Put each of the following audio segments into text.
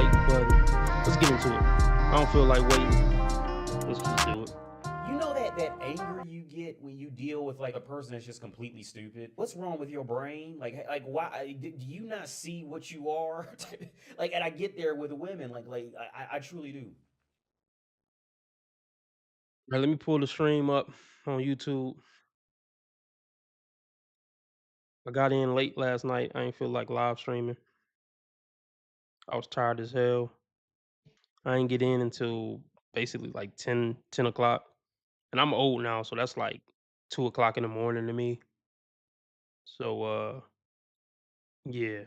like button. Let's get into it. I don't feel like waiting. Let's just do it. You know that anger you get when you deal with like a person that's just completely stupid. What's wrong with your brain? Like why do you not see what you are? Like, and I get there with women. I truly do. Now, let me pull the stream up on YouTube. I got in late last night. I ain't feel like live streaming. I was tired as hell. I ain't get in until basically like 10 o'clock. And I'm old now, so that's like 2 o'clock in the morning to me. So yeah.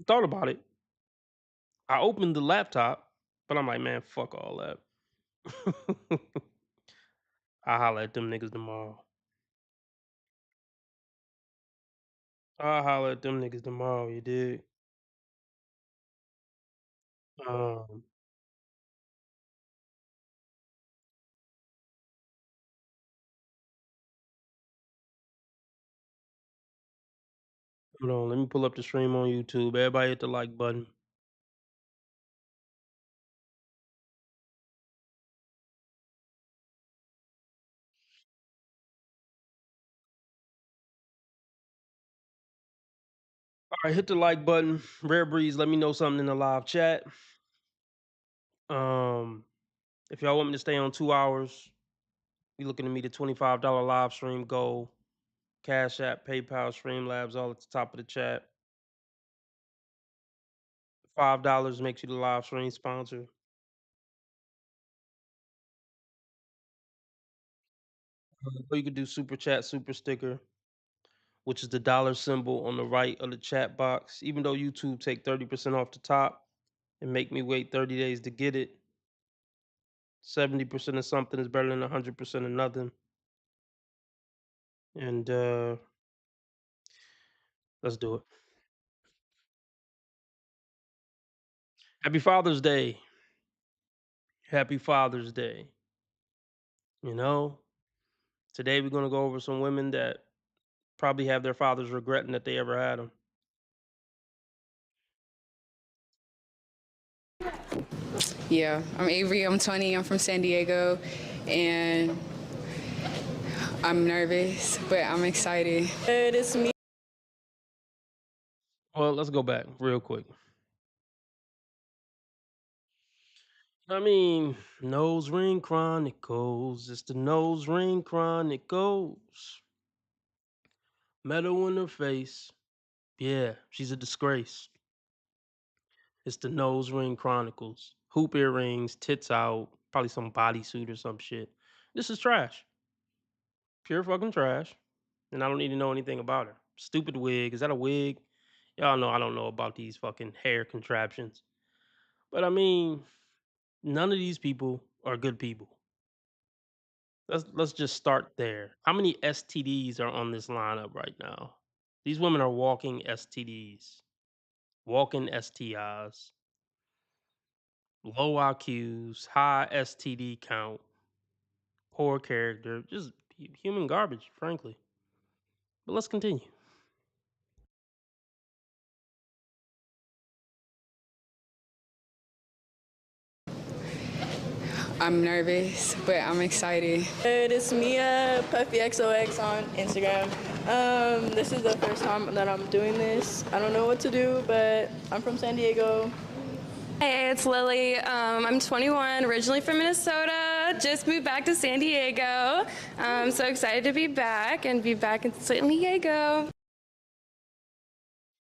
Thought about it. I opened the laptop, but I'm like, man, fuck all that. I'll holler at them niggas tomorrow. I'll holler at them niggas tomorrow, you dig? Um, Hold on, let me pull up the stream on YouTube. Everybody hit the like button. All right, hit the like button. Rare Breeze, let me know something in the live chat. Um, if y'all want me to stay on 2 hours, we looking to meet a $25 live stream goal. Cash App, PayPal, Streamlabs, all at the top of the chat. $5 makes you the live stream sponsor. Or you could do super chat, super sticker, which is the dollar symbol on the right of the chat box. Even though YouTube take 30% off the top and make me wait 30 days to get it, 70% of something is better than 100% of nothing. And let's do it. Happy Father's Day. Happy Father's Day. You know, today we're gonna go over some women that probably have their fathers regretting that they ever had them. Yeah, I'm Avery. I'm 20. I'm from San Diego, and I'm nervous, but I'm excited. It's me. Well, let's go back real quick. I mean, Nose Ring Chronicles. It's the Nose Ring Chronicles. Metal in her face. Yeah, she's a disgrace. It's the Nose Ring Chronicles. Hoop earrings, tits out, probably some bodysuit or some shit. This is trash. Pure fucking trash. And I don't need to know anything about her. Stupid wig. Is that a wig? Y'all know I don't know about these fucking hair contraptions. But I mean, none of these people are good people. Let's just start there. How many STDs are on this lineup right now? These women are walking STDs, walking STIs, low IQs, high STD count, poor character, just human garbage, frankly. But let's continue. I'm nervous, but I'm excited. It's Mia Puffy XOX on Instagram. This is the first time that I'm doing this. I don't know what to do, but I'm from San Diego. Hey, it's Lily. I'm 21, originally from Minnesota. Just moved back to San Diego. I'm so excited to be back and be back in San Diego.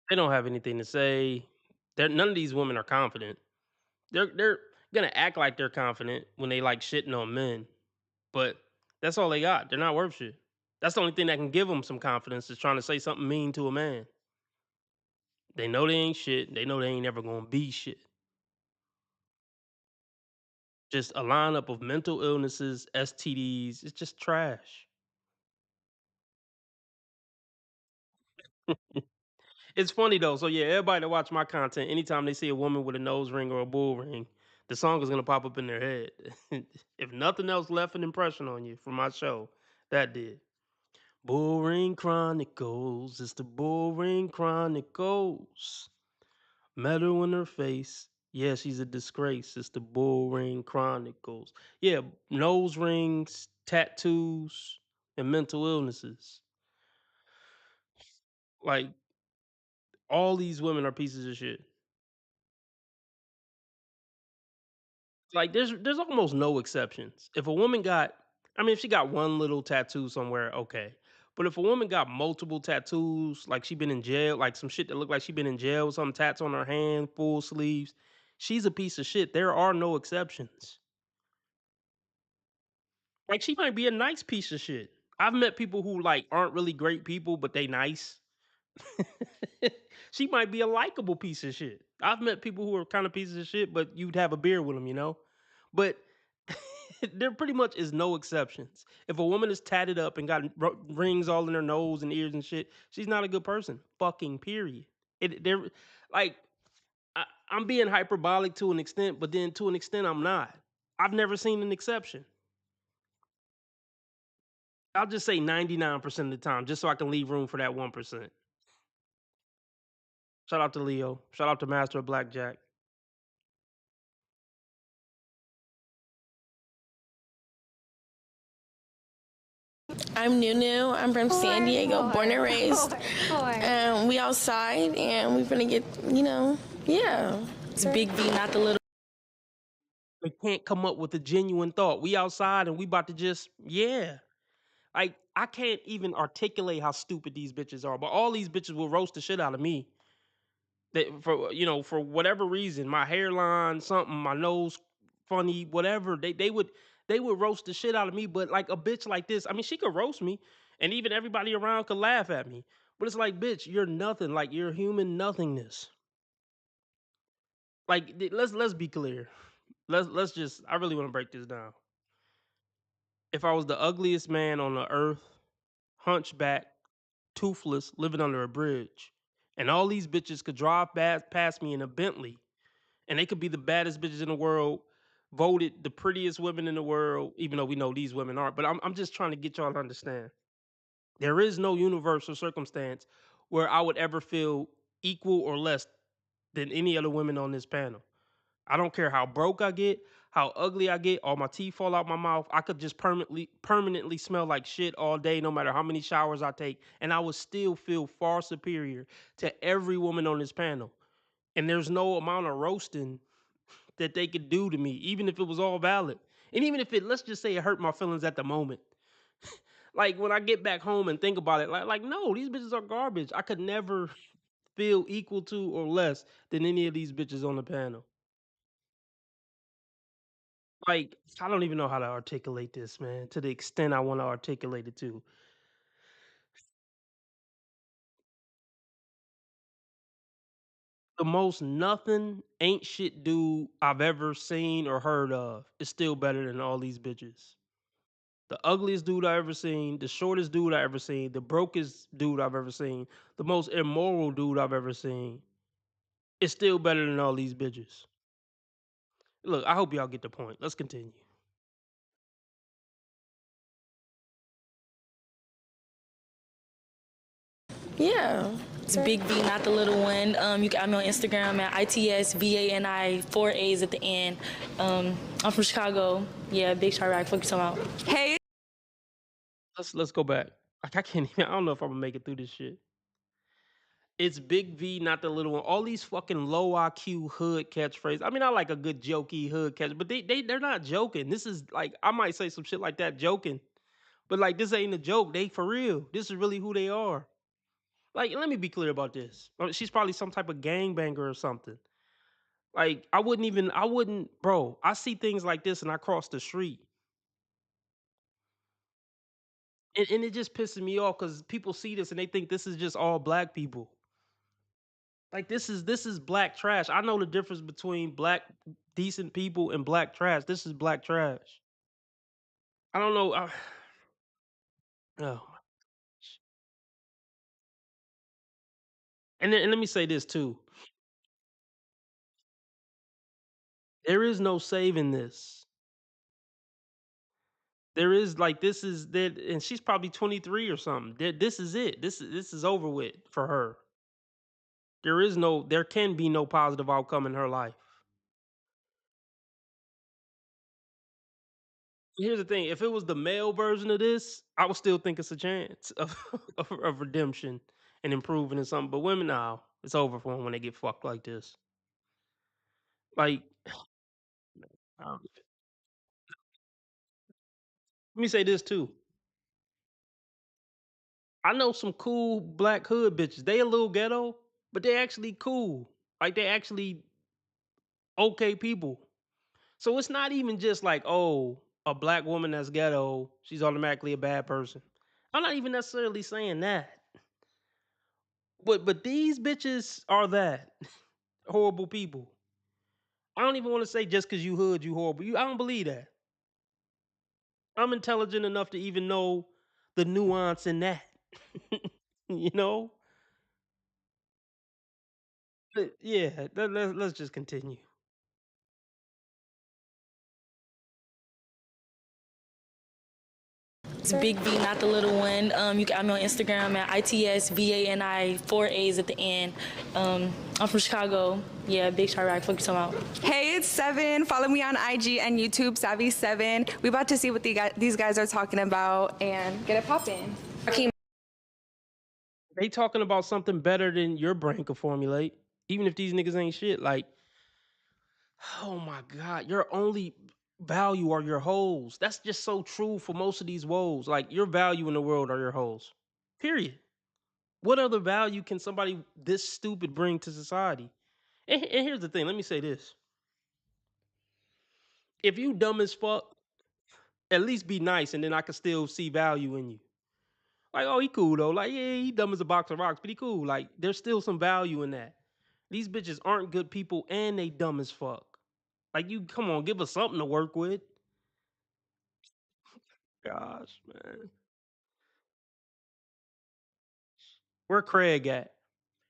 They don't have anything to say. None of these women are confident. They're gonna act like they're confident when they like shitting on men, but that's all they got. They're not worth shit. That's the only thing that can give them some confidence is trying to say something mean to a man. They know they ain't shit. They know they ain't ever gonna be shit. Just a lineup of mental illnesses, STDs. It's just trash. It's funny though. So yeah, everybody that watch my content, anytime they see a woman with a nose ring or a bull ring, the song is gonna pop up in their head. If nothing else left an impression on you from my show, that did. Bull Ring Chronicles. It's the Bull Ring Chronicles. Metal in her face. Yeah, she's a disgrace. It's the Bull Ring Chronicles. Yeah, nose rings, tattoos, and mental illnesses. Like all these women are pieces of shit. Like there's almost no exceptions. If a woman got I mean if she got one little tattoo somewhere, okay. But if a woman got multiple tattoos, like she been in jail, like some shit that look like she been in jail with some tats on her hand, full sleeves, she's a piece of shit. There are no exceptions. Like she might be a nice piece of shit. I've met people who like aren't really great people, but they nice. She might be a likable piece of shit. I've met people who are kind of pieces of shit, but you'd have a beer with them, you know? But there pretty much is no exceptions. If a woman is tatted up and got rings all in her nose and ears and shit, she's not a good person. Fucking period. They're like, I'm being hyperbolic to an extent, but then to an extent, I'm not. I've never seen an exception. I'll just say 99% of the time, just so I can leave room for that 1%. Shout out to Leo. Shout out to Master of Blackjack. I'm Nunu. I'm from San Diego, born and raised. We outside and we're gonna get, yeah. It's Big V, not the little. They can't come up with a genuine thought. We outside and we about to just, yeah. Like, I can't even articulate how stupid these bitches are, but all these bitches will roast the shit out of me. That for whatever reason, my hairline, something, my nose funny, whatever, they would roast the shit out of me. But like a bitch like this, I mean, she could roast me, and even everybody around could laugh at me. But it's like, bitch, you're nothing. Like you're human nothingness. Like let's be clear. Let's just. I really want to break this down. If I was the ugliest man on the earth, hunchback, toothless, living under a bridge, and all these bitches could drive past me in a Bentley, and they could be the baddest bitches in the world, voted the prettiest women in the world, even though we know these women aren't. But I'm just trying to get y'all to understand. There is no universe or circumstance where I would ever feel equal or less than any other women on this panel. I don't care how broke I get, how ugly I get, all my teeth fall out my mouth. I could just permanently smell like shit all day, no matter how many showers I take, and I would still feel far superior to every woman on this panel. And there's no amount of roasting that they could do to me, even if it was all valid. And even if let's just say it hurt my feelings at the moment. Like when I get back home and think about it, like no, these bitches are garbage. I could never feel equal to or less than any of these bitches on the panel. Like, I don't even know how to articulate this, man, to the extent I wanna articulate it to. The most nothing, ain't shit dude I've ever seen or heard of is still better than all these bitches. The ugliest dude I ever seen, the shortest dude I ever seen, the brokest dude I've ever seen, the most immoral dude I've ever seen is still better than all these bitches. Look, I hope y'all get the point. Let's continue. Yeah. It's Big V, not the little one. You can add me on Instagram at ITSVANI, 4 A's at the end. I'm from Chicago. Yeah, Big Chirac, fuck you talking about. Hey, Let's go back. Like I can't even I don't know if I'm gonna make it through this shit. It's Big V, not the little one. All these fucking low IQ hood catchphrases. I mean, I like a good jokey hood catch, but they're not joking. This is like I might say some shit like that joking, but like this ain't a joke. They for real. This is really who they are. Like, let me be clear about this. She's probably some type of gangbanger or something. Like, I wouldn't, bro. I see things like this and I cross the street. And it just pisses me off because people see this and they think this is just all black people. Like this is black trash. I know the difference between black decent people and black trash. This is black trash. I don't know. Oh, and let me say this too. There is no saving this. There is like this is that, and she's probably 23 or something. This is it. This is over with for her. there can be no positive outcome in her life. Here's the thing, if it was the male version of this, I would still think it's a chance of of redemption and improving in something. But women now, it's over for them when they get fucked like this. Like, um, let me say this too. I know some cool black hood bitches. They a little ghetto, but they actually cool. Like they actually okay people. So it's not even just like, oh, a black woman that's ghetto, she's automatically a bad person. I'm not even necessarily saying that. But these bitches are that horrible people. I don't even want to say just because you hood, you horrible. I don't believe that. I'm intelligent enough to even know the nuance in that. you know? But yeah, let's just continue. It's Big V, not the little one. You can find me on Instagram at ITSVANI, 4 A's at the end. I'm from Chicago. Yeah, big Chirac. Fuck you talking about. Hey, it's Seven. Follow me on IG and YouTube, Savvy7. We about to see what these guys are talking about and get it poppin'. They talking about something better than your brain could formulate. Even if these niggas ain't shit, like, oh my God, your only value are your hoes. That's just so true for most of these woes. Like, your value in the world are your hoes. Period. What other value can somebody this stupid bring to society? And here's the thing, let me say this. If you dumb as fuck, at least be nice, and then I can still see value in you. Like, oh, he cool though. Like, yeah, he dumb as a box of rocks, but he cool. Like, there's still some value in that. These bitches aren't good people and they dumb as fuck. Like, you come on, give us something to work with. Gosh, man. Where Craig at?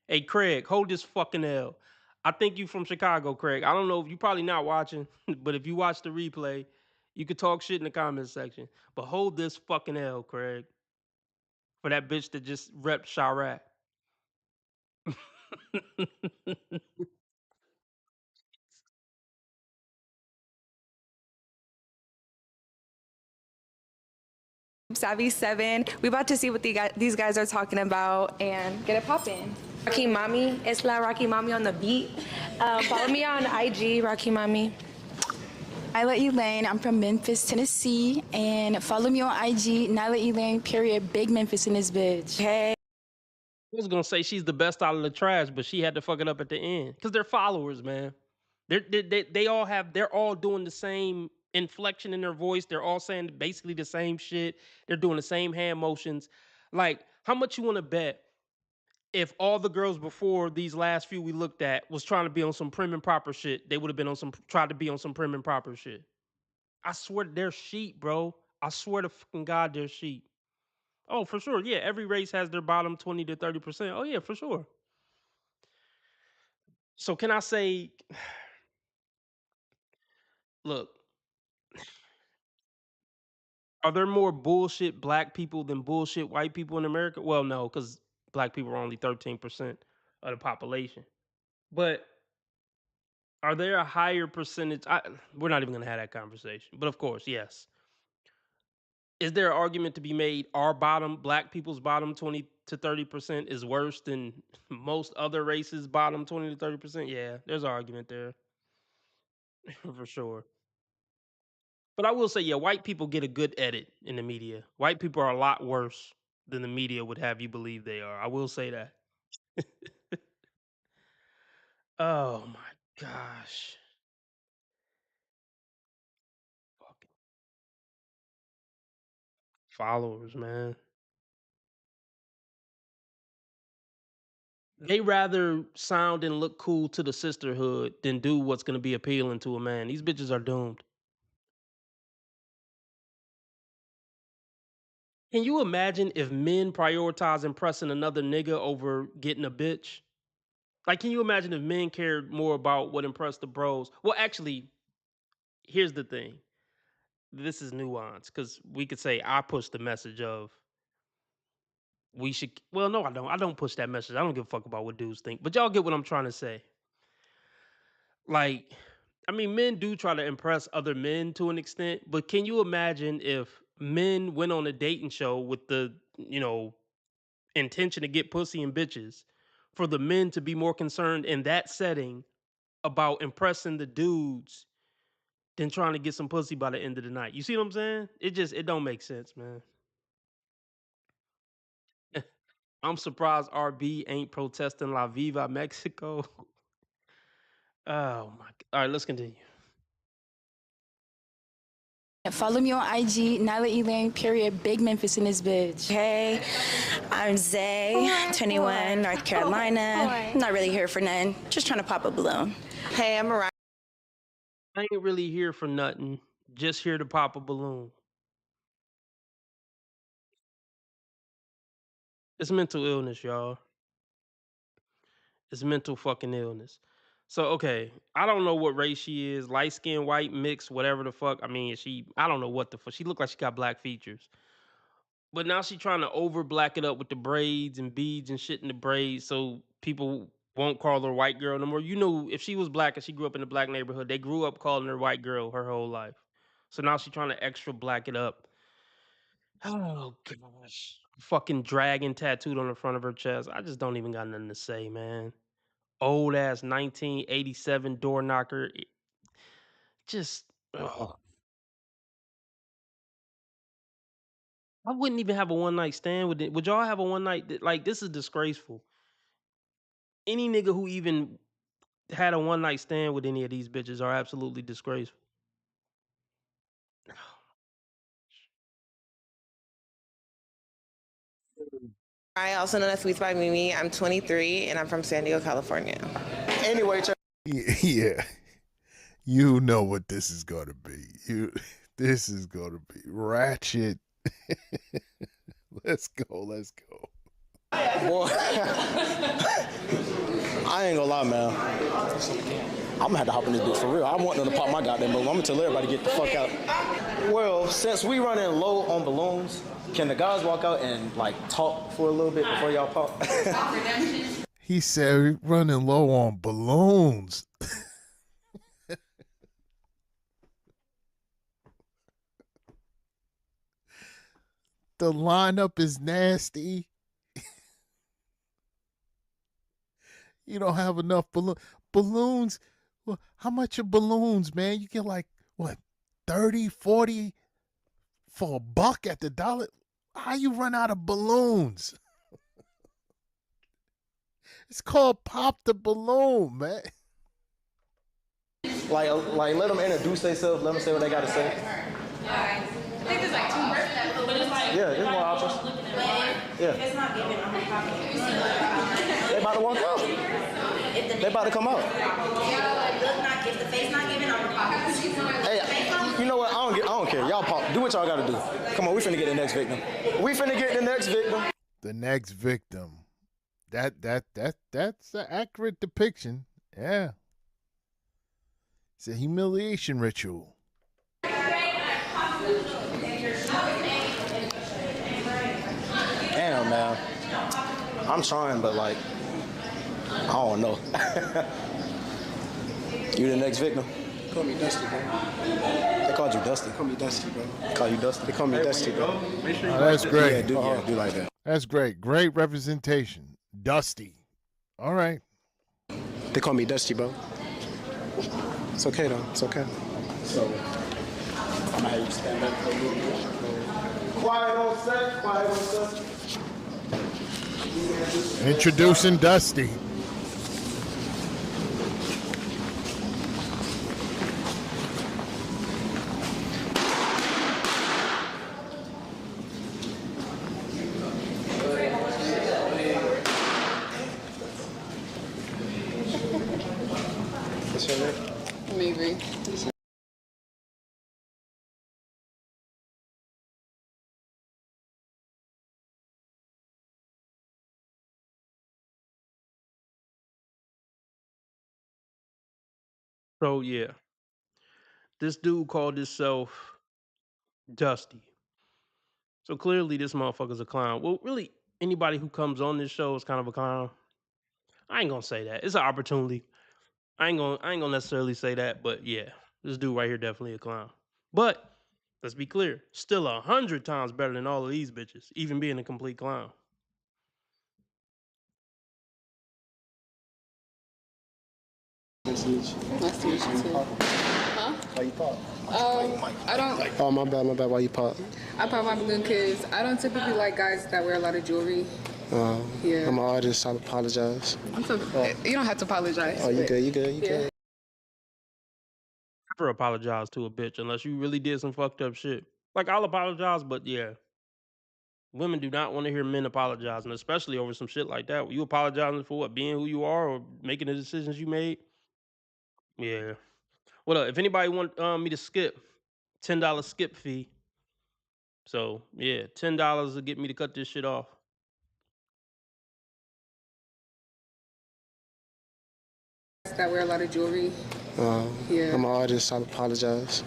Hey, Craig, hold this fucking L. I think you from Chicago, Craig. I don't know if you probably not watching, but if you watch the replay, you could talk shit in the comments section. But hold this fucking L, Craig, for that bitch that just repped Chirac. Savvy7. We about to see what these guys are talking about and get it poppin'. Rocky Mommy. It's La Rocky Mommy on the beat. Follow me on IG, Rocky Mommy. Nyla Elaine, I'm from Memphis, Tennessee, and follow me on IG, Nyla Elaine, period, big Memphis in this bitch. Hey. I was gonna say she's the best out of the trash, but she had to fuck it up at the end because they're followers, man. They're all doing the same inflection in their voice. They're all saying basically the same shit. They're doing the same hand motions. Like, how much you want to bet if all the girls before these last few we looked at was trying to be on some prim and proper shit, they would have been on some tried to be on some prim and proper shit. I swear they're sheep, bro. I swear to fucking God, they're sheep. Oh, for sure. Yeah, every race has their bottom 20 to 30%. Oh, yeah, for sure. So can I say, look, are there more bullshit black people than bullshit white people in America? Well, no, because black people are only 13% of the population. But are there a higher percentage? We're not even going to have that conversation. But of course, yes. Is there an argument to be made? Our black people's bottom 20 to 30% is worse than most other races' bottom 20 to 30%? Yeah, there's an argument there for sure. But I will say, yeah, white people get a good edit in the media. White people are a lot worse than the media would have you believe they are. I will say that. Oh my gosh. Fucking followers, man. They rather sound and look cool to the sisterhood than do what's going to be appealing to a man. These bitches are doomed. Can you imagine if men prioritize impressing another nigga over getting a bitch? Like, can you imagine if men cared more about what impressed the bros? Well, actually, here's the thing. This is nuance because we could say I push the message of we should. Well, no, I don't. I don't push that message. I don't give a fuck about what dudes think. But y'all get what I'm trying to say. Like, I mean, men do try to impress other men to an extent, but can you imagine if men went on a dating show with the, intention to get pussy and bitches, for the men to be more concerned in that setting about impressing the dudes than trying to get some pussy by the end of the night? You see what I'm saying? It don't make sense, man. I'm surprised RB ain't protesting La Viva Mexico. Oh my. All right, let's continue. Follow me on IG, Nyla Elaine, period, Big Memphis in this bitch. Hey, I'm Zay, 21, North Carolina. Not really here for nothing, just trying to pop a balloon. Hey, I'm Mariah. I ain't really here for nothing. Just here to pop a balloon. It's mental illness, y'all. It's mental fucking illness. So okay, I don't know what race she is, light skin, white, mixed, whatever the fuck. I mean, I don't know what the fuck. She looked like she got black features. But now she trying to over black it up with the braids and beads and shit in the braids so people won't call her white girl no more. You know, if she was black and she grew up in a black neighborhood, they grew up calling her white girl her whole life. So now she trying to extra black it up. Oh gosh. Fucking dragon tattooed on the front of her chest. I just don't even got nothing to say, man. Old ass 1987 door knocker. Just ugh. I wouldn't even have a one night stand with it. Would y'all have a one night? Like, this is disgraceful. Any nigga who even had a one night stand with any of these bitches are absolutely disgraceful. I also known as Sweets by Mimi. I'm 23 and I'm from San Diego, California. Anyway, yeah, you know what this is gonna be. This is gonna be ratchet. Let's go. Boy, I ain't gonna lie, man. I'm gonna have to hop in this bitch for real. I want them to pop my goddamn balloon. I'm gonna tell everybody to get the fuck out. Well, since we running low on balloons, can the guys walk out and like talk for a little bit before y'all pop? He said we're running low on balloons. The lineup is nasty. You don't have enough balloons. Well, how much are balloons, man? You get like, what, 30, 40 for $1 at the dollar? How you run out of balloons? It's called pop the balloon, man. Like let them introduce themselves. Let them say what they gotta say. I think there's like 2 versions, but it's like Yeah, there's more options. Yeah. it's not giving. They about to walk out. They about to come out. If the face not giving, I'm popping. Hey, you know what? I don't care. Y'all pop. Do what y'all gotta do. Come on, we finna get the next victim. The next victim. That's an accurate depiction. Yeah. It's a humiliation ritual. Damn, man. I'm trying, but like, I don't know. You the next victim? Call me Dusty, bro. They called you Dusty. Call me Dusty, bro. Call you Dusty. They call me Dusty, bro. Oh, that's great. Yeah, do like that. That's great. Great representation. Dusty. All right. They call me Dusty, bro. It's okay, though. It's okay. So, I'm gonna have you stand up for a little bit. Quiet on set. Quiet on set. Introducing Dusty. What's your name? Maybe. So yeah, this dude called himself Dusty. So clearly this motherfucker's a clown. Well, really, anybody who comes on this show is kind of a clown. I ain't gonna say that. It's an opportunity. I ain't gonna necessarily say that, but yeah, this dude right here definitely a clown. But let's be clear, still 100 times better than all of these bitches, even being a complete clown. Nice to meet you. Nice to meet you too. Huh? Why you pop? I don't. Oh, my bad, my bad. Why you pop? I pop my balloon because I don't typically like guys that wear a lot of jewelry. Yeah. I'm an artist. I apologize. You don't have to apologize. Oh, you good, you good, you good. Never apologize to a bitch unless you really did some fucked up shit. Like, I'll apologize, but yeah. Women do not want to hear men apologizing, especially over some shit like that. You apologizing for what? Being who you are or making the decisions you made? Yeah. Well, if anybody want me to skip, $10 skip fee. So, yeah, $10 will get me to cut this shit off. That wear a lot of jewelry. Yeah. I'm an artist. I apologize.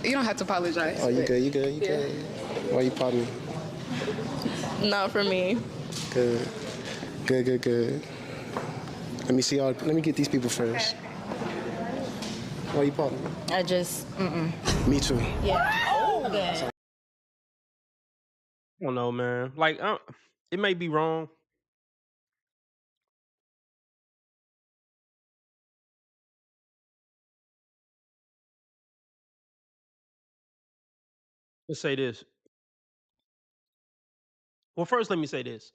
You don't have to apologize. Oh, you good, you good, you good. Why you popping? Not for me. Good. Good, good, good. Let me see y'all. Let me get these people first. Why you popping? I just, Me too. Yeah. Good. I don't know, man. Like, it may be wrong. Let's say this. Well, first, let me say this.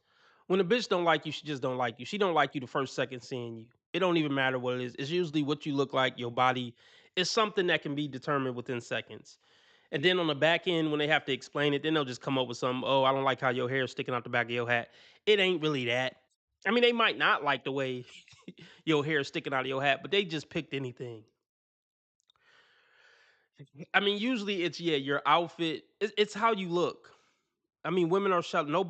When a bitch don't like you, she just don't like you. She don't like you the first second seeing you. It don't even matter what it is. It's usually what you look like, your body. It's something that can be determined within seconds. And then on the back end, when they have to explain it, then they'll just come up with some, oh, I don't like how your hair is sticking out the back of your hat. It ain't really that. I mean, they might not like the way your hair is sticking out of your hat, but they just picked anything. I mean, usually it's, yeah, your outfit. It's how you look. I mean, women are shallow.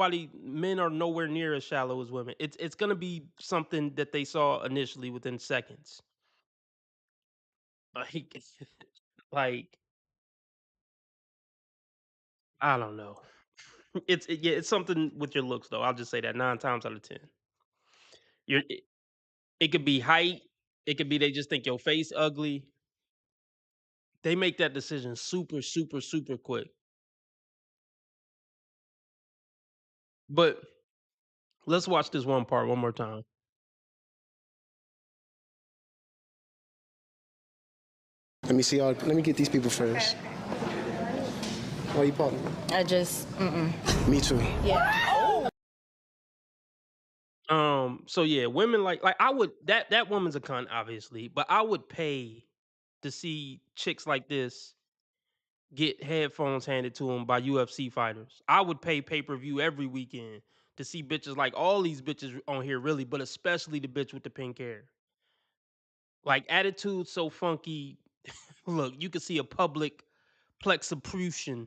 Men are nowhere near as shallow as women. It's gonna be something that they saw initially within seconds. Like, like I don't know. Yeah, it's something with your looks though. I'll just say that 9 times out of 10. It could be height. It could be they just think your face ugly. They make that decision super, super, super quick. But let's watch this one part one more time. Let me see y'all. Let me get these people first. Why you popping? I just, Me too. Yeah. So yeah, women like I would that woman's a cunt, obviously, but I would pay to see chicks like this get headphones handed to them by UFC fighters. I would pay pay-per-view every weekend to see bitches like all these bitches on here, really, but especially the bitch with the pink hair. Like, attitude so funky. Look, you could see a public plexiprusion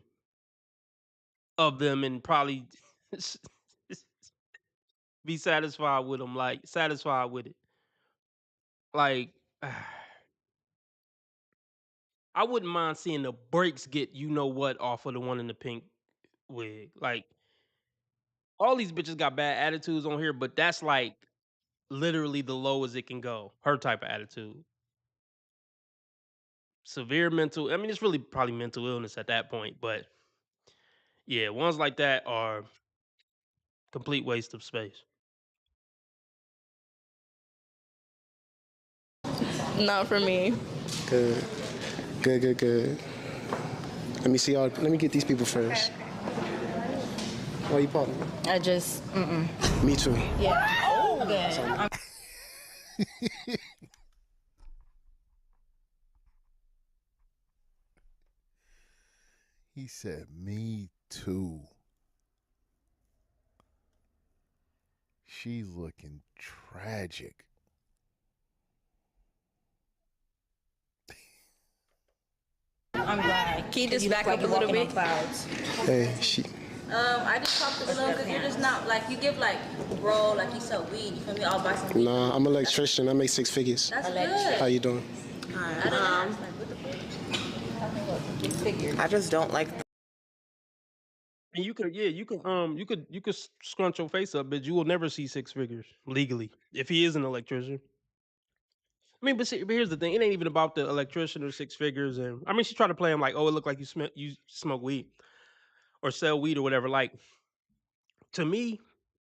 of them and probably be satisfied with them, like satisfied with it. Like, I wouldn't mind seeing the brakes get you know what off of the one in the pink wig. Like, all these bitches got bad attitudes on here, but that's like literally the low as it can go. Her type of attitude. Severe mental. I mean, it's really probably mental illness at that point, but yeah, ones like that are complete waste of space. Not for me. Good. Good, good, good. Let me see y'all. Let me get these people first. Why you popping? I just, Me too. Yeah. Good. He said, me too. She's looking tragic. I'm glad. Can you just back up a little bit? Hey, she. I just talked to Bloom because you're just not like you give like bro like you sell weed. You feel me? I'll buy some weed. Nah, I'm an electrician. I make 6 figures. That's good. How you doing? I just don't like. And you could scrunch your face up, but you will never see six figures legally if he is an electrician. I mean, but here's the thing: it ain't even about the electrician or six figures. And I mean, she tried to play him like, "Oh, it looked like you smoke weed or sell weed or whatever." Like to me,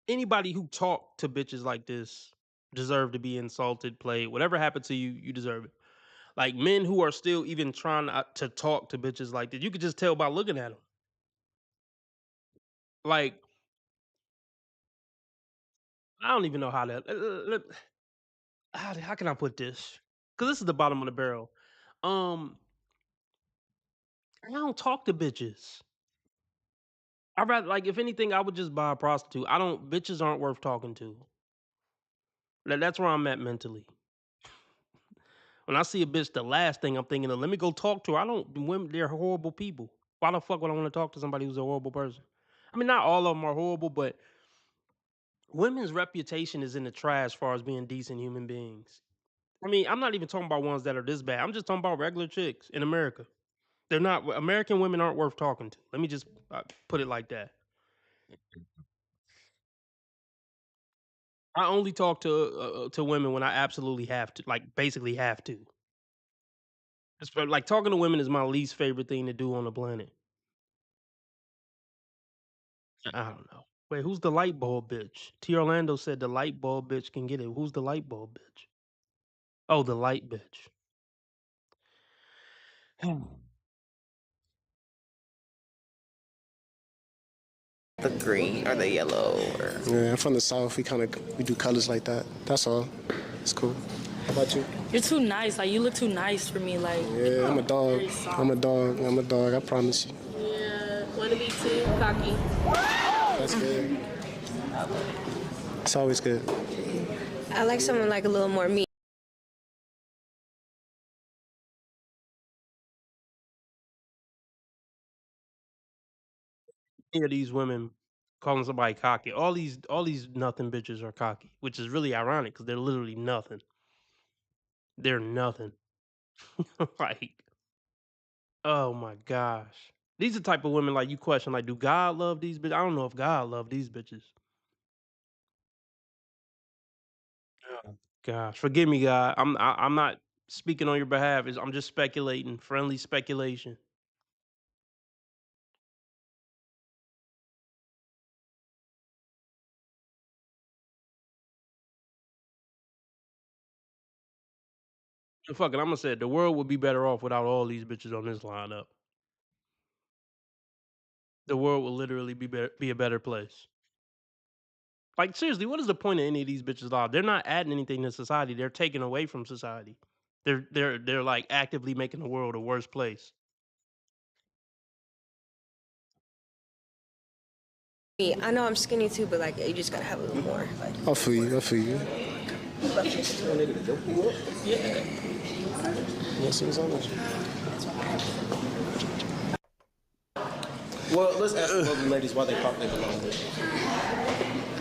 anybody who talk to bitches like this deserve to be insulted, played. Whatever happened to you, you deserve it. Like men who are still even trying to talk to bitches like this, you could just tell by looking at them. Like I don't even know how to. How can I put this? Because this is the bottom of the barrel. Um, I don't talk to bitches. I rather like if anything, I would just buy a prostitute. I don't. Bitches aren't worth talking to. That's where I'm at mentally. When I see a bitch, the last thing I'm thinking of, let me go talk to her. I don't. Women, they're horrible people. Why the fuck would I want to talk to somebody who's a horrible person? I mean, not all of them are horrible, but women's reputation is in the trash as far as being decent human beings. I mean, I'm not even talking about ones that are this bad. I'm just talking about regular chicks in America. They're not. American women aren't worth talking to. Let me just put it like that. I only talk to women when I absolutely have to, like basically have to. Like talking to women is my least favorite thing to do on the planet. I don't know. Wait, who's the light bulb bitch? T. Orlando said the light bulb bitch can get it. Who's the light bulb bitch? Oh, the light bitch. The green or the yellow or Yeah, I'm from the South. We do colors like that. That's all. It's cool. How about you? You're too nice. Like, you look too nice for me. Like, Yeah, I'm a dog. I'm a dog. I'm a dog. I promise you. Yeah, wanna be too cocky. That's good. It's always good. I like someone like a little more me. Hear these women calling somebody cocky. All these nothing bitches are cocky, which is really ironic because they're literally nothing. They're nothing. Like, oh my gosh. These are the type of women like you question, like, do God love these bitches? I don't know if God love these bitches. Oh, gosh, forgive me, God. I'm not speaking on your behalf. I'm just speculating, friendly speculation. And fuck it, I'm gonna say it. The world would be better off without all these bitches on this lineup. The world will literally be a better place. Like seriously, what is the point of any of these bitches' lives? They're not adding anything to society. They're taking away from society. They're like actively making the world a worse place. Me, I know I'm skinny too, but like you just gotta have a little more. Like, I feel you. I feel you. yeah. Yes, it was on us. Well, let's ask the lovely ladies why they pop their balloon.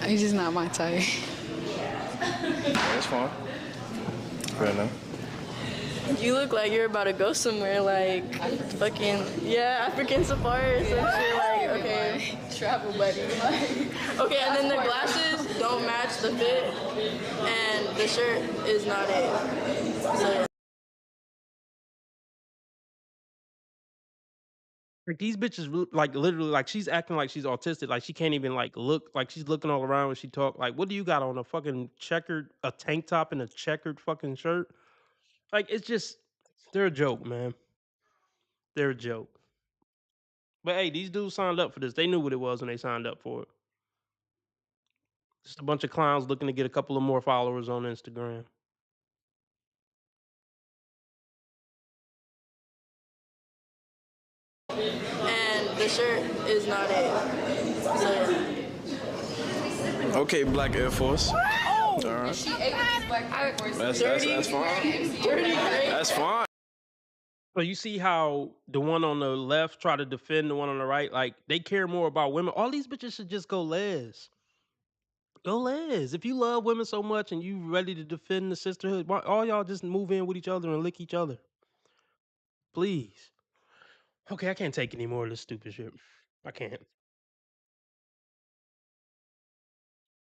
He's just not my type. That's fine. Fair enough. You look like you're about to go somewhere, like fucking African safari or some shit. Like okay, travel buddy. Okay, and then the glasses don't match the fit, and the shirt is not it. So. Like these bitches, like literally, like she's acting like she's autistic. Like she can't even like look. Like she's looking all around when she talk. Like what do you got on a fucking a tank top and a checkered fucking shirt? Like it's just, they're a joke, man. They're a joke. But hey, these dudes signed up for this. They knew what it was when they signed up for it. Just a bunch of clowns looking to get a couple of more followers on Instagram. And the shirt is not it. So. okay, black Air Force. Oh, all right. she ate with black Air Force. That's fine. That's fine. So you see how the one on the left try to defend the one on the right? Like they care more about women. All these bitches should just go les. Go les. If you love women so much and you ready to defend the sisterhood, why all y'all just move in with each other and lick each other? Please. Okay, I can't take any more of this stupid shit. I can't.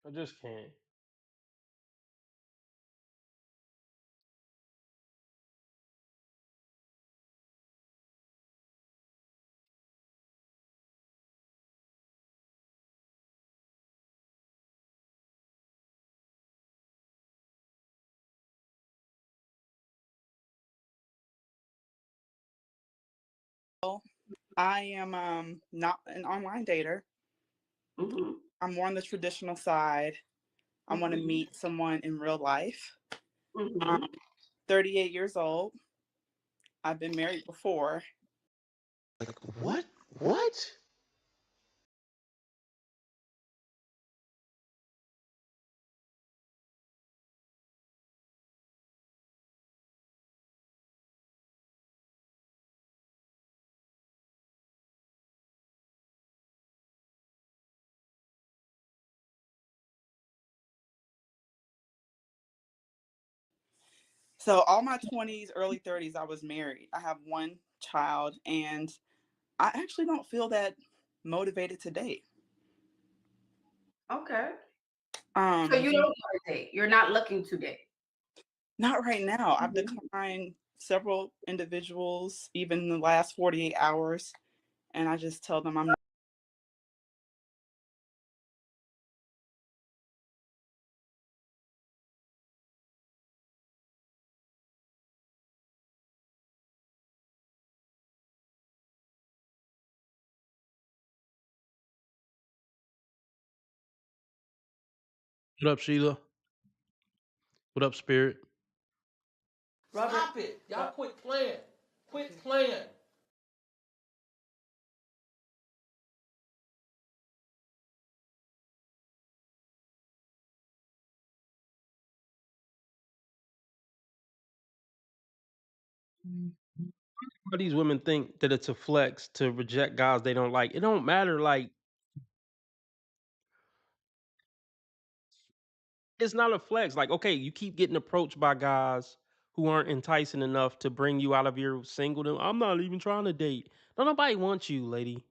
I just can't. I am not an online dater. I'm more on the traditional side. I want to meet someone in real life. 38 years old. I've been married before. What? What? So all my 20s, early 30s, I was married. I have one child, and I actually don't feel that motivated to date. Okay. Um, So you don't want to date. You're not looking to date. Not right now. I've declined several individuals, even in the last 48 hours, and I just tell them I'm not. What up, Sheila? What up, Spirit? Stop it. Y'all quit playing. Quit playing. Why these women think that it's a flex to reject guys they don't like? It don't matter. Like, it's not a flex. Like, okay, you keep getting approached by guys who aren't enticing enough to bring you out of your singledom. I'm not even trying to date. Don't nobody want you, lady,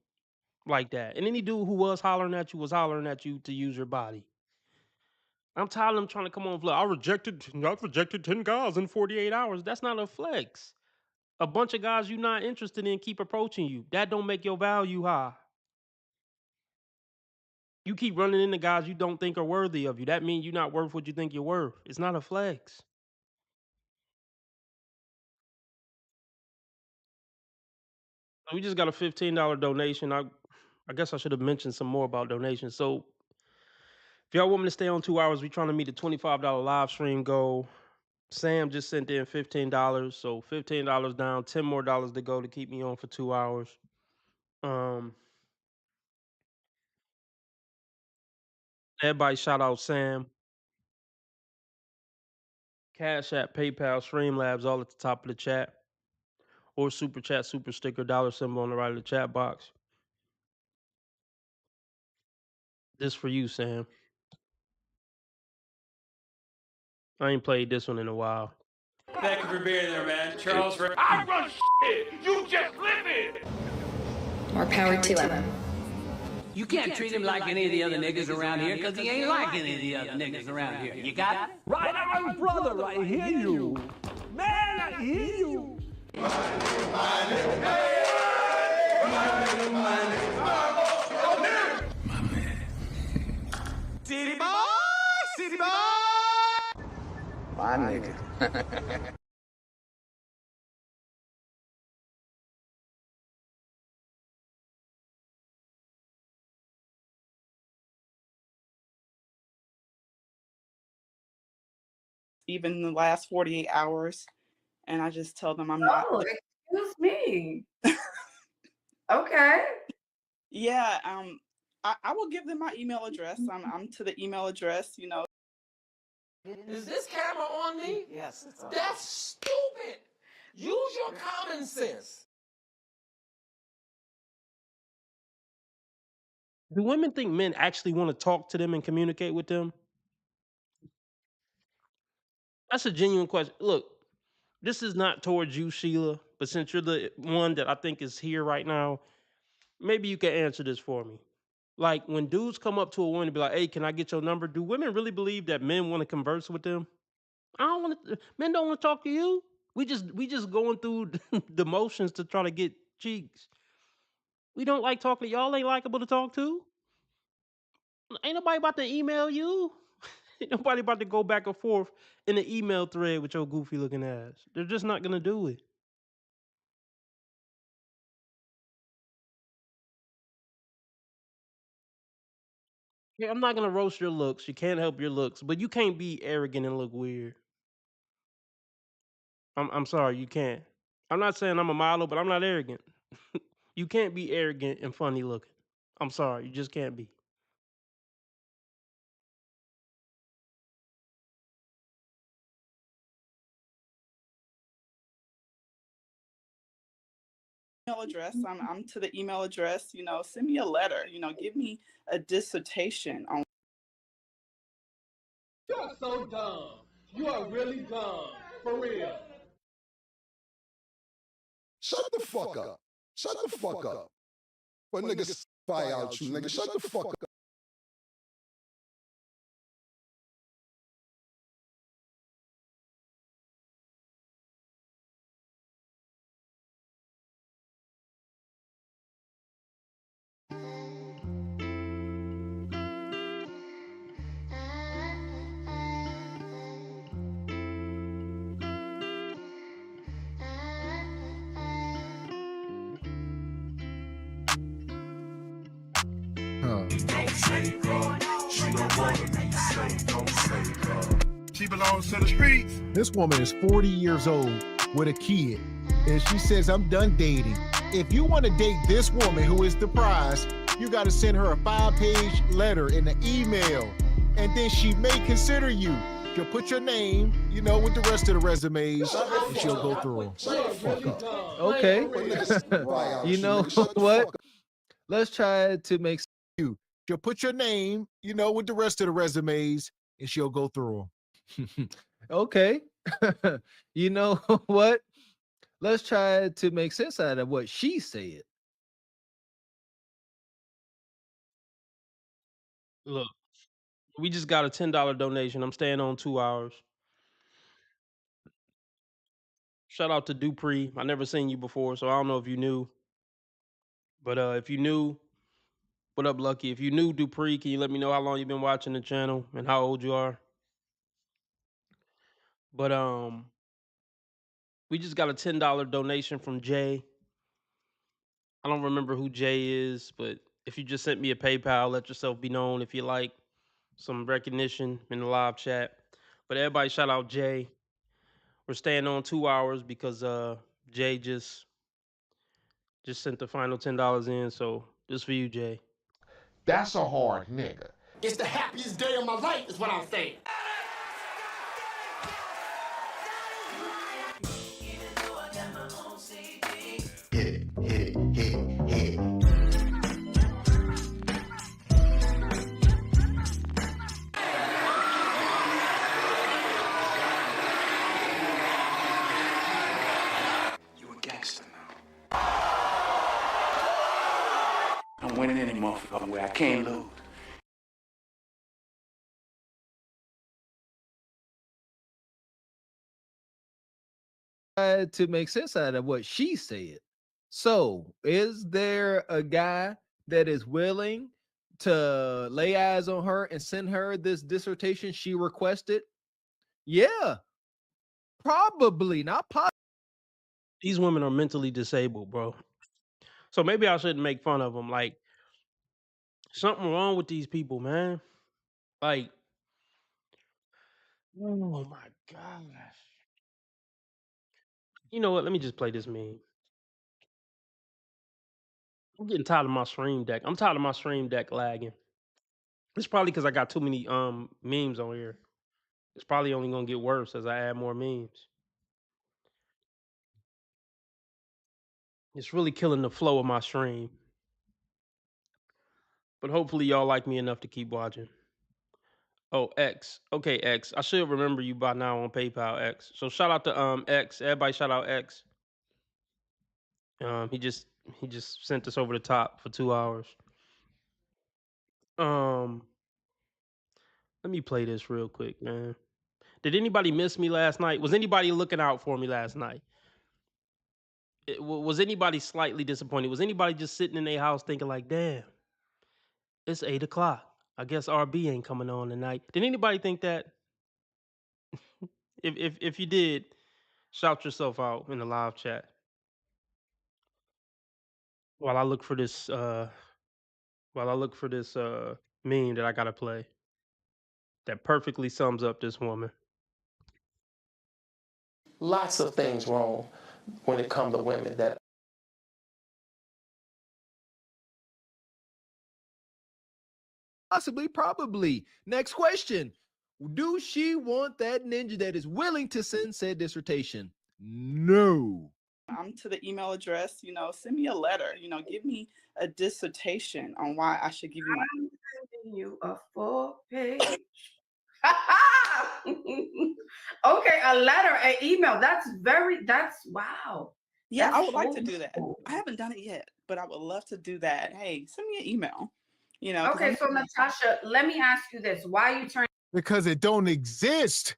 like that. And any dude who was hollering at you was hollering at you to use your body. I'm tired of them trying to come on. I've rejected 10 guys in 48 hours. That's not a flex. A bunch of guys you're not interested in keep approaching you. That don't make your value high. You keep running into guys you don't think are worthy of you. That means you're not worth what you think you're worth. It's not a flex. We just got a $15 donation. I guess I should have mentioned some more about donations. So if y'all want me to stay on 2 hours, we trying to meet the $25 live stream goal. Sam just sent in $15. So $15 down, $10 more to go to keep me on for 2 hours. Everybody shout out Sam. Cash App, PayPal, Streamlabs, all at the top of the chat. Or super chat, super sticker, dollar symbol on the right of the chat box. This for you, Sam. I ain't played this one in a while. Thank you for being there, man. Charles, I run shit. You just live it. More power to him. You can't treat him like any of the other niggas around here, because he ain't like any of the other niggas around here. You got it? Right on, brother. I hear you. Man, I hear you. City boy, city boy. My nigga. Even in the last 48 hours, and I just tell them I'm not. Oh, excuse me. Okay. Yeah, I will give them my email address. I'm to the email address, you know. Is this camera on me? Yes, it's on. That's stupid. Use your common sense. Do women think men actually want to talk to them and communicate with them? That's a genuine question. Look, this is not towards you, Sheila, but since you're the one that I think is here right now, maybe you can answer this for me. Like when dudes come up to a woman and be like, "Hey, can I get your number?" Do women really believe that men want to converse with them? I don't want to. Men don't want to talk to you. We just going through the motions to try to get cheeks. We don't like talking to y'all. Ain't likable to talk to. Ain't nobody about to email you. Ain't nobody about to go back and forth in the email thread with your goofy looking ass. They're just not gonna do it. Yeah, I'm not gonna roast your looks. You can't help your looks, but you can't be arrogant and look weird. I'm sorry, you can't. I'm not saying I'm a model, but I'm not arrogant. You can't be arrogant and funny looking. I'm sorry, you just can't be. Email address. I'm to the email address. Send me a letter. Give me a dissertation on. You're so dumb. You are really dumb. For real. Shut the fuck up. Shut the fuck up. But niggas fire out you, nigga. Shut the fuck up. Don't save her. She don't wanna be saved. Don't save her. She belongs to the streets. This woman is 40 years old with a kid, and she says, I'm done dating. If you want to date this woman who is the prize, you got to send her a 5-page letter in the email, and then she may consider you. She'll put your name, with the rest of the resumes, and she'll go through them. Okay. You know what? Let's try to make you. She'll put your name, with the rest of the resumes, and she'll go through them. Okay. You know what? Let's try to make sense out of what she said. Look, we just got a $10 donation. I'm staying on 2 hours. Shout out to Dupree. I never seen you before, so I don't know if you knew. But if you knew, what up, Lucky? If you knew Dupree, can you let me know how long you've been watching the channel and how old you are? But we just got a $10 donation from Jay. I don't remember who Jay is, but if you just sent me a PayPal, let yourself be known if you like some recognition in the live chat. But everybody shout out Jay. We're staying on 2 hours because Jay just sent the final $10 in, so this for you, Jay. That's a hard nigga. It's the happiest day of my life, is what I'm saying. Hit it, hit it, hit it, hit it. You a gangster now. I'm winning any motherfucking way. I can't lose. Try to make sense out of what she said. So, is there a guy that is willing to lay eyes on her and send her this dissertation she requested? Yeah, probably, not possible. These women are mentally disabled, bro. So maybe I shouldn't make fun of them. Like, something wrong with these people, man. Like, oh my gosh. You know what? Let me just play this meme. I'm getting tired of my stream deck. I'm tired of my stream deck lagging. It's probably because I got too many memes on here. It's probably only gonna get worse as I add more memes. It's really killing the flow of my stream. But hopefully y'all like me enough to keep watching. Oh, X. Okay, X. I should remember you by now on PayPal, X. So shout out to X. Everybody shout out X. He just sent us over the top for 2 hours. Um, let me play this real quick, man. Did anybody miss me last night? Was anybody looking out for me last night? Was anybody slightly disappointed? Was anybody just sitting in their house thinking like, "Damn, it's 8 o'clock. I guess RB ain't coming on tonight." Did anybody think that? If you did, shout yourself out in the live chat while I look for this. While I look for this meme that I gotta play that perfectly sums up this woman. Lots of things wrong when it comes to women that Possibly, probably. Next question. Do she want that ninja that is willing to send said dissertation? No. I'm to the email address, send me a letter, give me a dissertation on why I should give you my. I'm sending you a full page. Okay, a letter, an email. That's wow. Yeah, That's I would like to old do that. school. I haven't done it yet, but I would love to do that. Hey, send me an email. 'Cause Okay, so Natasha, let me ask you this. Why you turn Because it don't exist.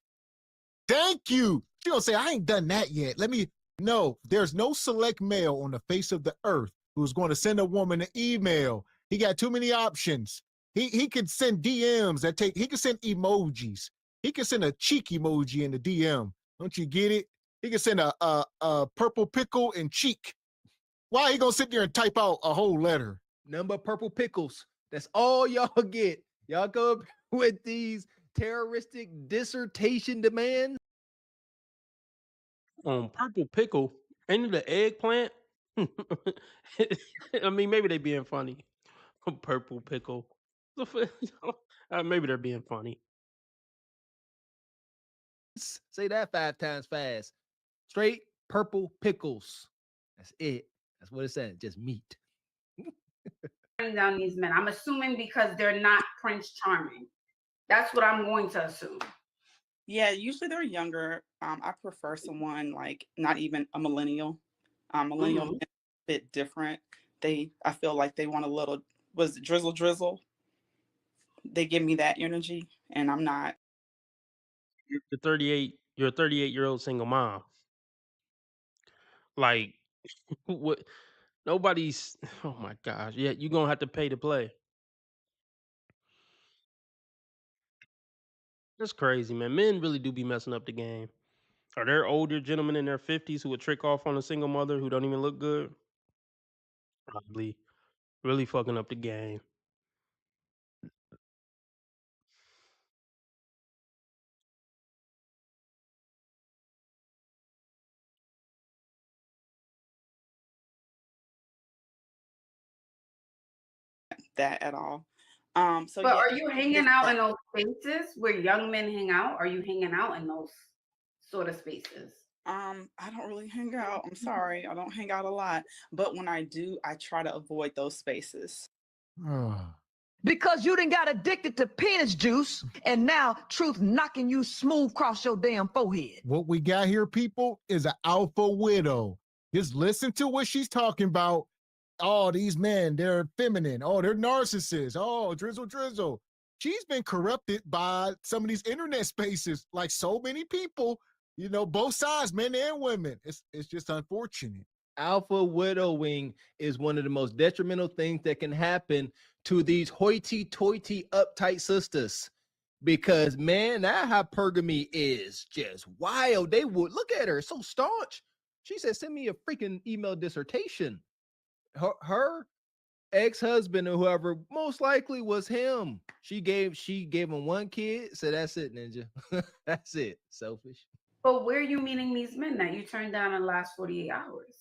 Thank you. She gonna say, I ain't done that yet. No, there's no select male on the face of the earth who's going to send a woman an email. He got too many options. He could send DMs he could send emojis. He could send a cheek emoji in the DM. Don't you get it? He could send a purple pickle and cheek. Why he gonna sit there and type out a whole letter? Number purple pickles. That's all y'all get. Y'all go up with these terroristic dissertation demands. Purple pickle. Ain't it the eggplant? I mean, maybe they being funny. Purple pickle. Maybe they're being funny. Say that 5 times fast. Straight purple pickles. That's it. That's what it said. Just meat. turning down these men? I'm assuming because they're not Prince Charming. That's what I'm going to assume. Yeah, usually they're younger. I prefer someone like not even a millennial. Millennial men are a bit different. I feel like they want a little, was it drizzle? They give me that energy, and I'm not. You're a 38-year-old single mom. Like, what? Nobody's. Oh my gosh! Yeah, you're gonna have to pay to play. That's crazy, man. Men really do be messing up the game. Are there older gentlemen in their 50s who would trick off on a single mother who don't even look good? Probably. Really fucking up the game. That at all. So But yeah, are you hanging out in those spaces where young men hang out? Are you hanging out in those sort of spaces? I don't really hang out. I'm sorry, I don't hang out a lot. But when I do, I try to avoid those spaces. Because you done got addicted to penis juice, and now truth knocking you smooth across your damn forehead. What we got here, people, is an alpha widow. Just listen to what she's talking about. Oh, these men, they're feminine. Oh, they're narcissists. Oh, drizzle. She's been corrupted by some of these internet spaces, like so many people, both sides, men and women. It's just unfortunate. Alpha widowing is one of the most detrimental things that can happen to these hoity-toity uptight sisters. Because man, that hypergamy is just wild. They would look at her so staunch. She said, send me a freaking email dissertation. Her ex-husband or whoever most likely was him. She gave him one kid. So that's it, ninja. That's it. Selfish. But where are you meeting these men that you turned down in the last 48 hours?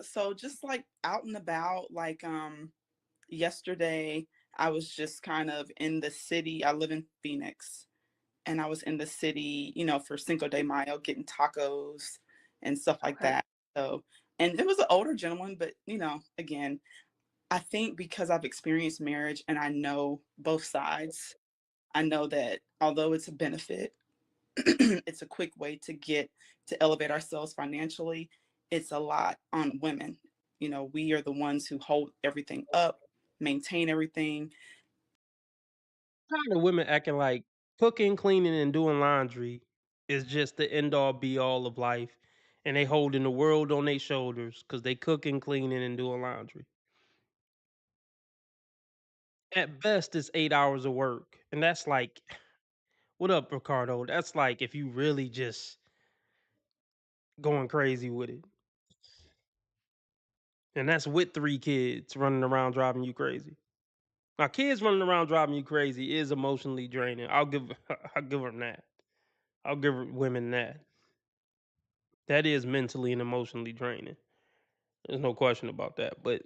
So just like out and about, like yesterday I was just kind of in the city. I live in Phoenix, and I was in the city, for Cinco de Mayo, getting tacos and stuff like that. So, and it was an older gentleman, but again, I think because I've experienced marriage and I know both sides, I know that although it's a benefit, it's a quick way to elevate ourselves financially. It's a lot on women. We are the ones who hold everything up, maintain everything. tired of women acting like cooking, cleaning, and doing laundry is just the end all be all of life, and they holding the world on their shoulders because they cooking, cleaning, and doing laundry. At best, it's 8 hours of work, and that's like, what up, Ricardo? That's like if you really just going crazy with it, and that's with 3 kids running around driving you crazy. Now, kids running around driving you crazy is emotionally draining. I'll give I'll give them that. I'll give women that. That is mentally and emotionally draining. There's no question about that. But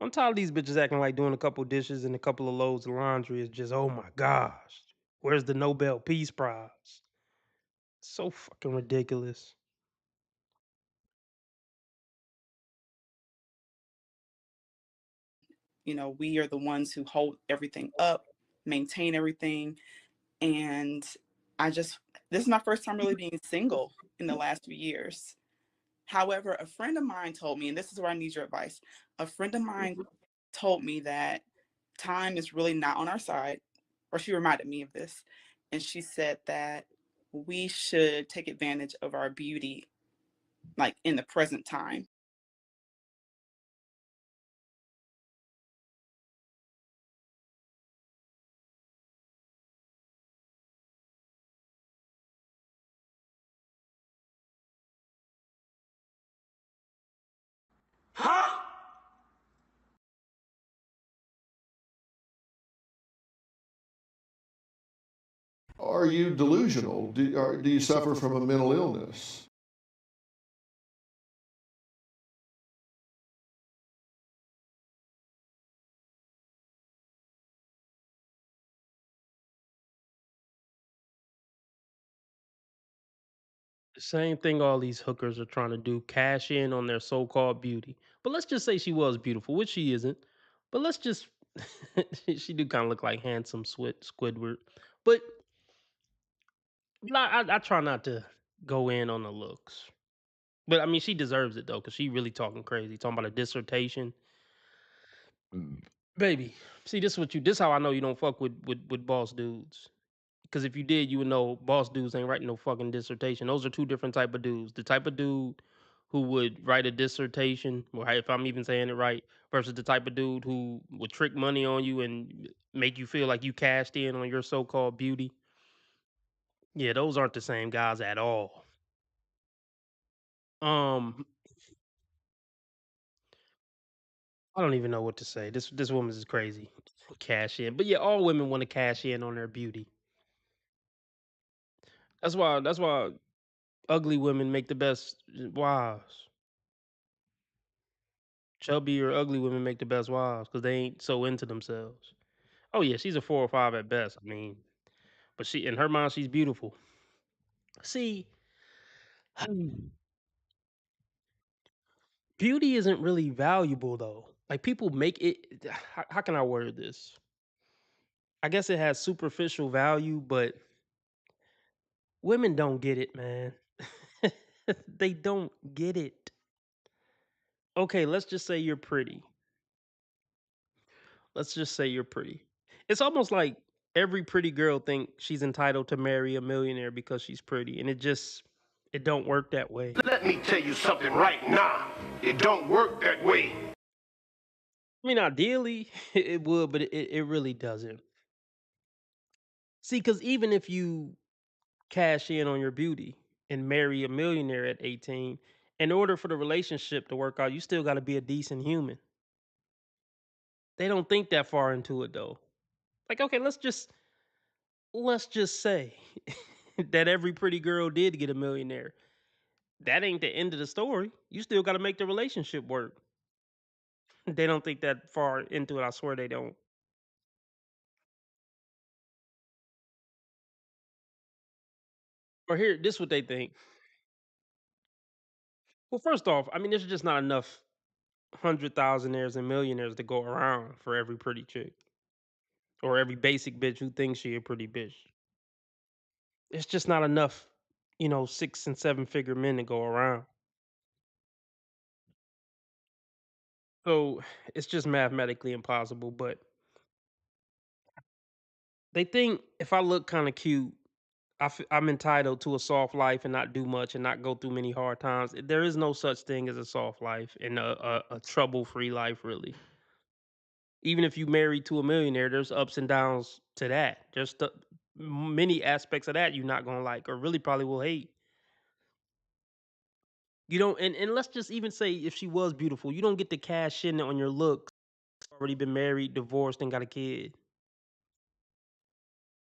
I'm tired of these bitches acting like doing a couple dishes and a couple of loads of laundry is just, oh my gosh, where's the Nobel Peace Prize? So fucking ridiculous. You know, we are the ones who hold everything up, maintain everything. And I just, this is my first time really being single in the last few years. However, a friend of mine told me, and this is where I need your advice. A friend of mine told me that time is really not on our side, or she reminded me of this. And she said that we should take advantage of our beauty, like in the present time. Are you delusional? Do you suffer from a mental illness? The same thing all these hookers are trying to do, cash in on their so-called beauty. But let's just say she was beautiful, which she isn't. But let's just she do kind of look like handsome Squidward. But I try not to go in on the looks. But I mean, she deserves it though, because she really talking crazy, talking about a dissertation. Baby, see, this how I know you don't fuck with boss dudes. Because if you did, you would know boss dudes ain't writing no fucking dissertation. Those are two different type of dudes. The type of dude who would write a dissertation, or if I'm even saying it right, versus the type of dude who would trick money on you and make you feel like you cashed in on your so-called beauty. Yeah, those aren't the same guys at all. Um, I don't even know what to say. This woman is crazy. Cash in, but yeah, all women want to cash in on their beauty. That's why ugly women make the best wives. Chubby or ugly women make the best wives because they ain't so into themselves. Oh yeah, she's a 4 or 5 at best. I mean, but she in her mind she's beautiful. See, beauty isn't really valuable though. Like people make it. How can I word this? I guess it has superficial value, but women don't get it, man. They don't get it. Okay, let's just say you're pretty. Let's just say you're pretty. It's almost like every pretty girl think she's entitled to marry a millionaire because she's pretty, and it don't work that way. Let me tell you something right now. It don't work that way. I mean, ideally it would, but it really doesn't. See, because even if you cash in on your beauty and marry a millionaire at 18, in order for the relationship to work out, you still got to be a decent human. They don't think that far into it though. Like, okay, let's just say that every pretty girl did get a millionaire. That ain't the end of the story. You still got to make the relationship work. They don't think that far into it. I swear they don't. Or here, this what they think. Well, first off, I mean, there's just not enough 100,000aires and millionaires to go around for every pretty chick or every basic bitch who thinks she a pretty bitch. It's just not enough, 6 and 7 figure men to go around. So it's just mathematically impossible. But They think if I look kind of cute, I'm entitled to a soft life and not do much and not go through many hard times. There is no such thing as a soft life and a trouble-free life, really. Even if you married to a millionaire, there's ups and downs to that. There's many aspects of that you're not gonna like, or really probably will hate. You don't, and let's just even say if she was beautiful, you don't get to cash in on your looks. Already been married, divorced, and got a kid.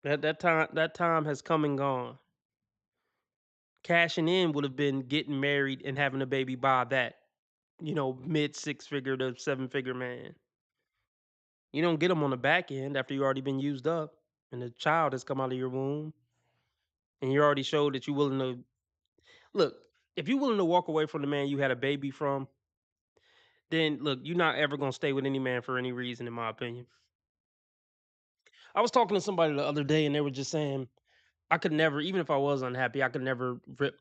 That time has come and gone. Cashing in would have been getting married and having a baby by that, mid six figure to seven figure man. You don't get them on the back end after you already been used up and the child has come out of your womb and you already showed that you're willing to look. If you're willing to walk away from the man you had a baby from, then look, you're not ever gonna stay with any man for any reason, in my opinion. I was talking to somebody the other day and they were just saying I could never, even if I was unhappy, I could never rip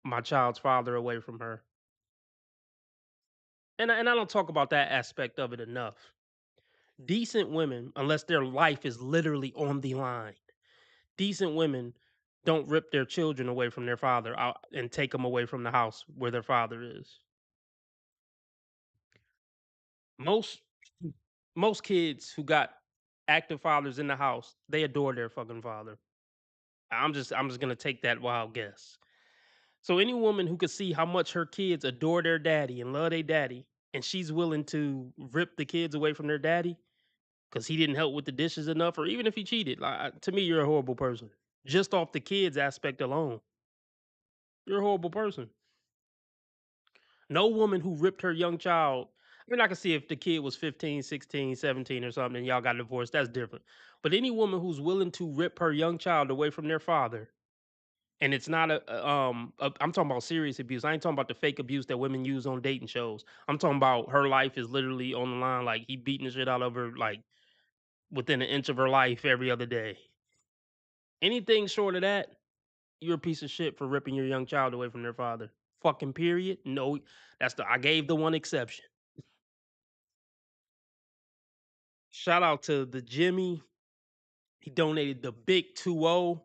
my child's father away from her. And I don't talk about that aspect of it enough. Decent women, unless their life is literally on the line, decent women don't rip their children away from their father out and take them away from the house where their father is. Most most kids who got active fathers in the house, they adore their fucking father. I'm just gonna take that wild guess. So any woman who could see how much her kids adore their daddy and love their daddy, and she's willing to rip the kids away from their daddy because he didn't help with the dishes enough, or even if he cheated, like, to me, you're a horrible person. Just off the kids aspect alone, you're a horrible person. No woman who ripped her young child. I mean, I can see if the kid was 15, 16, 17, or something, and y'all got divorced, that's different. But any woman who's willing to rip her young child away from their father, and it's not I'm talking about serious abuse. I ain't talking about the fake abuse that women use on dating shows. I'm talking about her life is literally on the line, like he beating the shit out of her, like within an inch of her life every other day. Anything short of that, you're a piece of shit for ripping your young child away from their father. Fucking period. No, I gave the one exception. Shout out to the Jimmy. He donated the big 2-0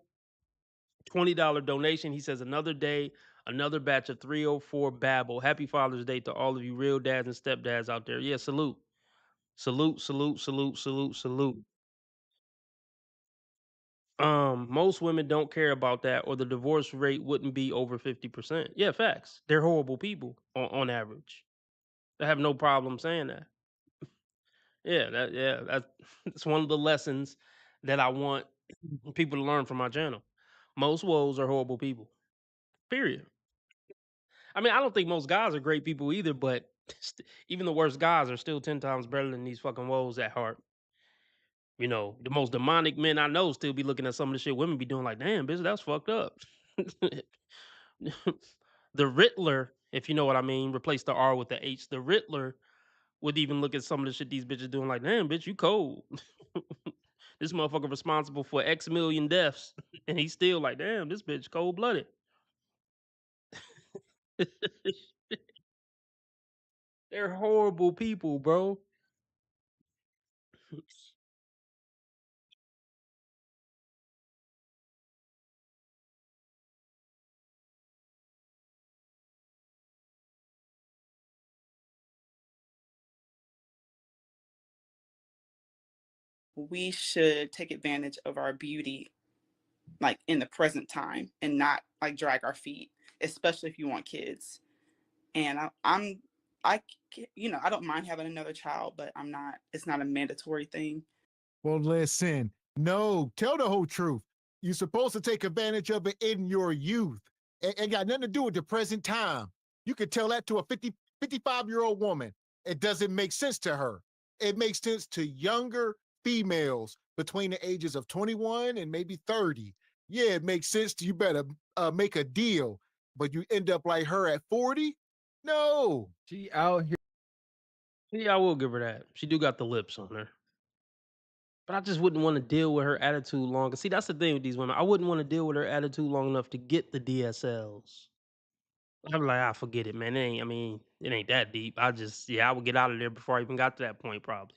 $20 donation. He says another day, another batch of 304 Babel. Happy Father's Day to all of you real dads and stepdads out there. Yeah, salute. Salute, salute, salute, salute, salute. Most women don't care about that, or the divorce rate wouldn't be over 50%. Yeah, facts. They're horrible people on average. I have no problem saying that. That's it's one of the lessons that I want people to learn from my channel. Most woes are horrible people. Period. I mean, I don't think most guys are great people either, but even the worst guys are still 10 times better than these fucking woes at heart. The most demonic men I know still be looking at some of the shit women be doing like, damn, bitch, that's fucked up. The Riddler, if you know what I mean, replace the R with the H. The Riddler would even look at some of the shit these bitches doing like, damn, bitch, you cold. This motherfucker responsible for X million deaths. And he's still like, damn, this bitch cold blooded. They're horrible people, bro. We should take advantage of our beauty, like in the present time, and not like drag our feet, especially if you want kids. And I don't mind having another child, but it's not a mandatory thing. Well, listen, no, tell the whole truth. You're supposed to take advantage of it in your youth. It got nothing to do with the present time. You could tell that to a 55-year-old woman. It doesn't make sense to her. It makes sense to younger females between the ages of 21 and maybe 30. Yeah, it makes sense to you better make a deal, but you end up like her at 40? No. She out here. Yeah, I will give her that. She do got the lips on her. But I just wouldn't want to deal with her attitude long. See, that's the thing with these women. I wouldn't want to deal with her attitude long enough to get the DSLs. I'm like, I forget it, man. It ain't that deep. I would get out of there before I even got to that point, probably.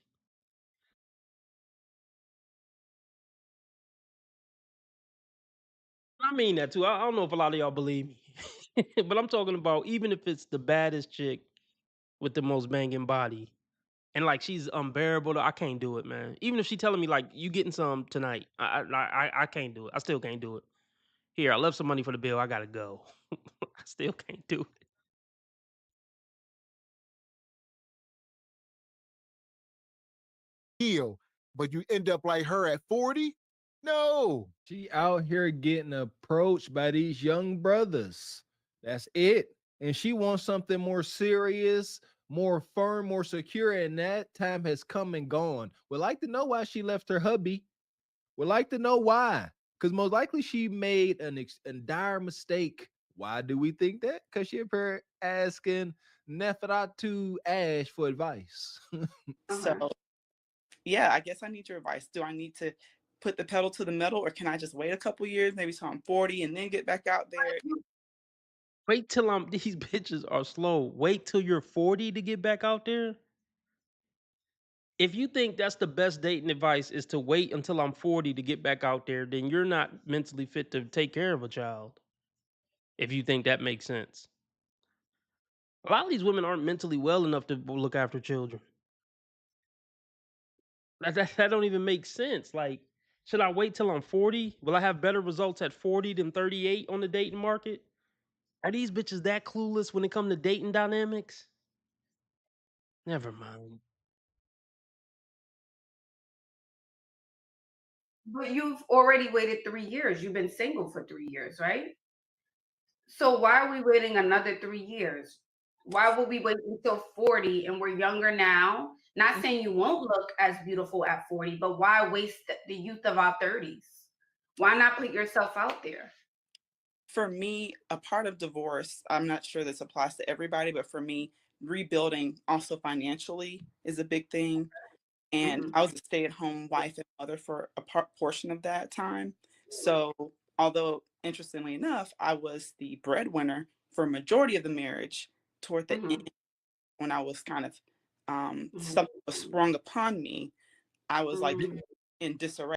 I mean that too. I don't know if a lot of y'all believe me, but I'm talking about even if it's the baddest chick with the most banging body, and like she's unbearable. I can't do it, man. Even if she telling me like you getting some tonight, I can't do it. I still can't do it. Here, I left some money for the bill. I gotta go. I still can't do it. Heal, but you end up like her at 40? No. She out here getting approached by these young brothers. That's it. And she wants something more serious, more firm, more secure. And that time has come and gone. Would like to know why she left her hubby. Would like to know why. Because most likely she made a dire mistake. Why do we think that? Because she appeared asking Neferatu Ash for advice. So, yeah, I guess I need your advice. Do I need to put the pedal to the metal, or can I just wait a couple years, maybe till I'm 40, and then get back out there? Wait till I'm. These bitches are slow. Wait till you're 40 to get back out there. If you think that's the best dating advice is to wait until I'm 40 to get back out there, then you're not mentally fit to take care of a child. If you think that makes sense. A lot of these women aren't mentally well enough to look after children. That don't even make sense. Like, should I wait till I'm 40? Will I have better results at 40 than 38 on the dating market? Are these bitches that clueless when it comes to dating dynamics? Never mind. But you've already waited 3 years. You've been single for 3 years, right? So why are we waiting another 3 years? Why would we wait until 40 and we're younger now? Not saying you won't look as beautiful at 40, but why waste the youth of our 30s? Why not put yourself out there? For me, a part of divorce, I'm not sure this applies to everybody, but for me, rebuilding also financially is a big thing. And I was a stay-at-home wife and mother for a portion of that time. So, although interestingly enough, I was the breadwinner for a majority of the marriage, toward the end, when I was kind of something was sprung upon me, I was like in disarray.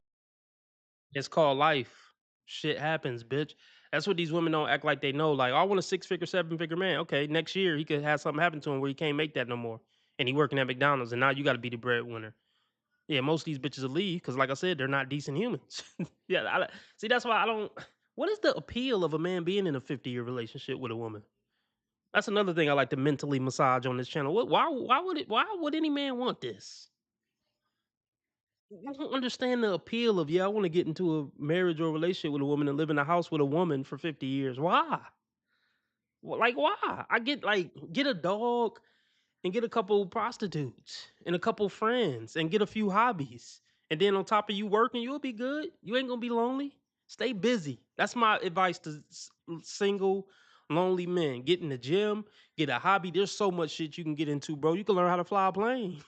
It's called life. Shit happens, bitch. That's what these women don't act like they know. Like, oh, I want a 6-figure, 7-figure man. Okay, next year he could have something happen to him where he can't make that no more. And he working at McDonald's, and now you got to be the breadwinner. Yeah, most of these bitches will leave because, like I said, they're not decent humans. Yeah, see, that's why I don't. What is the appeal of a man being in a 50-year relationship with a woman? That's another thing I like to mentally massage on this channel. Why would any man want this? I don't understand the appeal of, yeah, I want to get into a marriage or relationship with a woman and live in a house with a woman for 50 years. Why? Like, why? I get like get a dog and get a couple prostitutes and a couple friends and get a few hobbies. And then on top of you working, you'll be good. You ain't gonna be lonely. Stay busy. That's my advice to single, lonely men. Get in the gym, get a hobby. There's so much shit you can get into, bro. You can learn how to fly a plane.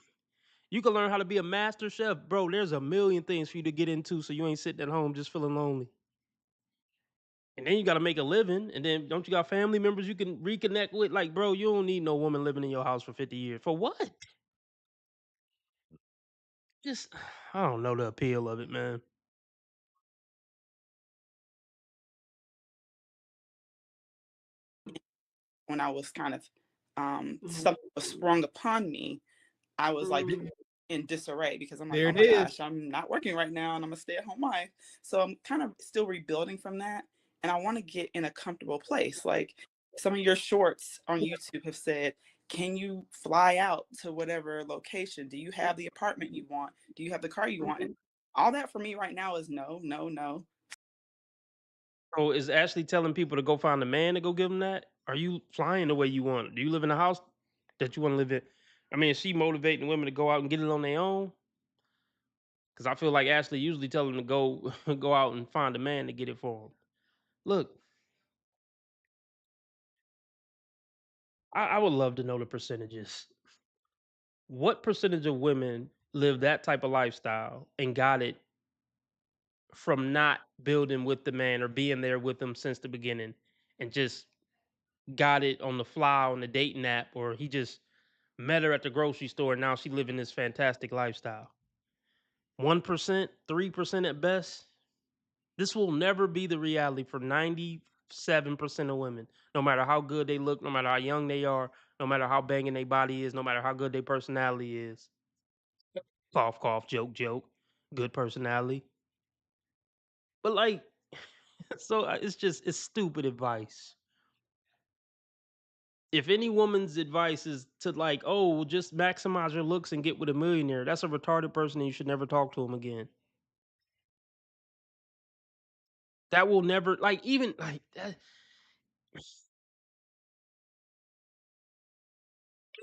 You can learn how to be a master chef, bro. There's a million things for you to get into, so you ain't sitting at home just feeling lonely. And then you got to make a living, and then don't you got family members you can reconnect with? Like, bro, you don't need no woman living in your house for 50 years. For what? Just, I don't know the appeal of it, man. When I was kind of something was sprung upon me, I was like in disarray because I'm like, There oh it my is. gosh, I'm not working right now and I'm a stay-at-home wife. So I'm kind of still rebuilding from that. And I want to get in a comfortable place. Like some of your shorts on YouTube have said, can you fly out to whatever location? Do you have the apartment you want? Do you have the car you want? And all that for me right now is no, no, no. So is Ashley telling people to go find a man to go give them that? Are you flying the way you want? Do you live in a house that you want to live in? I mean, is she motivating women to go out and get it on their own? Because I feel like Ashley usually tell them to go go out and find a man to get it for them. Look, I would love to know the percentages. What percentage of women live that type of lifestyle and got it from not building with the man or being there with them since the beginning and just got it on the fly on the dating app, or he just met her at the grocery store and now she living this fantastic lifestyle? 1%, 3% at best? This will never be the reality for 97% of women. No matter how good they look, no matter how young they are, no matter how banging their body is, no matter how good their personality is. Cough, cough, joke, joke. Good personality. But like, so it's stupid advice. If any woman's advice is to like, oh, well, just maximize your looks and get with a millionaire, that's a retarded person and you should never talk to him again. That will never like even like that.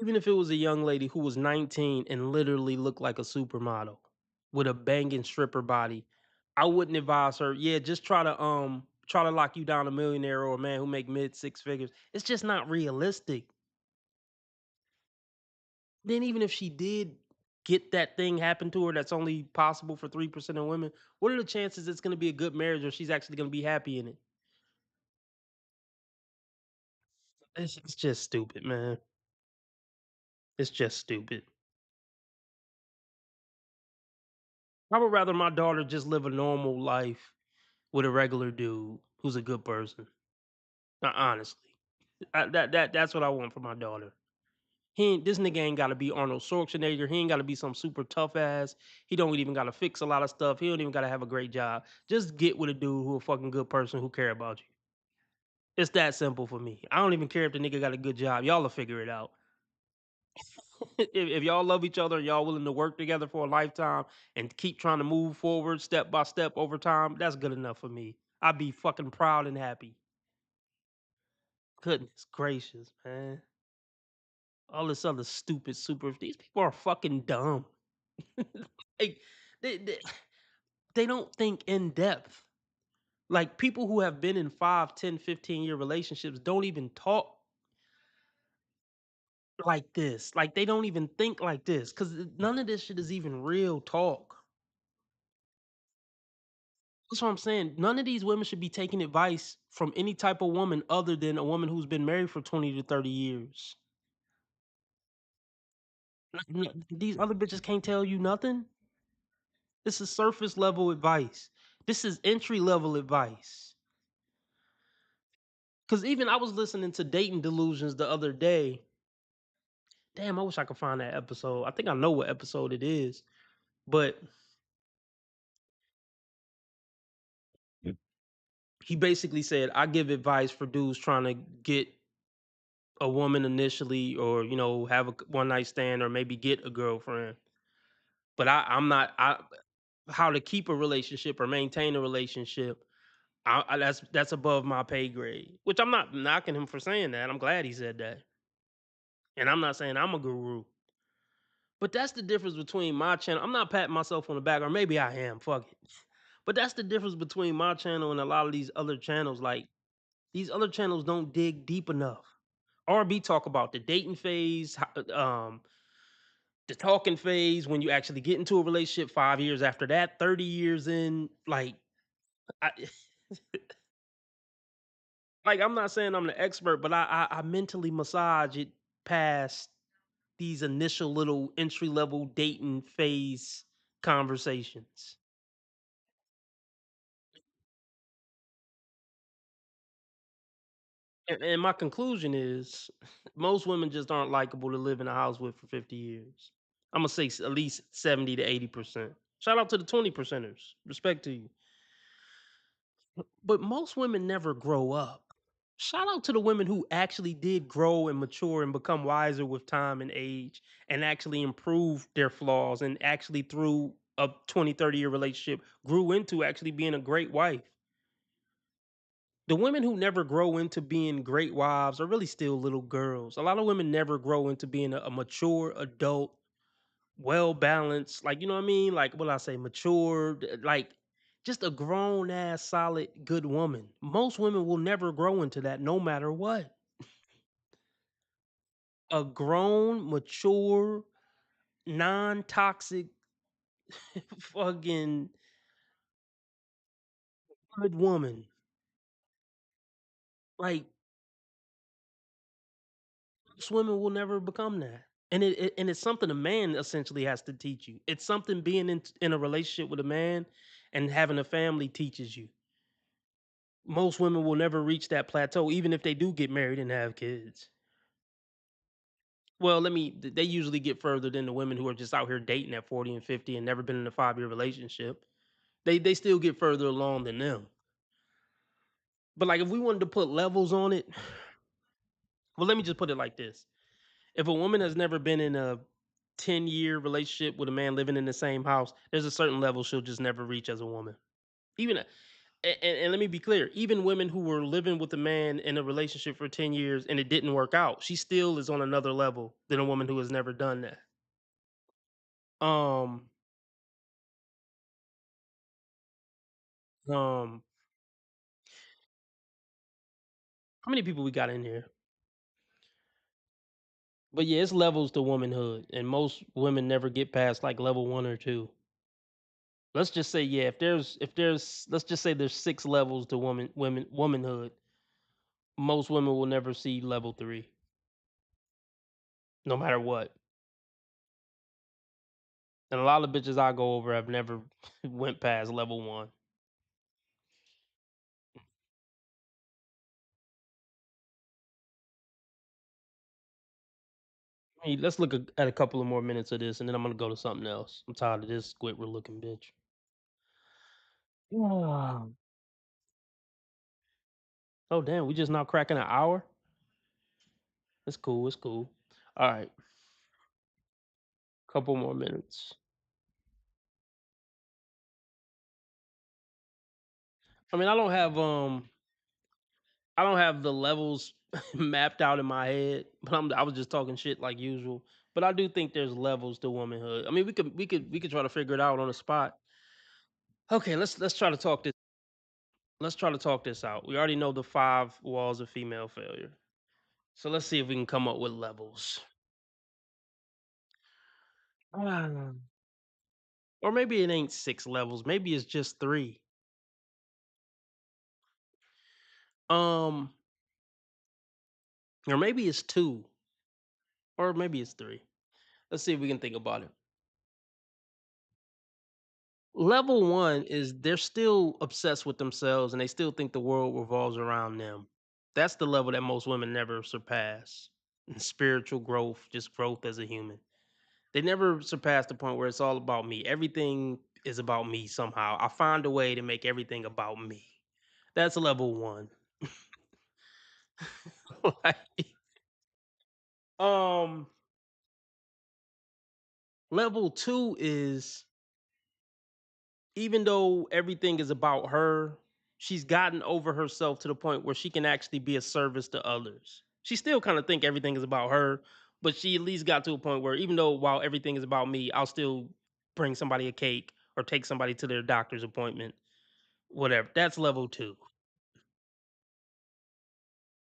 Even if it was a young lady who was 19 and literally looked like a supermodel with a banging stripper body, I wouldn't advise her, yeah, just try to lock you down a millionaire or a man who make mid six figures. It's just not realistic. Then even if she did get that thing happen to her that's only possible for 3% of women, what are the chances it's gonna be a good marriage or she's actually gonna be happy in it? It's just stupid, man. It's just stupid. I would rather my daughter just live a normal life with a regular dude who's a good person. Honestly, that's what I want for my daughter. This nigga ain't got to be Arnold Schwarzenegger. He ain't got to be some super tough ass. He don't even got to fix a lot of stuff. He don't even got to have a great job. Just get with a dude who a fucking good person who care about you. It's that simple for me. I don't even care if the nigga got a good job. Y'all will figure it out. If y'all love each other and y'all willing to work together for a lifetime and keep trying to move forward step by step over time, that's good enough for me. I'd be fucking proud and happy. Goodness gracious, man. All this other stupid super. These people are fucking dumb. Like they they don't think in depth. Like people who have been in 5, 10, 15-year relationships don't even talk like this. Like they don't even think like this because none of this shit is even real talk. That's what I'm saying. None of these women should be taking advice from any type of woman other than a woman who's been married for 20 to 30 years. These other bitches can't tell you nothing. This is surface level advice. This is entry level advice. Cause even I was listening to Dating Delusions the other day. Damn, I wish I could find that episode. I think I know what episode it is, but he basically said, I give advice for dudes trying to get a woman initially or, have a one night stand or maybe get a girlfriend. But I'm not how to keep a relationship or maintain a relationship. That's above my pay grade, which I'm not knocking him for saying that. I'm glad he said that. And I'm not saying I'm a guru. But that's the difference between my channel. I'm not patting myself on the back, or maybe I am. Fuck it. But that's the difference between my channel and a lot of these other channels. Like these other channels don't dig deep enough. RB talk about the dating phase, the talking phase, when you actually get into a relationship. 5 years after that, 30 years in. I, like I'm not saying I'm the expert, but I mentally massage it past these initial little entry level dating phase conversations. And my conclusion is most women just aren't likable to live in a house with for 50 years. I'm gonna say at least 70 to 80%. Shout out to the 20 percenters. Respect to you. But most women never grow up. Shout out to the women who actually did grow and mature and become wiser with time and age and actually improved their flaws and actually through a 20, 30-year relationship grew into actually being a great wife. The women who never grow into being great wives are really still little girls. A lot of women never grow into being a mature adult, well balanced, like you know what I mean? Like what I say, mature, like just a grown ass, solid, good woman. Most women will never grow into that, no matter what. A grown, mature, non-toxic, fucking good woman. Like most women will never become that. And it's something a man essentially has to teach you. It's something being in a relationship with a man and having a family teaches you. Most women will never reach that plateau, even if they do get married and have kids. Well, they usually get further than the women who are just out here dating at 40 and 50 and never been in a 5-year relationship. They still get further along than them. But like if we wanted to put levels on it, well, let me just put it like this. If a woman has never been in a 10-year relationship with a man living in the same house, there's a certain level she'll just never reach as a woman. Even and let me be clear, even women who were living with a man in a relationship for 10 years and it didn't work out, she still is on another level than a woman who has never done that. Um, um, how many people we got in here? But yeah, it's levels to womanhood, and most women never get past like level 1 or 2. Let's just say, yeah, if there's let's just say there's 6 levels to womanhood. Most women will never see level 3, no matter what. And a lot of bitches I go over have never went past level 1. Hey, let's look at a couple of more minutes of this, and then I'm gonna go to something else. I'm tired of this Squidward looking bitch. Wow. Oh damn, we just now cracking an hour. It's cool. It's cool. All right, couple more minutes. I mean, I don't have the levels mapped out in my head, but I was just talking shit like usual. But I do think there's levels to womanhood. I mean, we could try to figure it out on the spot. Okay, let's try to talk this. Let's try to talk this out. We already know the 5 walls of female failure. So let's see if we can come up with levels. Ah. Or maybe it ain't 6 levels. Maybe it's just 3. Um, or maybe it's 2. Or maybe it's 3. Let's see if we can think about it. Level 1 is they're still obsessed with themselves and they still think the world revolves around them. That's the level that most women never surpass. And spiritual growth, just growth as a human. They never surpass the point where it's all about me. Everything is about me somehow. I find a way to make everything about me. That's level 1. Like, um, level 2 is even though everything is about her, she's gotten over herself to the point where she can actually be a service to others. She still kind of think everything is about her, but she at least got to a point where even though while everything is about me, I'll still bring somebody a cake or take somebody to their doctor's appointment, whatever. That's level 2.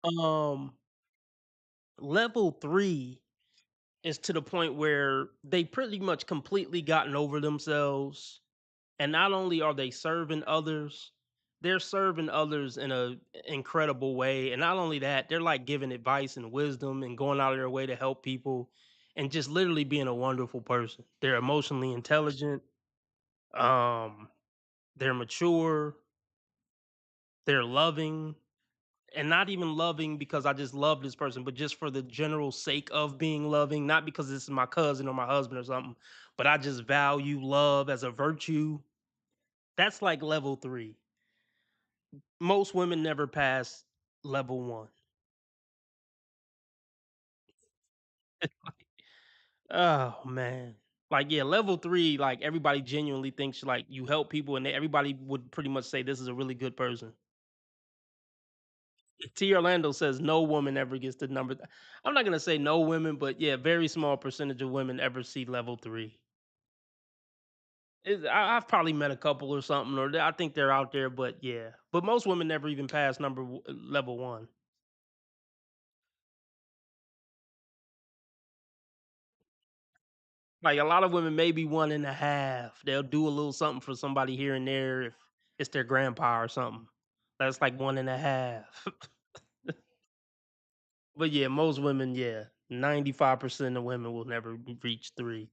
Um, level 3 is to the point where they pretty much completely gotten over themselves. And not only are they serving others, they're serving others in a incredible way. And not only that, they're like giving advice and wisdom and going out of their way to help people and just literally being a wonderful person. They're emotionally intelligent, um, they're mature, they're loving, and not even loving because I just love this person, but just for the general sake of being loving, not because this is my cousin or my husband or something, but I just value love as a virtue. That's like level 3. Most women never pass level 1. Oh man. Like yeah, level 3, like everybody genuinely thinks like you help people and everybody would pretty much say this is a really good person. T Orlando says no woman ever gets the number. I'm not gonna say no women, but yeah, very small percentage of women ever see level 3. I've probably met a couple or something, or I think they're out there, but yeah. But most women never even pass level 1. Like a lot of women, maybe 1.5. They'll do a little something for somebody here and there if it's their grandpa or something. That's like 1.5. But yeah, most women, yeah, 95% of women will never reach 3.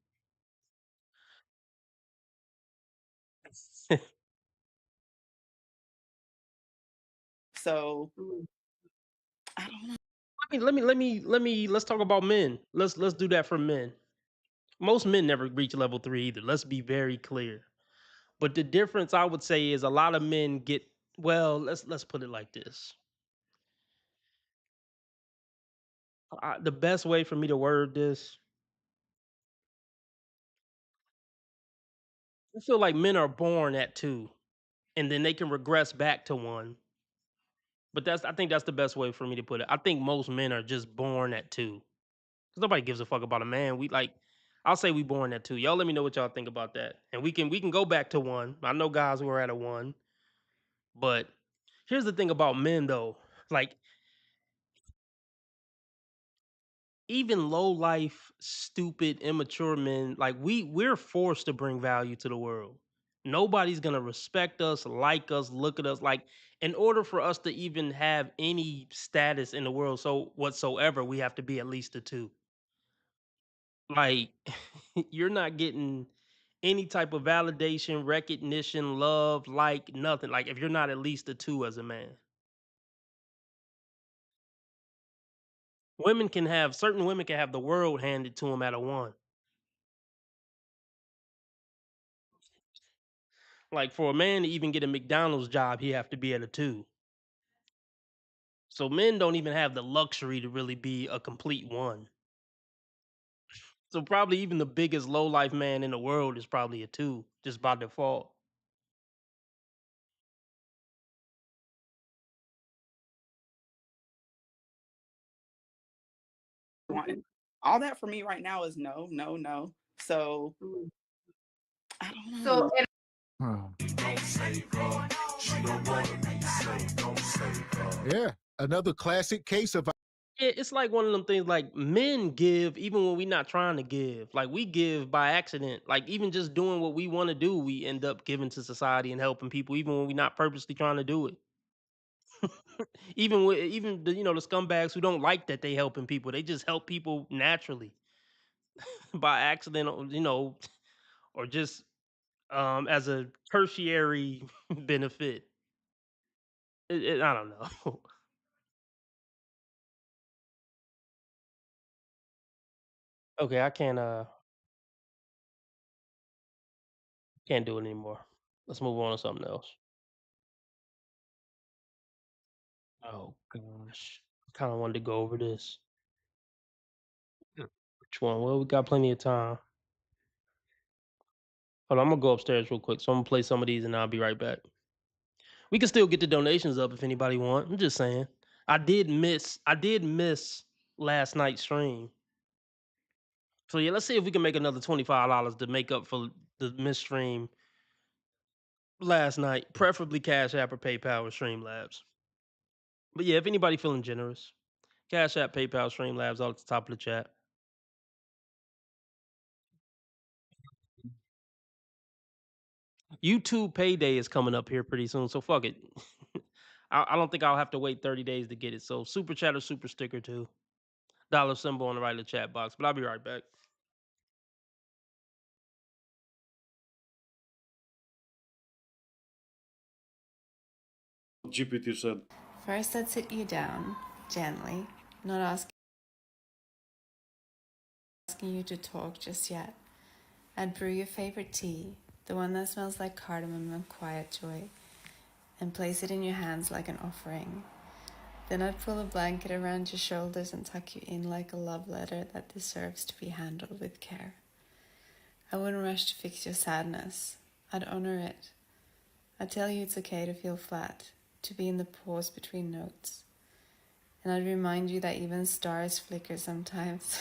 So Let's talk about men. Let's do that for men. Most men never reach level 3 either. Let's be very clear. But the difference I would say is a lot of men get, well, let's put it like this. The best way for me to word this, I feel like men are born at 2 and then they can regress back to 1. But I think that's the best way for me to put it. I think most men are just born at 2. Cuz nobody gives a fuck about a man. I'll say we born at 2. Y'all let me know what y'all think about that. And we can go back to 1. I know guys who are at a 1. But here's the thing about men though. Like even low life, stupid, immature men, like we're forced to bring value to the world. Nobody's gonna respect us, like us, look at us. Like, in order for us to even have any status in the world, so whatsoever, we have to be at least a 2. Like, you're not getting any type of validation, recognition, love, like nothing. Like, if you're not at least a 2 as a man. Certain women can have the world handed to them at a 1. Like, for a man to even get a McDonald's job, he have to be at a 2. So men don't even have the luxury to really be a complete 1. So probably even the biggest low life man in the world is probably a 2, just by default. all that for me right now is no, no, no. So I don't So know. Yeah, another classic case of It's like one of them things, like, men give even when we not trying to give. Like, we give by accident. Like, even just doing what we wanna do, we end up giving to society and helping people even when we not purposely trying to do it. Even the, the scumbags who don't like that they helping people, they just help people naturally by accident, or just, as a tertiary benefit. I don't know. Okay, I can't do it anymore. Let's move on to something else. Oh gosh. Kinda wanted to go over this. Which one? Well, we got plenty of time. Hold on, I'm gonna go upstairs real quick. So I'm gonna play some of these and I'll be right back. We can still get the donations up if anybody want. I'm just saying. I did miss last night's stream. So yeah, let's see if we can make another $25 to make up for the missed stream last night. Preferably Cash App or PayPal or Streamlabs. But yeah, if anybody feeling generous, Cash App, PayPal, Streamlabs, all at the top of the chat. YouTube payday is coming up here pretty soon, so fuck it. I don't think I'll have to wait 30 days to get it. So super chat or super sticker too. Dollar symbol on the right of the chat box. But I'll be right back. GPT said. First, I'd sit you down gently, not asking you to talk just yet. I'd brew your favorite tea, the one that smells like cardamom and quiet joy, and place it in your hands like an offering. Then I'd pull a blanket around your shoulders and tuck you in like a love letter that deserves to be handled with care. I wouldn't rush to fix your sadness. I'd honor it. I'd tell you it's okay to feel flat, to be in the pause between notes. And I'd remind you that even stars flicker sometimes,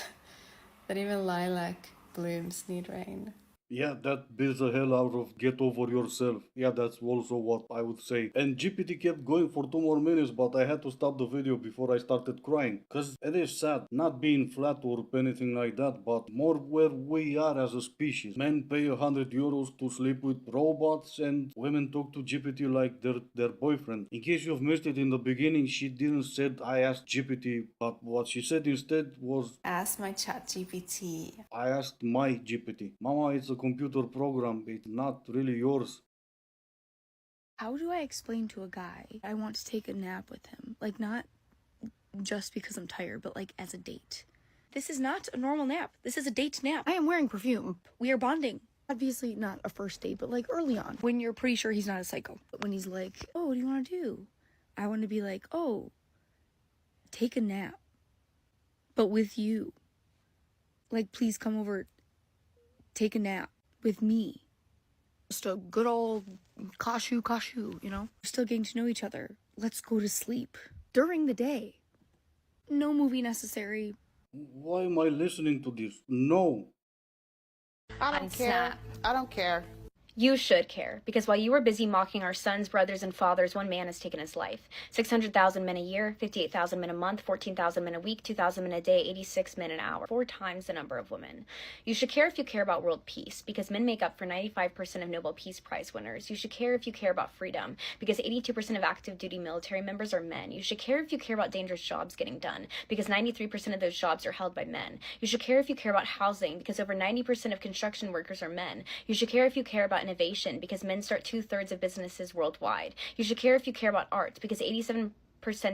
that even lilac blooms need rain. Yeah, that beats the hell out of get over yourself. Yeah, that's also what I would say. And GPT kept going for 2 more minutes, but I had to stop the video before I started crying. Cause it is sad, not being flat or anything like that, but more where we are as a species. Men pay €100 to sleep with robots and women talk to GPT like their boyfriend. In case you've missed it in the beginning, she didn't said I asked GPT, but what she said instead was Ask my chat GPT. I asked my GPT. Mama, it's a computer program, it's not really yours. How do I explain to a guy I want to take a nap with him? Like, not just because I'm tired, but like as a date. This is not a normal nap. This is a date nap. I am wearing perfume. We are bonding. Obviously not a first date, but like early on. When you're pretty sure he's not a psycho. But when he's like, oh, what do you want to do? I want to be like, oh, take a nap. But with you. Like, please come over, take a nap with me. Just a good old kashu, you know? We're still getting to know each other. Let's go to sleep. During the day. No movie necessary. Why am I listening to this? No. I don't care. I don't care. You should care, because while you were busy mocking our sons, brothers, and fathers, one man has taken his life. 600,000 men a year, 58,000 men a month, 14,000 men a week, 2,000 men a day, 86 men an hour. 4 times the number of women. You should care if you care about world peace, because men make up for 95% of Nobel Peace Prize winners. You should care if you care about freedom, because 82% of active duty military members are men. You should care if you care about dangerous jobs getting done, because 93% of those jobs are held by men. You should care if you care about housing, because over 90% of construction workers are men. You should care if you care about innovation, because men start 2/3 of businesses worldwide. You should care if you care about arts, because 87%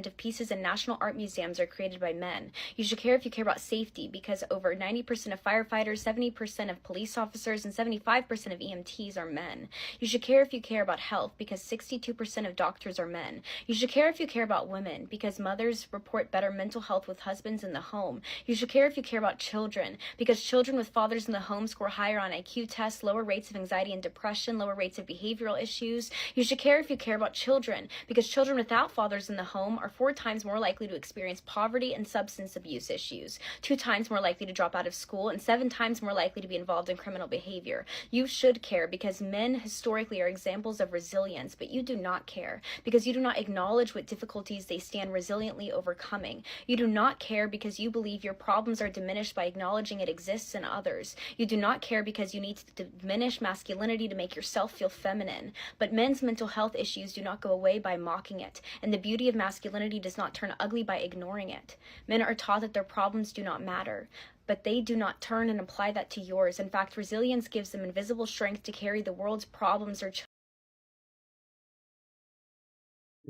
of pieces in national art museums are created by men. You should care if you care about safety, because over 90% of firefighters, 70% of police officers, and 75% of EMTs are men. You should care if you care about health, because 62% of doctors are men. You should care if you care about women, because mothers report better mental health with husbands in the home. You should care if you care about children, because children with fathers in the home score higher on IQ tests, lower rates of anxiety and depression, lower rates of behavioral issues. You should care if you care about children, because children without fathers in the home are 4 times more likely to experience poverty and substance abuse issues, 2 times more likely to drop out of school, and 7 times more likely to be involved in criminal behavior. You should care, because men historically are examples of resilience, but you do not care, because you do not acknowledge what difficulties they stand resiliently overcoming. You do not care because you believe your problems are diminished by acknowledging it exists in others. You do not care because you need to diminish masculinity to make yourself feel feminine. But men's mental health issues do not go away by mocking it, and the beauty of masculinity does not turn ugly by ignoring it. Men are taught that their problems do not matter, but they do not turn and apply that to yours. In fact, resilience gives them invisible strength to carry the world's problems or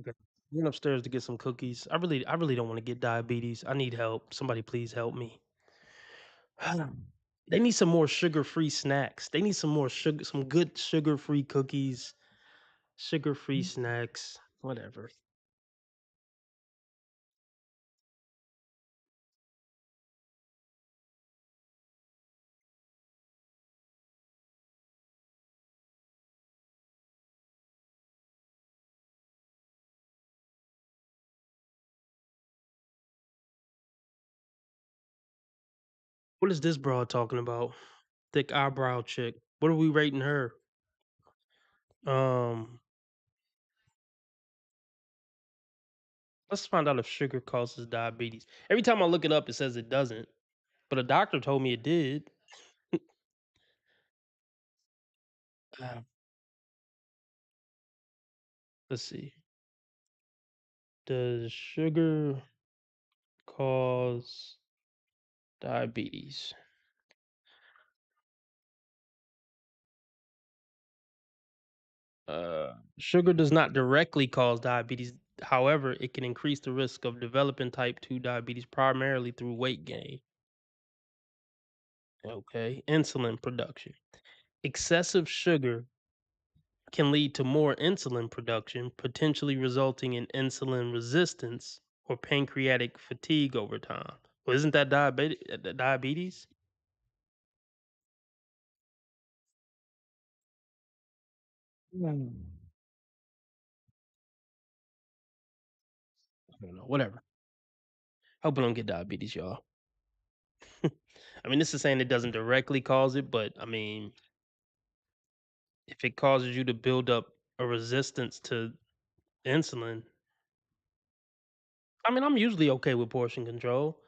Okay. Went upstairs to get some cookies. I really don't want to get diabetes. I need help. Somebody please help me. They need some more sugar-free snacks. They need some more sugar, some good sugar-free cookies, sugar-free snacks, whatever. What is this broad talking about? Thick eyebrow chick. What are we rating her? Um, let's find out if sugar causes diabetes. Every time I look it up, it says it doesn't, but a doctor told me it did. Uh, let's see. Does sugar cause diabetes? Sugar does not directly cause diabetes. However, it can increase the risk of developing type 2 diabetes primarily through weight gain. Okay. Insulin production. Excessive sugar can lead to more insulin production, potentially resulting in insulin resistance or pancreatic fatigue over time. Well, isn't that diabetes? Mm. I don't know. Whatever. Hope I don't get diabetes, y'all. I mean, this is saying it doesn't directly cause it, but I mean, if it causes you to build up a resistance to insulin, I mean, I'm usually okay with portion control.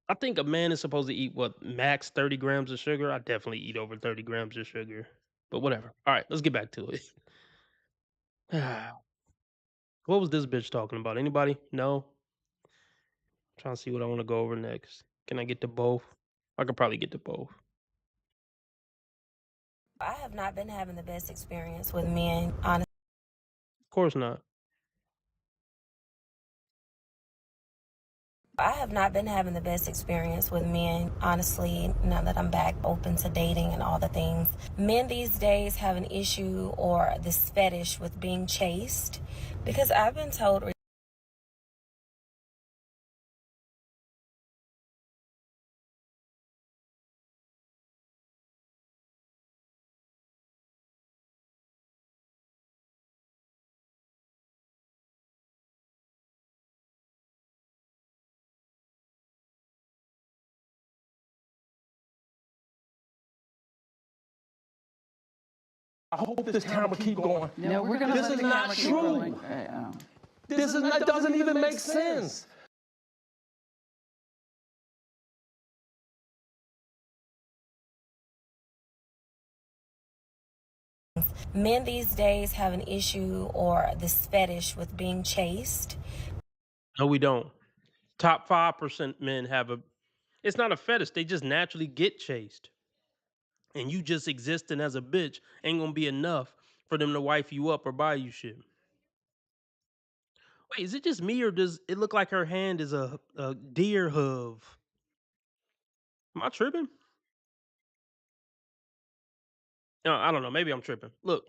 I think a man is supposed to eat what, max 30 grams of sugar. I definitely eat over 30 grams of sugar, but whatever. All right, let's get back to it. What was this bitch talking about? Anybody? No? Trying to see what I want to go over next. Can I get to both? I could probably get to both. I have not been having the best experience with men, honestly. course not. I have not been having the best experience with men, honestly, now that I'm back open to dating and all the things. Men these days have an issue or this fetish with being chased because I've been told I hope this time will keep going. No, we're gonna This let is the not camera keep true. rolling. This is not, doesn't even make sense. men these days have an issue or this fetish with being chased. No, we don't. Top 5% men have a. It's not a fetish. They just naturally get chased, and you just existing as a bitch ain't gonna be enough for them to wife you up or buy you shit. Wait, is it just me or does it look like her hand is a deer hoof? Am I tripping? No, I don't know. Maybe I'm tripping. Look,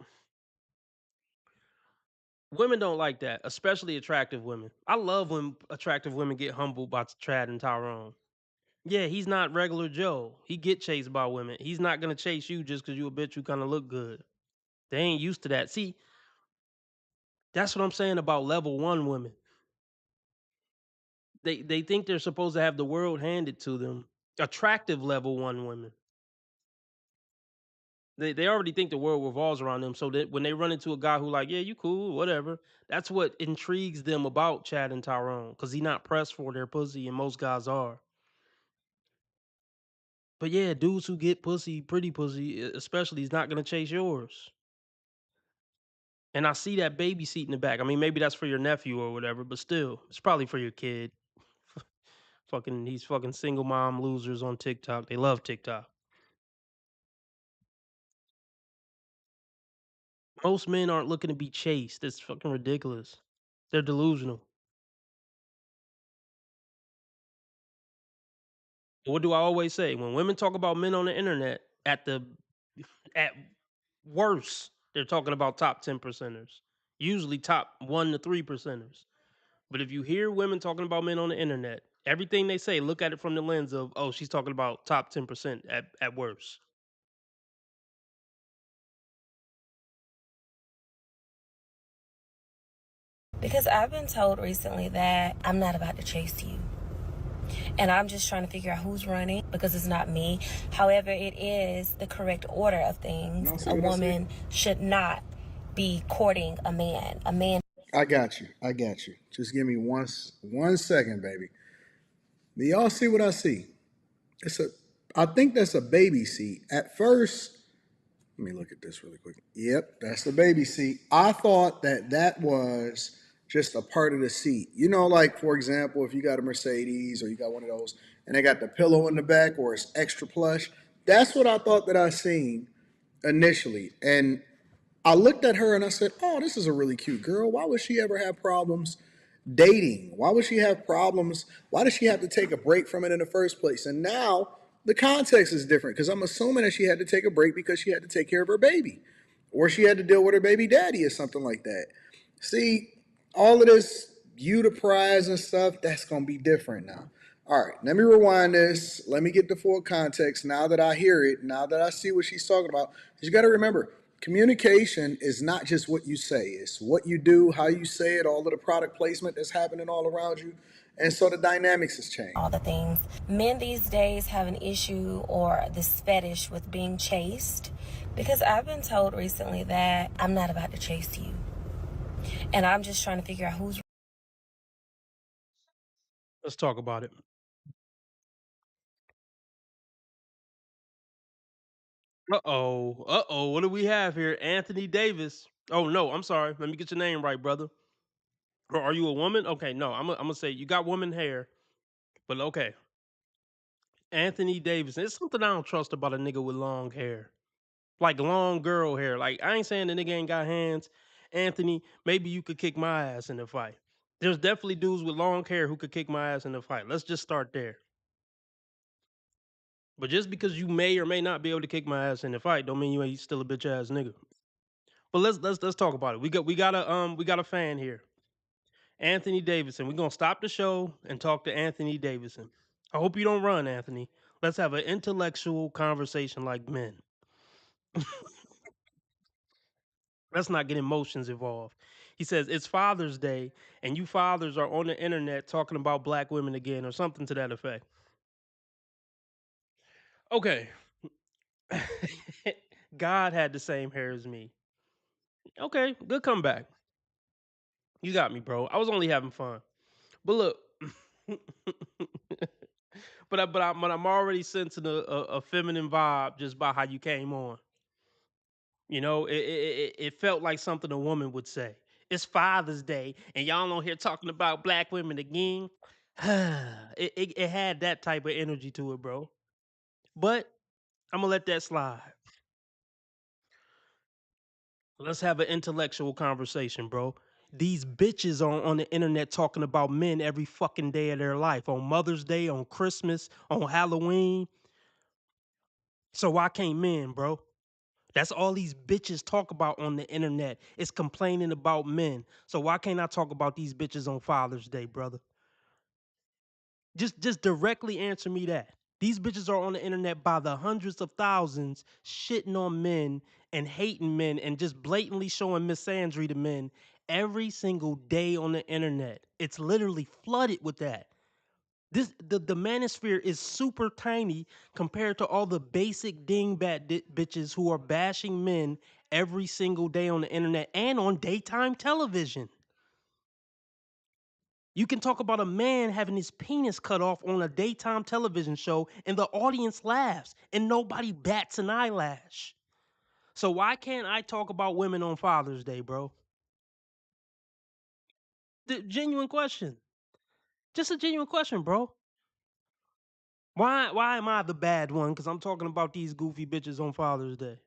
women don't like that, especially attractive women. I love when attractive women get humbled by Chad and Tyrone. Yeah, he's not regular Joe. He get chased by women. He's not gonna chase you just because you a bitch who kind of look good. They ain't used to that. See, that's what I'm saying about level one women. They think they're supposed to have the world handed to them. Attractive level one women. They already think the world revolves around them. So that when they run into a guy who like, yeah, you cool, whatever. That's what intrigues them about Chad and Tyrone, because he not pressed for their pussy, and most guys are. But yeah, dudes who get pussy, pretty pussy, especially, is not gonna chase yours. And I see that baby seat in the back. I mean, maybe that's for your nephew or whatever, but still, it's probably for your kid. Fucking these fucking single mom losers on TikTok. They love TikTok. Most men aren't looking to be chased. It's fucking ridiculous. They're delusional. What do I always say? When women talk about men on the internet, at worst, they're talking about top 10 percenters. Usually top 1 to 3 percenters. But if you hear women talking about men on the internet, everything they say, look at it from the lens of, oh, she's talking about top 10% at worst. Because I've been told recently that I'm not about to chase you. And I'm just trying to figure out who's running because it's not me. However, it is the correct order of things. A woman should not be courting a man. A man. I got you. I got you. Just give me one second, baby. Do y'all see what I see? I think that's a baby seat. At first, let me look at this really quick. Yep, that's the baby seat. I thought that was just a part of the seat. You know, like for example, if you got a Mercedes or you got one of those and they got the pillow in the back or it's extra plush. That's what I thought that I seen initially. And I looked at her and I said, "Oh, this is a really cute girl. Why would she ever have problems dating? Why would she have problems? Why does she have to take a break from it in the first place?" And now the context is different because I'm assuming that she had to take a break because she had to take care of her baby or she had to deal with her baby daddy or something like that. See, all of this you the prize and stuff, that's going to be different now. All right, let me rewind this. Let me get the full context now that I hear it, now that I see what she's talking about. You got to remember, communication is not just what you say, it's what you do, how you say it, all of the product placement that's happening all around you. And so the dynamics has changed. All the things. Men these days have an issue or this fetish with being chased because I've been told recently that I'm not about to chase you. And I'm just trying to figure out who's. Let's talk about it. Uh-oh. Uh-oh. What do we have here? Anthony Davis. Oh, no. I'm sorry. Let me get your name right, brother. Or are you a woman? Okay, no. I'm gonna say you got woman hair, but okay. Anthony Davis. It's something I don't trust about a nigga with long hair. Like long girl hair. Like I ain't saying the nigga ain't got hands. Anthony, maybe you could kick my ass in a fight. There's definitely dudes with long hair who could kick my ass in a fight. Let's just start there. But just because you may or may not be able to kick my ass in a fight, don't mean you ain't still a bitch ass nigga. But let's talk about it. We got a fan here. Anthony Davidson. We're gonna stop the show and talk to Anthony Davidson. I hope you don't run, Anthony. Let's have an intellectual conversation like men. Let's not get emotions involved. He says it's Father's Day, and you fathers are on the internet talking about black women again, or something to that effect. Okay. God had the same hair as me. Okay, good comeback. You got me, bro. I was only having fun. But look, but I'm already sensing a feminine vibe just by how you came on. You know, it felt like something a woman would say. It's Father's Day, and y'all on here talking about black women again. it had that type of energy to it, bro. But I'm gonna let that slide. Let's have an intellectual conversation, bro. These bitches on the internet talking about men every fucking day of their life. On Mother's Day, on Christmas, on Halloween. So why can't men, bro? That's all these bitches talk about on the internet. Is complaining about men. So why can't I talk about these bitches on Father's Day, brother? Just directly answer me that. These bitches are on the internet by the hundreds of thousands, shitting on men and hating men and just blatantly showing misandry to men every single day on the internet. It's literally flooded with that. The manosphere is super tiny compared to all the basic dingbat bitches who are bashing men every single day on the internet and on daytime television. You can talk about a man having his penis cut off on a daytime television show and the audience laughs and nobody bats an eyelash. So why can't I talk about women on Father's Day, bro? The genuine question. Just a genuine question, bro. Why am I the bad one? Because I'm talking about these goofy bitches on Father's Day.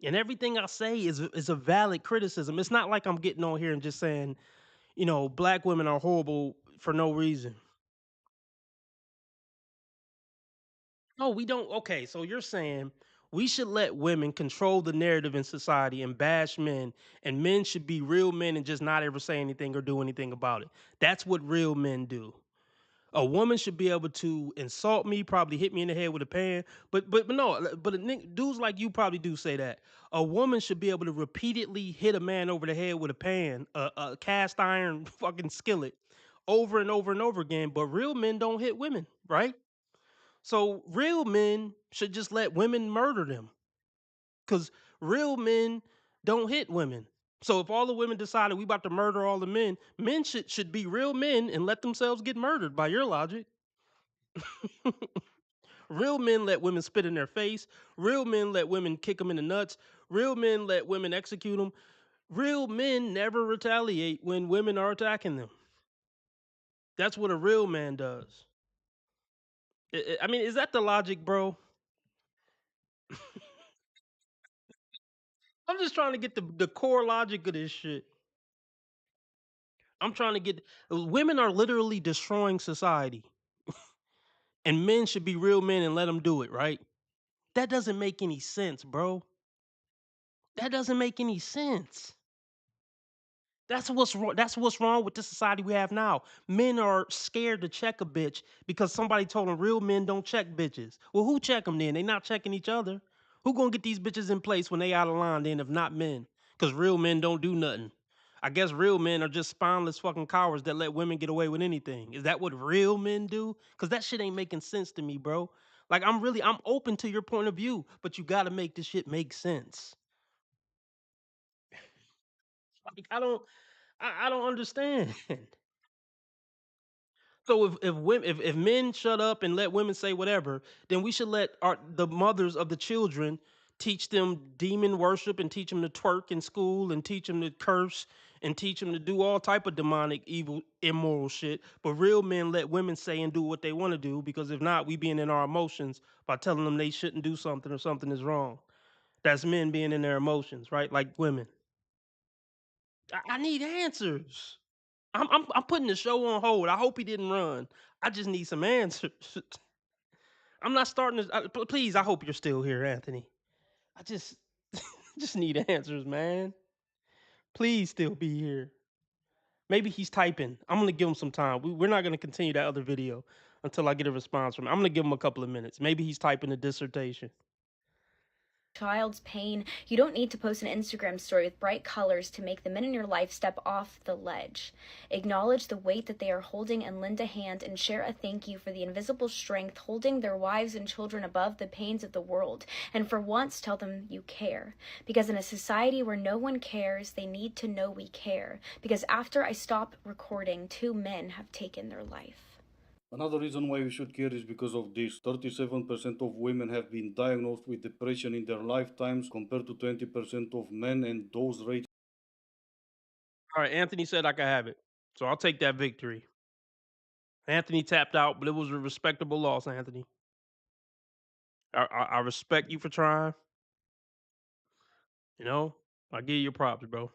And everything I say is a valid criticism. It's not like I'm getting on here and just saying, black women are horrible for no reason. No, we don't. Okay, so you're saying we should let women control the narrative in society and bash men, and men should be real men and just not ever say anything or do anything about it. That's what real men do. A woman should be able to insult me, probably hit me in the head with a pan, but no, but dudes like you probably do say that. A woman should be able to repeatedly hit a man over the head with a pan, a cast iron fucking skillet, over and over and over again. But real men don't hit women, right? So real men should just let women murder them, because real men don't hit women. So if all the women decided we about to murder all the men, men should be real men and let themselves get murdered by your logic. Real men let women spit in their face. Real men let women kick them in the nuts. Real men let women execute them. Real men never retaliate when women are attacking them. That's what a real man does. I mean, is that the logic, bro? I'm just trying to get the core logic of this shit. I'm trying to get women are literally destroying society, and men should be real men and let them do it, right? That doesn't make any sense, bro. That doesn't make any sense. That's what's wrong. That's what's wrong with the society we have now. Men are scared to check a bitch because somebody told them real men don't check bitches. Well, who check them then? They not checking each other. Who gonna get these bitches in place when they out of line then if not men? Because real men don't do nothing. I guess real men are just spineless fucking cowards that let women get away with anything. Is that what real men do? Because that shit ain't making sense to me, bro. Like I'm open to your point of view, but you gotta make this shit make sense. Like I don't understand. So if men shut up and let women say whatever, then we should let the mothers of the children teach them demon worship and teach them to twerk in school and teach them to curse and teach them to do all type of demonic, evil, immoral shit. But real men let women say and do what they want to do, because if not, we being in our emotions by telling them they shouldn't do something or something is wrong. That's men being in their emotions, right? Like women. I need answers. I'm putting the show on hold. I hope he didn't run. I just need some answers. I'm not starting this. Please, I hope you're still here, Anthony. I just just need answers, man. Please still be here. Maybe he's typing. I'm gonna give him some time. We're not gonna continue that other video until I get a response from him. I'm gonna give him a couple of minutes. Maybe he's typing a dissertation. Child's pain. You don't need to post an Instagram story with bright colors to make the men in your life step off the ledge. Acknowledge the weight that they are holding and lend a hand and share a thank you for the invisible strength holding their wives and children above the pains of the world. And for once, tell them you care. Because in a society where no one cares, they need to know we care. Because after I stop recording, 2 men have taken their life. Another reason why we should care is because of this. 37% of women have been diagnosed with depression in their lifetimes compared to 20% of men, and those rates. All right, Anthony said I could have it. So I'll take that victory. Anthony tapped out, but it was a respectable loss, Anthony. I respect you for trying. You know, I give you your props, bro.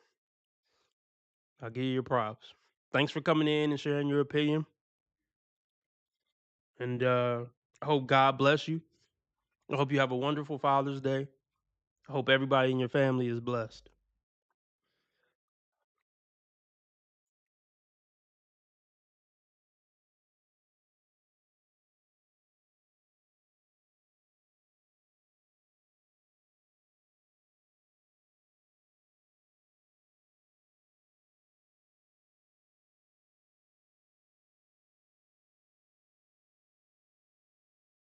I'll give you your props. Thanks for coming in and sharing your opinion. And I hope God bless you. I hope you have a wonderful Father's Day. I hope everybody in your family is blessed.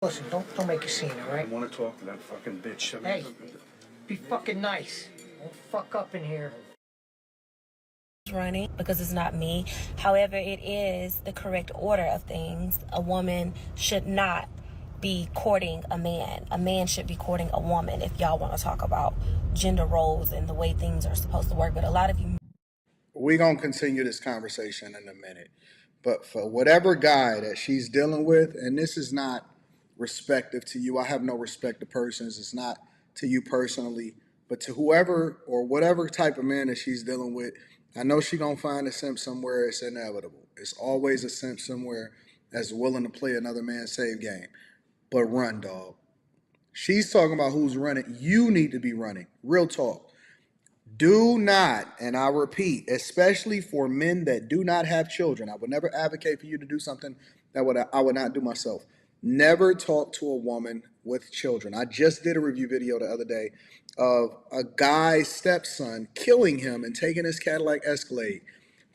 Listen, don't make a scene, all right? I want to talk to that fucking bitch. Hey, be fucking nice. Don't fuck up in here. Running because it's not me. However, it is the correct order of things. A woman should not be courting a man. A man should be courting a woman if y'all want to talk about gender roles and the way things are supposed to work. But a lot of you... We're going to continue this conversation in a minute. But for whatever guy that she's dealing with, and this is not respective to you, I have no respect to persons. It's not to you personally, but to whoever or whatever type of man that she's dealing with, I know she's going to find a simp somewhere. It's inevitable. It's always a simp somewhere that's willing to play another man's save game. But run, dog. She's talking about who's running. You need to be running. Real talk. Do not, and I repeat, especially for men that do not have children, I would never advocate for you to do something that I would not do myself. Never talk to a woman with children. I just did a review video the other day of a guy's stepson killing him and taking his Cadillac Escalade.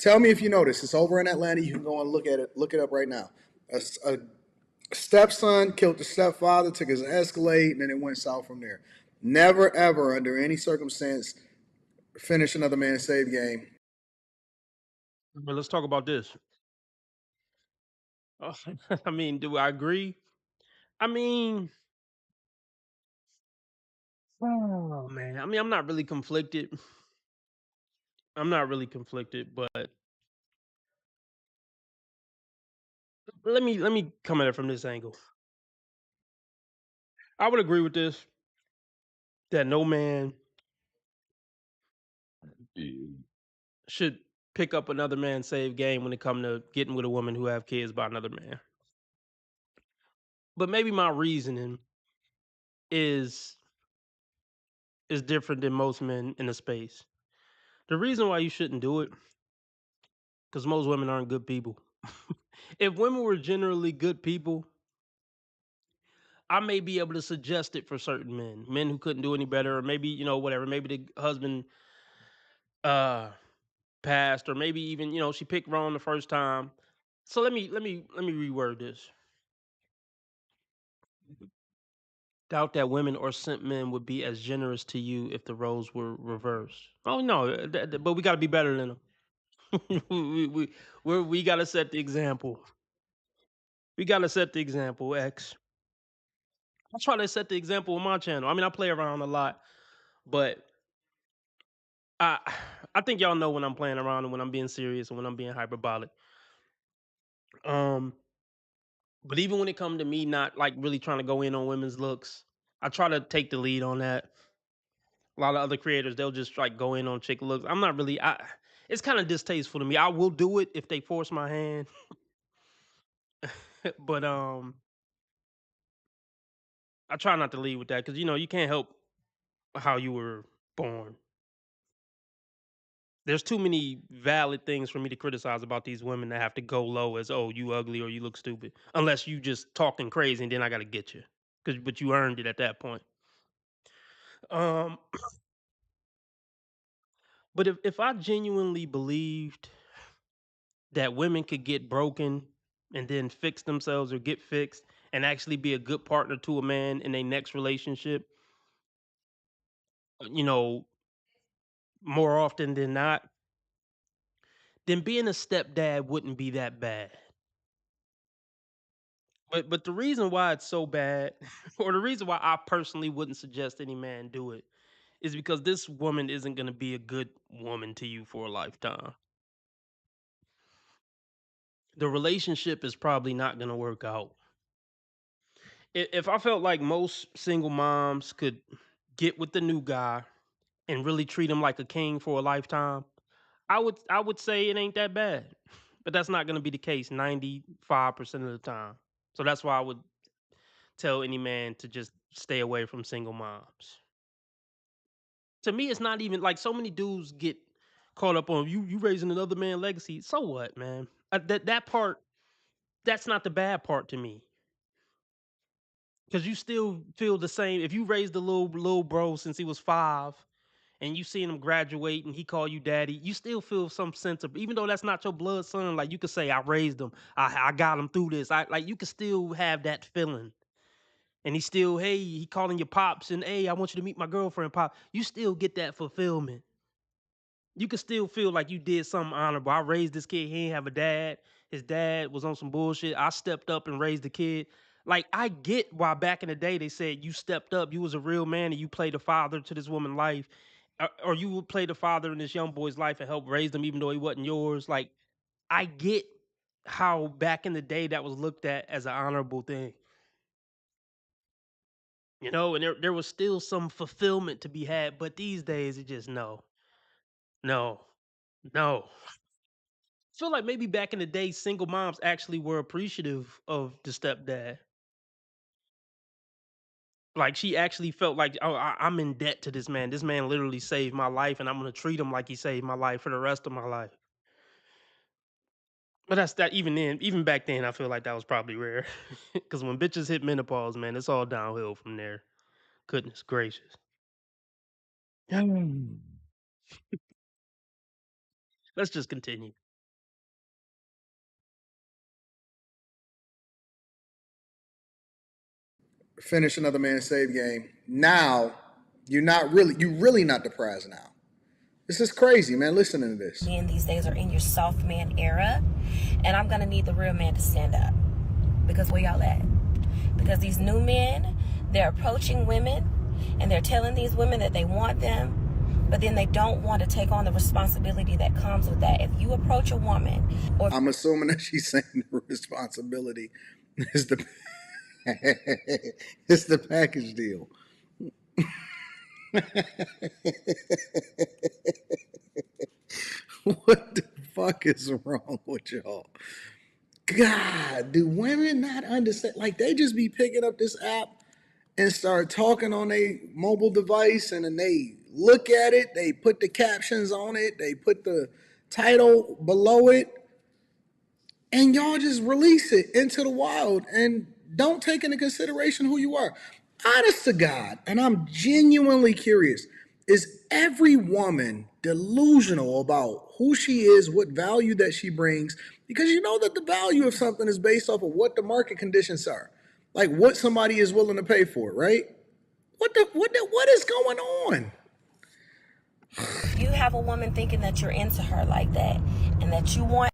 Tell me if you notice. It's over in Atlanta. You can go and look at it. Look it up right now. A stepson killed the stepfather, took his Escalade, and then it went south from there. Never, ever, under any circumstance, finish another man's save game. But let's talk about this. Oh, I mean, do I agree? I mean, oh man. I mean, I'm not really conflicted. I'm not really conflicted, but let me come at it from this angle. I would agree with this that no man should pick up another man's save game when it come to getting with a woman who have kids by another man. But maybe my reasoning is is different than most men in the space. The reason why you shouldn't do it, because most women aren't good people. If women were generally good people, I may be able to suggest it for certain men who couldn't do any better, or maybe, whatever. Maybe the husband passed, or maybe even, she picked wrong the first time. So let me reword this. Doubt that women or simp men would be as generous to you if the roles were reversed. Oh no, but we got to be better than them. We got to set the example. We got to set the example, X. I try to set the example with my channel. I mean, I play around a lot, but I I think y'all know when I'm playing around and when I'm being serious and when I'm being hyperbolic. Um, but even when it comes to me not like really trying to go in on women's looks, I try to take the lead on that. A lot of other creators, they'll just like go in on chick looks. I'm not really. It's kind of distasteful to me. I will do it if they force my hand, but I try not to lead with that because you can't help how you were born. There's too many valid things for me to criticize about these women that have to go low as, oh, you ugly or you look stupid, unless you just talking crazy and then I got to get you, but you earned it at that point. Um, but if I genuinely believed that women could get broken and then fix themselves or get fixed and actually be a good partner to a man in their next relationship, you know, more often than not, then being a stepdad wouldn't be that bad. But the reason why it's so bad, or the reason why I personally wouldn't suggest any man do it, is because this woman isn't going to be a good woman to you for a lifetime. The relationship is probably not going to work out. If I felt like most single moms could get with the new guy and really treat him like a king for a lifetime, I would say it ain't that bad. But that's not going to be the case 95% of the time. So that's why I would tell any man to just stay away from single moms. To me, it's not even like so many dudes get caught up on you raising another man legacy. So what, man? That part, that's not the bad part to me. Cause you still feel the same. If you raised the little bro since he was 5 and you seen him graduate and he call you daddy, you still feel some sense of, even though that's not your blood son, like you could say, I raised him. I got him through this. I like you could still have that feeling. And he still, hey, he calling your pops and hey, I want you to meet my girlfriend, pop. You still get that fulfillment. You can still feel like you did something honorable. I raised this kid. He ain't have a dad. His dad was on some bullshit. I stepped up and raised the kid. Like, I get why back in the day they said you stepped up. You was a real man and you played a father to this woman's life. Or you would play the father in this young boy's life and help raise him even though he wasn't yours. Like, I get how back in the day that was looked at as an honorable thing. And there was still some fulfillment to be had. But these days, it just no. No. No. Feel like maybe back in the day, single moms actually were appreciative of the stepdad. Like she actually felt like, oh, I'm in debt to this man. This man literally saved my life, and I'm gonna treat him like he saved my life for the rest of my life. But that's that. Even then, even back then, I feel like that was probably rare. Because when bitches hit menopause, man, it's all downhill from there. Goodness gracious. Let's just continue. Finish another man save game. Now, you really not the prize now. This is crazy, man. Listening to this. Men these days are in your soft man era, and I'm gonna need the real man to stand up. Because where y'all at? Because these new men, they're approaching women and they're telling these women that they want them, but then they don't want to take on the responsibility that comes with that. If you approach a woman, or I'm assuming that she's saying the responsibility is the it's the package deal. What the fuck is wrong with y'all? God, do women not understand? Like, they just be picking up this app and start talking on a mobile device, and then they look at it, they put the captions on it, they put the title below it, and y'all just release it into the wild and don't take into consideration who you are. Honest to God, and I'm genuinely curious, is every woman delusional about who she is, what value that she brings? Because you know that the value of something is based off of what the market conditions are, like what somebody is willing to pay for, right? What is going on? you have a woman thinking that you're into her like that and that you want.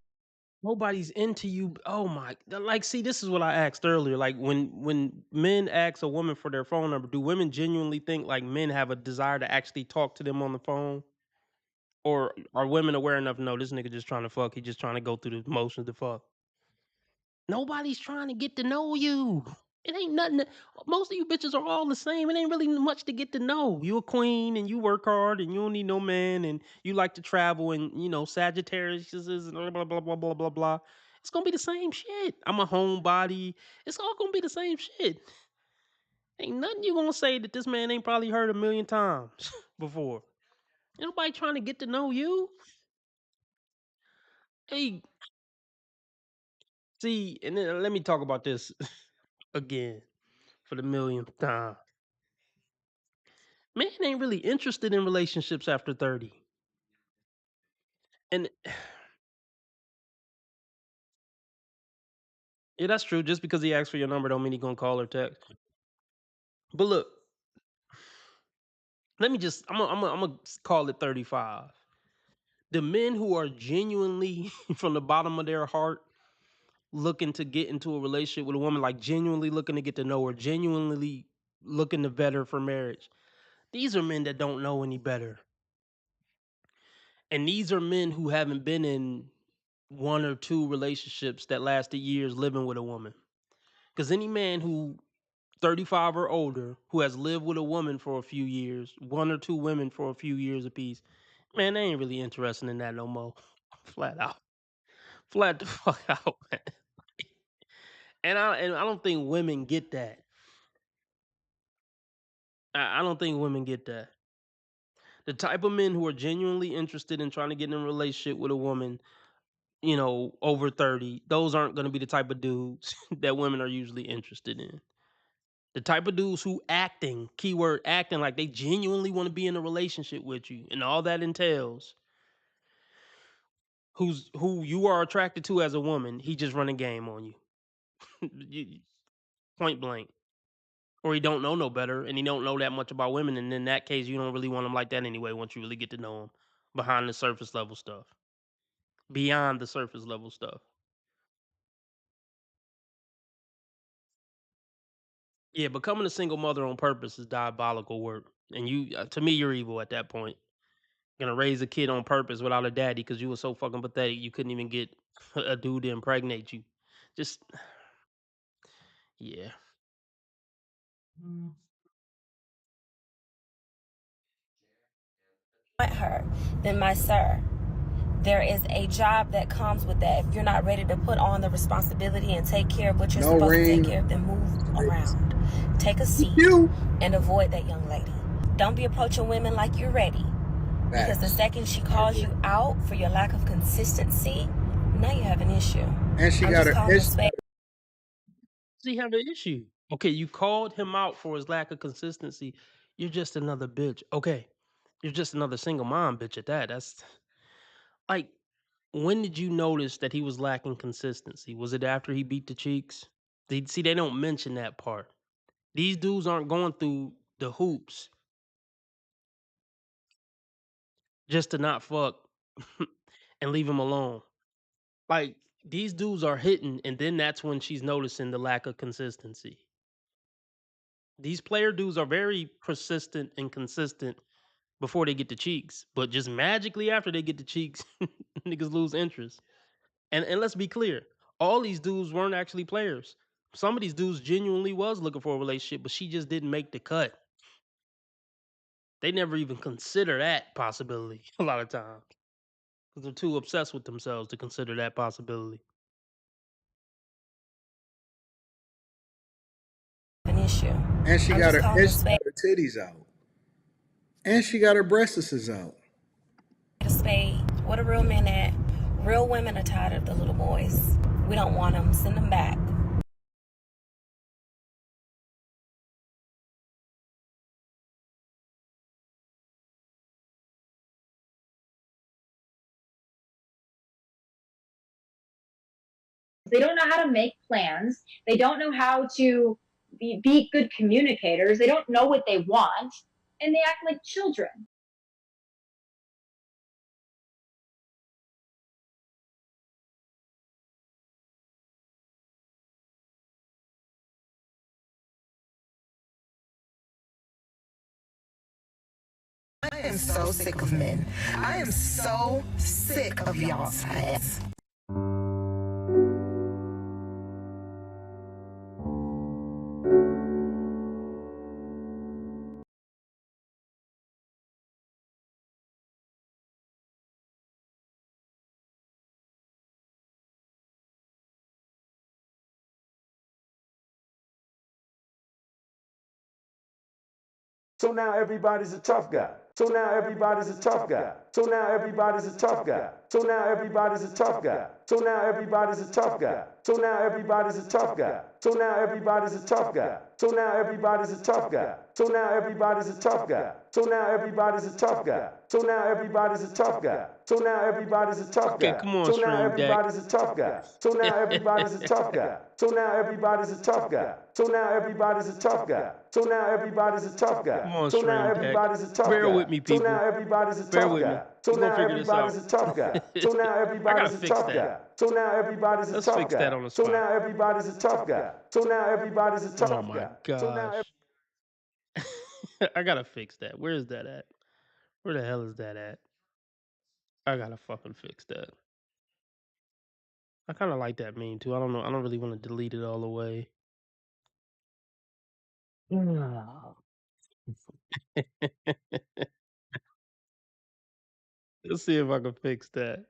Nobody's into you. Oh my! Like, see, this is what I asked earlier. Like, when men ask a woman for their phone number, do women genuinely think like men have a desire to actually talk to them on the phone, or are women aware enough to know this nigga just trying to fuck? He just trying to go through the motions to fuck. Nobody's trying to get to know you. It ain't nothing. Most of you bitches are all the same. It ain't really much to get to know. You a queen and you work hard and you don't need no man and you like to travel and Sagittarius is blah blah blah blah blah blah blah. It's gonna be the same shit. I'm a homebody. It's all gonna be the same shit. Ain't nothing you gonna say that this man ain't probably heard a million times before. Ain't nobody trying to get to know you. Hey, see, and then let me talk about this again for the millionth time. Man ain't really interested in relationships after 30. And yeah, that's true. Just because he asked for your number don't mean he gonna call or text. But look, I'm gonna call it 35. The men who are genuinely from the bottom of their heart looking to get into a relationship with a woman, like genuinely looking to get to know her, genuinely looking to vet her for marriage. These are men that don't know any better. And these are men who haven't been in one or two relationships that lasted years living with a woman. Because any man who 35 or older who has lived with a woman for a few years, one or two women for a few years apiece, man, they ain't really interested in that no more. Flat out. Flat the fuck out, man. And I don't think women get that. I don't think women get that. The type of men who are genuinely interested in trying to get in a relationship with a woman, over 30, those aren't going to be the type of dudes that women are usually interested in. The type of dudes who acting, keyword acting, like they genuinely want to be in a relationship with you and all that entails, who you are attracted to as a woman, he just run a game on you. Point blank. Or he don't know no better and he don't know that much about women, and in that case you don't really want him like that anyway once you really get to know him behind the surface level stuff. Beyond the surface level stuff. Yeah, becoming a single mother on purpose is diabolical work. And to me, you're evil at that point. Gonna raise a kid on purpose without a daddy because you were so fucking pathetic you couldn't even get a dude to impregnate you. Just, yeah. Want her, then my sir, there is a job that comes with that. If you're not ready to put on the responsibility and take care of what you're No supposed to take ring. care of, then move around. Take a seat and avoid that young lady. Don't be approaching women like you're ready. Because the second she calls you out for your lack of consistency, now you have an issue. And she I'm got just her. calling this fake. Does he have an issue? Okay, you called him out for his lack of consistency. You're just another bitch. Okay, you're just another single mom bitch at that. That's like, when did you notice that he was lacking consistency? Was it after he beat the cheeks? See, they don't mention that part. These dudes aren't going through the hoops just to not fuck and leave him alone. Like, these dudes are hitting, and then that's when she's noticing the lack of consistency. These player dudes are very persistent and consistent before they get the cheeks, but just magically after they get the cheeks, niggas lose interest. And let's be clear, all these dudes weren't actually players. Some of these dudes genuinely was looking for a relationship, but she just didn't make the cut. They never even consider that possibility a lot of times because they're too obsessed with themselves to consider that possibility. An issue. And she I'm got just her. calling And this she fake. got her titties out. And she got her breastises out. A spade. What a real men at. Real women are tired of the little boys. We don't want them. Send them back. They don't know how to make plans. They don't know how to be good communicators. They don't know what they want, and they act like children. I am so sick of men. I am so sick of y'all's ass. So now everybody's a tough guy. So now everybody's a tough guy. So now everybody's a tough guy. So now everybody's a tough guy. So now everybody's a tough guy. So now everybody's a tough guy. So now everybody's a tough guy. So now everybody's a tough guy. So now everybody's a tough guy. So now everybody's a tough guy. So now everybody's a tough guy. So now everybody's a tough Okay, guy. come on, So now Stream Deck. everybody's a tough guy. So now everybody's a tough guy. So now everybody's a tough guy. So now everybody's a tough guy. So now everybody's a tough guy. Come on, So now Stream Deck. everybody's a tough Bear guy. with me, So people. now everybody's a Bear tough with me. guy. So We're gonna now figure this everybody's out. a tough guy. So now I everybody's gotta a fix tough that. guy. So now everybody's a Let's tough fix guy. that on the So spot. now everybody's a tough guy. So now everybody's a Oh tough my guy. So now gosh. I gotta fix that. Where is that at? Where the hell is that at? I gotta fucking fix that. I kind of like that meme too. I don't know. I don't really want to delete it all the way. Let's see if I can fix that.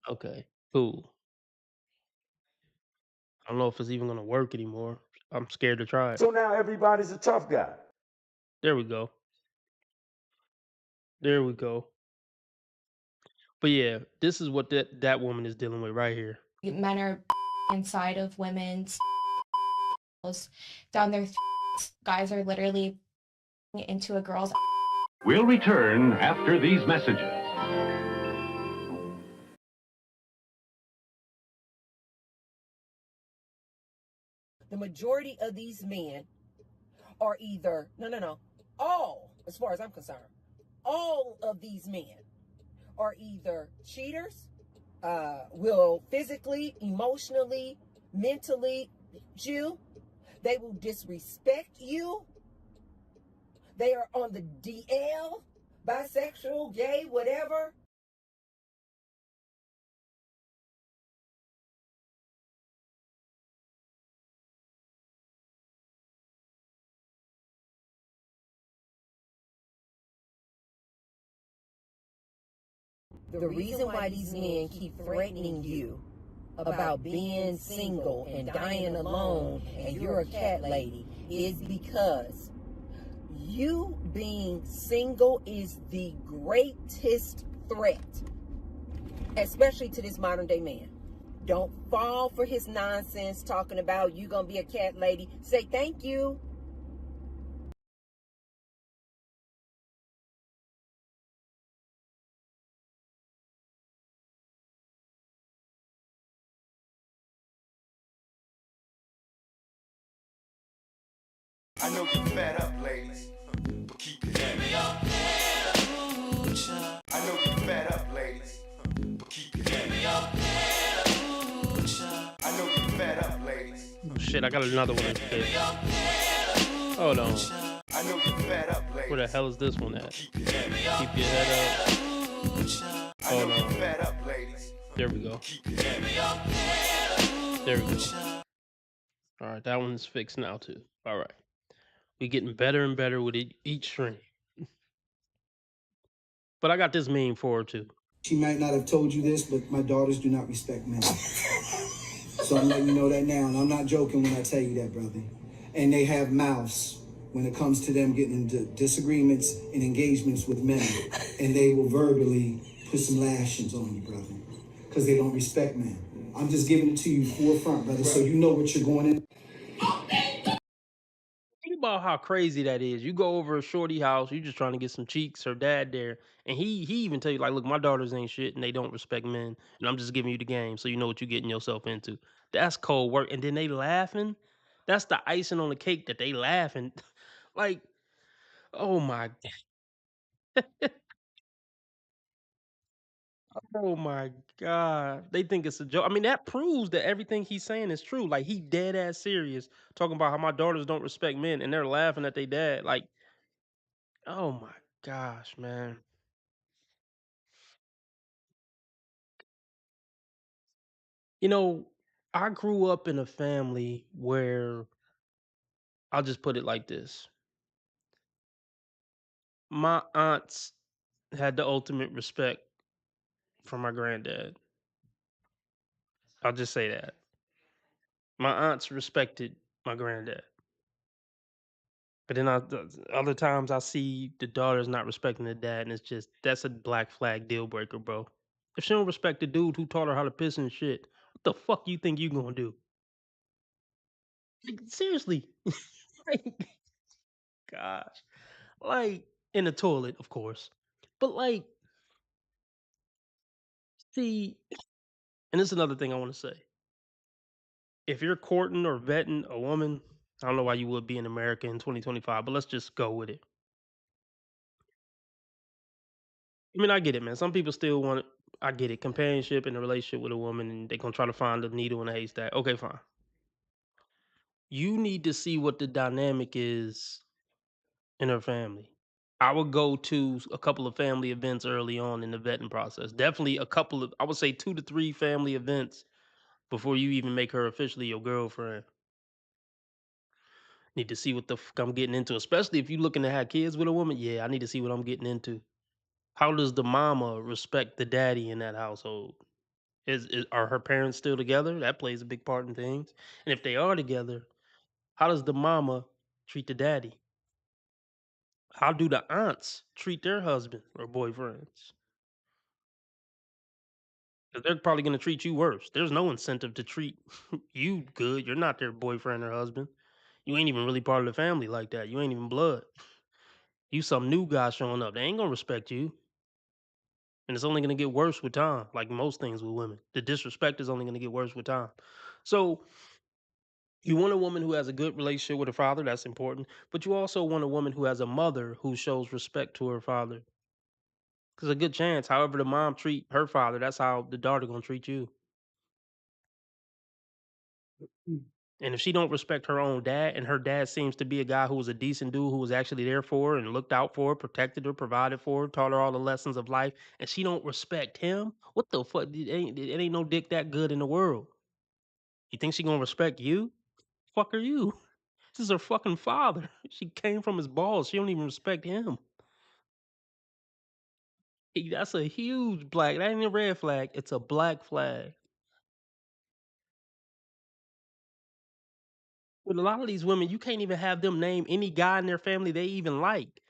Okay, cool. I don't know if it's even gonna work anymore. I'm scared to try it. So now everybody's a tough guy. There we go. There we go. But yeah, this is what that woman is dealing with right here. Men are inside of women's down their guys are literally into a girl's. We'll return after these messages. The majority of these men are either, all, as far as I'm concerned, all of these men are either cheaters, will physically, emotionally, mentally you. They will disrespect you. They are on the DL, bisexual, gay, whatever. The reason why these men keep threatening you about being single and dying alone and you're a cat lady is because you being single is the greatest threat, especially to this modern day man. Don't fall for his nonsense talking about you gonna be a cat lady. Say thank you. I know you're fed up, ladies, but keep your head up. I know you're fed up, ladies, but keep your head up. I know you're fed up, ladies. Oh shit, I got another one to fix. Hold on. I know you're fed up, ladies. Where the hell is this one at? Keep your head up. Hold on. Fed up, ladies. There we go. There we go. Alright, that one's fixed now too. Alright. We're getting better and better with each stream. But I got this meme for her too. She might not have told you this, but my daughters do not respect men. So I'm letting you know that now, and I'm not joking when I tell you that, brother. And they have mouths when it comes to them getting into disagreements and engagements with men. And they will verbally put some lashings on you, brother, because they don't respect men. I'm just giving it to you forefront, brother, so you know what you're going in. Think about how crazy that is. You go over a shorty house, you just trying to get some cheeks, her dad there, and he even tell you like, look, my daughters ain't shit and they don't respect men, and I'm just giving you the game so you know what you're getting yourself into. That's cold work. And then they laughing. That's the icing on the cake that they laughing. Like, oh my oh my god. They think it's a joke. I mean, that proves that everything he's saying is true. Like he dead ass serious talking about how my daughters don't respect men and they're laughing at their dad. Like, oh my gosh, man. You know, I grew up in a family where I'll just put it like this. My aunts had the ultimate respect for my granddad. I'll just say that. My aunts respected my granddad. But then other times I see the daughter's not respecting the dad, and it's just that's a black flag deal breaker, bro. If she don't respect the dude who taught her how to piss and shit, what the fuck you think you gonna do? Like, seriously, like, gosh, like in the toilet, of course, but like, see, and this is another thing I want to say. If you're courting or vetting a woman, I don't know why you would be in America in 2025, but let's just go with it. I mean, I get it, man. Some people still want, I get it, companionship in a relationship with a woman, and they're gonna try to find the needle in a haystack. Okay, fine. You need to see what the dynamic is in her family. I would go to a couple of family events early on in the vetting process. Definitely a couple of, I would say 2 to 3 family events before you even make her officially your girlfriend. Need to see what the fuck I'm getting into, especially if you're looking to have kids with a woman. Yeah, I need to see what I'm getting into. How does the mama respect the daddy in that household? Is are her parents still together? That plays a big part in things. And if they are together, how does the mama treat the daddy? How do the aunts treat their husband or boyfriends? 'Cause they're probably gonna treat you worse. There's no incentive to treat you good. You're not their boyfriend or husband. You ain't even really part of the family like that. You ain't even blood. You some new guy showing up. They ain't gonna respect you. And it's only gonna get worse with time, like most things with women. The disrespect is only gonna get worse with time. So you want a woman who has a good relationship with her father, that's important. But you also want a woman who has a mother who shows respect to her father. Because a good chance, however the mom treat her father, that's how the daughter gonna treat you. And if she don't respect her own dad, and her dad seems to be a guy who was a decent dude who was actually there for her and looked out for her, protected her, provided for her, taught her all the lessons of life, and she don't respect him, what the fuck? It ain't no dick that good in the world. You think she gonna respect you? Fuck are you? This is her fucking father. She came from his balls. She don't even respect him. That's a huge black. That ain't a red flag. It's a black flag. With a lot of these women, you can't even have them name any guy in their family they even like.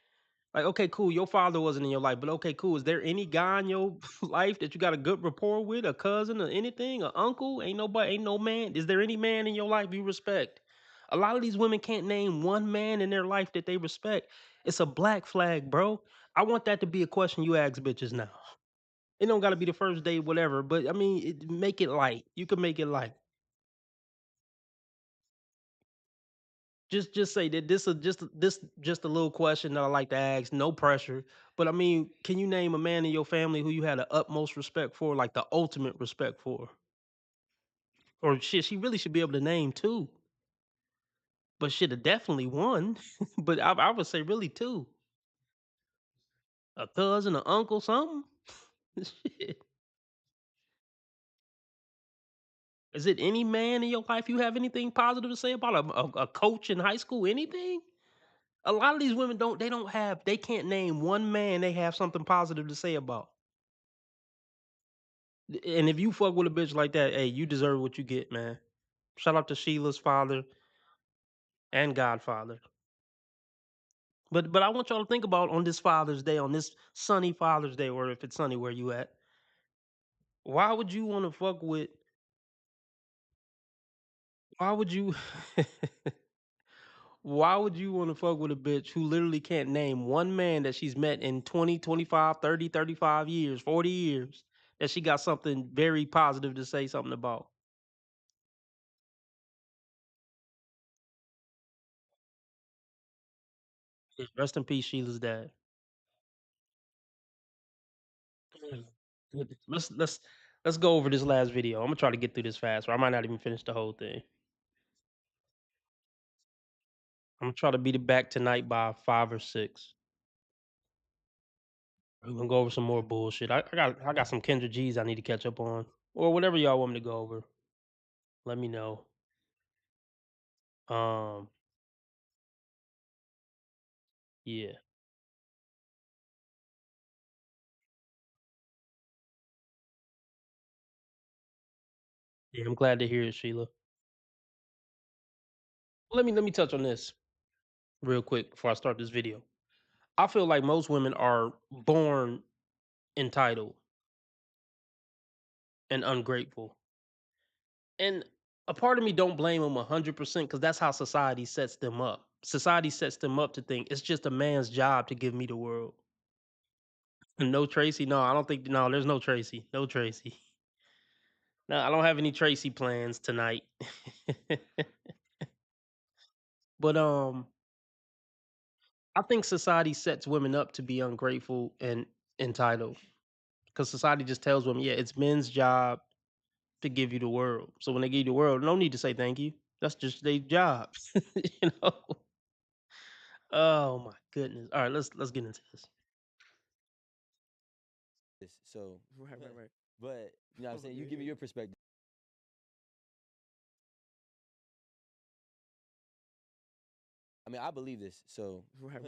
Like, okay, cool. Your father wasn't in your life, but okay, cool. Is there any guy in your life that you got a good rapport with, a cousin or anything, an uncle? Ain't nobody, ain't no man. Is there any man in your life you respect? A lot of these women can't name one man in their life that they respect. It's a black flag, bro. I want that to be a question you ask bitches now. It don't got to be the first date, whatever. But I mean, make it light. You can make it light. Just say that this just a little question that I like to ask, no pressure. But I mean, can you name a man in your family who you had the utmost respect for, like the ultimate respect for? Or shit, she really should be able to name two, but should have definitely one. But I would say really two. A cousin, an uncle, something. Shit. Is it any man in your life you have anything positive to say about a coach in high school? Anything? A lot of these women they can't name one man they have something positive to say about. And if you fuck with a bitch like that, hey, you deserve what you get, man. Shout out to Sheila's father and Godfather. But I want y'all to think about on this Father's Day, on this sunny Father's Day, or if it's sunny where you at, why would you want to fuck with why would you why would you want to fuck with a bitch who literally can't name one man that she's met in 20, 25, 30, 35 years, 40 years that she got something very positive to say something about? Yeah, rest in peace, Sheila's dad. Mm. Let's go over this last video. I'm gonna try to get through this fast, or I might not even finish the whole thing. I'm gonna try to beat it back tonight by 5 or 6. We're gonna go over some more bullshit. I got some Kendra G's I need to catch up on, or whatever y'all want me to go over. Let me know. Um, yeah, yeah. I'm glad to hear it, Sheila. Let me touch on this. real quick before I start this video. I feel like most women are born entitled and ungrateful. And a part of me don't blame them 100% because that's how society sets them up. Society sets them up to think it's just a man's job to give me the world. And no Tracy, no, I don't think no, there's no Tracy. No Tracy. No, I don't have any Tracy plans tonight. But I think society sets women up to be ungrateful and entitled because society just tells women, yeah, it's men's job to give you the world. So when they give you the world, no need to say thank you. That's just their job. you know. Oh my goodness. All right, let's get into this. So, right. But you know what I'm saying? You give me your perspective. I mean, I believe this. So, Right.